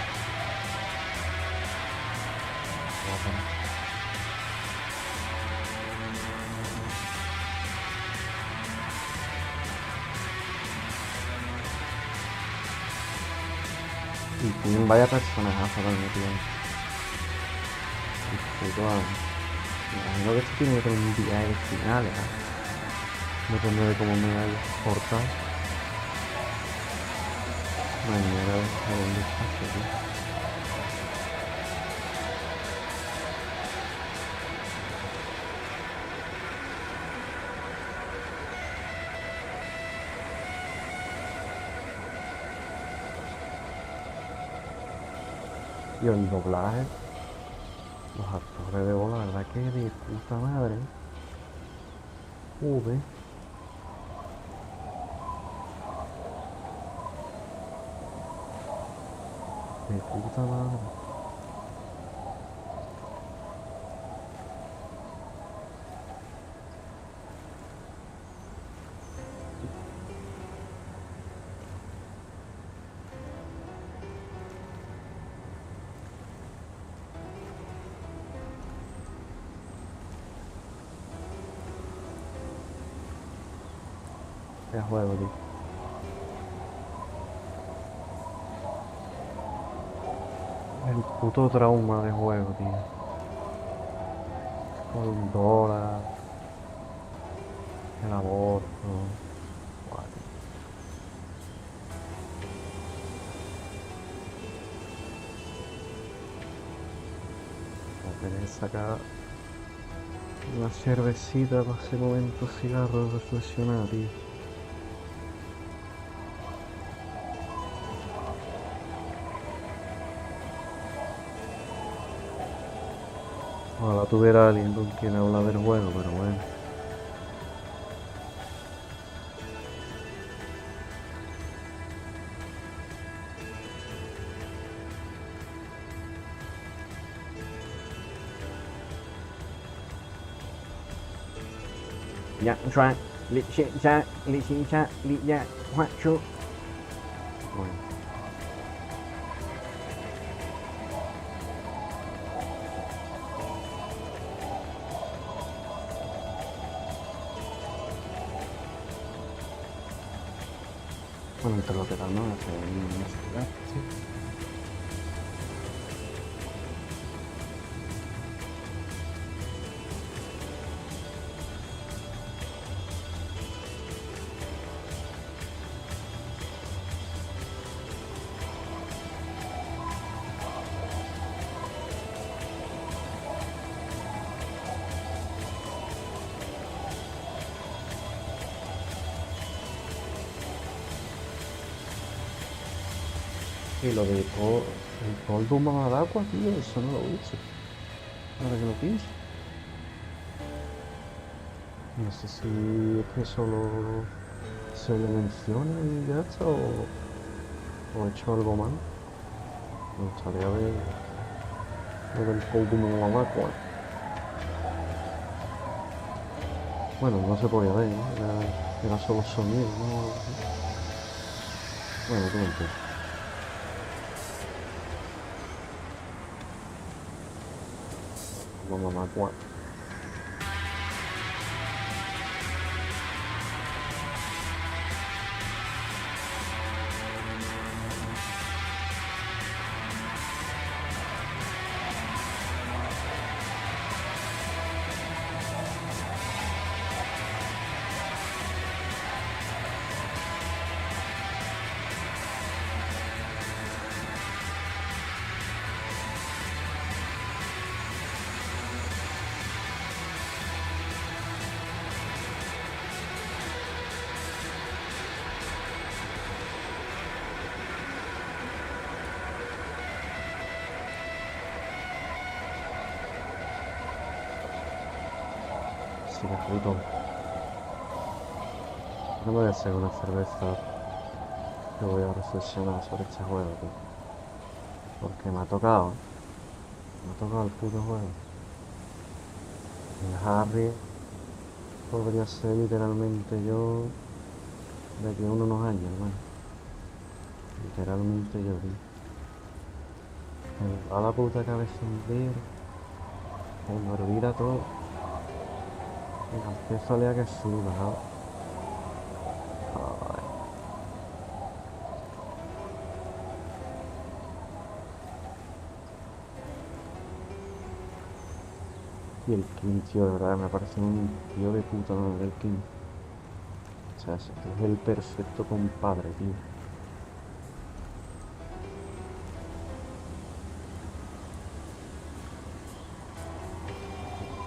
Speaker 1: Y tienen vaya personajazo para metido. Me imagino que esto tiene que tener un día de finales, ¿no? Depende de cómo me vaya a portar. Mañana a un despacho, tío. Y el doblaje, los actores de voz, la verdad que de puta madre. V. De puta madre. Es juego, tío. El puto trauma de juego, tío. Con Dora. El aborto. Guau, tío. Voy a tener que sacar una cervecita para ese momento cigarro de reflexionar, tío. Ojalá tuviera alguien con quien hablar del juego, pero bueno. Ya, Juan, li shi cha, li shi cha, li ya, Juan, chu. Bueno. Bueno, entre lo que tal, ¿no? Sí. Y lo de el polvo más al agua, tío, eso no lo he visto. Ahora que lo pienso. No sé si es que solo se le menciona y ya está, o he hecho algo mal. Me gustaría ver lo del polvo más al agua. Bueno, no se podía ver, ¿no? Era solo sonido, ¿no? Bueno, tú me entiendes. Como mamá cuatro. Sí, qué rico. No me voy a hacer una cerveza que voy a reflexionar sobre este juego, tío. Porque me ha tocado, ¿eh? Me ha tocado el puto juego. El Harry podría ser literalmente yo de aquí a unos años, hermano. Literalmente yo, tío. Me va la puta cabeza hundir, se me olvida todo. Y me empiezo a leer que suba, ¿sabes? Ay. Y el King, tío, de verdad, me parece un tío de puta madre el King. O sea, es el perfecto compadre, tío.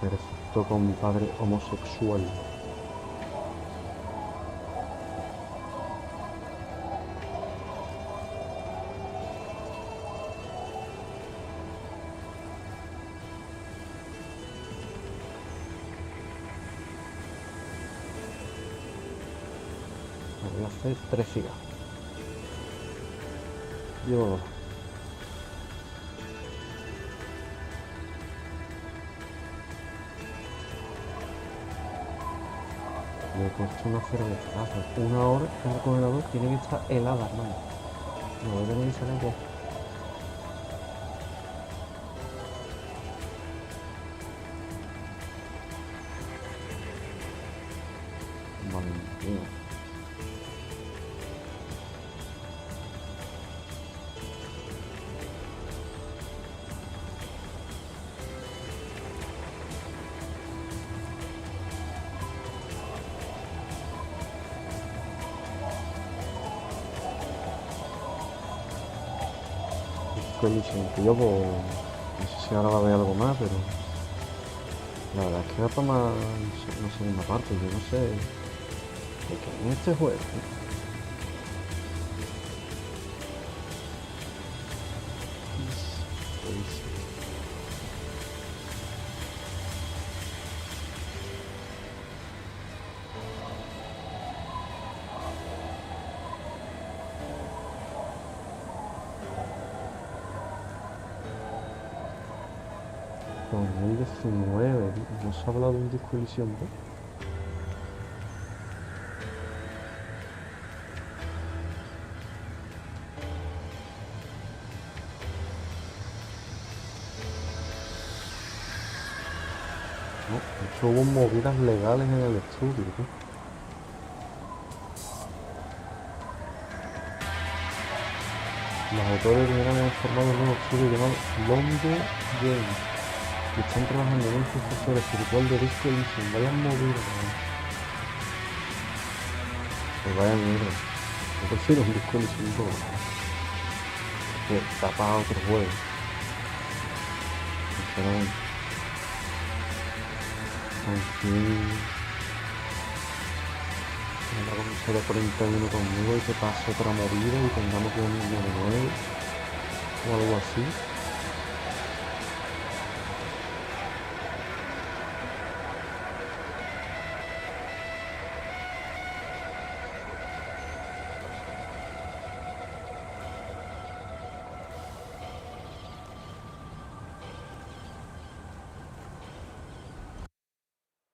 Speaker 1: Perfecto compadre homosexual. Me voy a hacer 3 cigarros. Yo, me he puesto una cerveza hace 1 hora en el congelador, tiene que estar helada, hermano. Me voy a tener que sacar ya. Madre mía. Disco Elysium, tío, pues no sé si ahora va a haber algo más, pero la verdad es que va para más, una segunda parte, yo no sé de qué es este juego, tío. Disco Elysium. Con 2019, tío. No se ha hablado de un Disco Elysium, ¿no? No, de hecho hubo movidas legales en el estudio, tío. Los autores originales han formado un nuevo estudio llamado London Games y están trabajando en un sucesor espiritual de Disco Elysium. Vayan movidas, ¿no? Pues vaya mierda. Yo prefiero un Disco Elysium todo, ¿no? Que tapa otro juego. Sinceramente. En fin. La comenzó de 41 conmigo y que pase otra movida y tengamos que un millón de nuevo o algo así.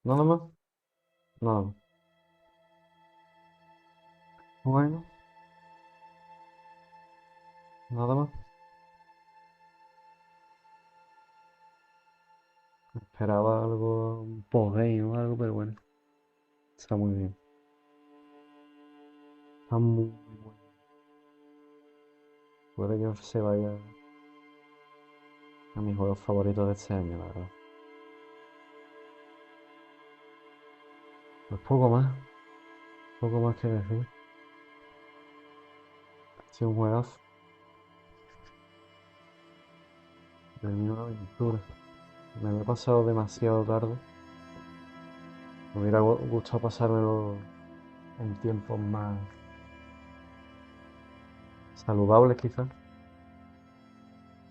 Speaker 1: Nada más, nada más. Bueno, nada más. Esperaba algo, un podéis o algo, pero bueno, está muy bien. Está muy bueno. Puede que se vaya a mis juegos favoritos de este año, la verdad. Pues poco más que decir. Ha sido un juegazo. Terminó una aventura. Me lo he pasado demasiado tarde. Me hubiera gustado pasármelo en tiempos más saludables, quizás.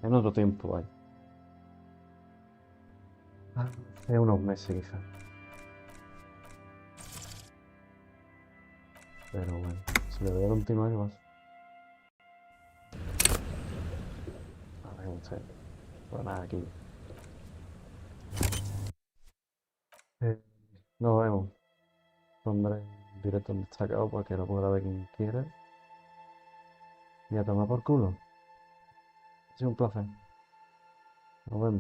Speaker 1: En otro tiempo, vaya. Hace unos meses, quizás. Pero bueno, si le voy a continuar, ¿qué pasa? A ver, no sé. Pues nada, aquí. Nos vemos. Pondré un directo destacado para que lo pueda ver quien quiera. Y a tomar por culo. Ha sido un placer. Nos vemos.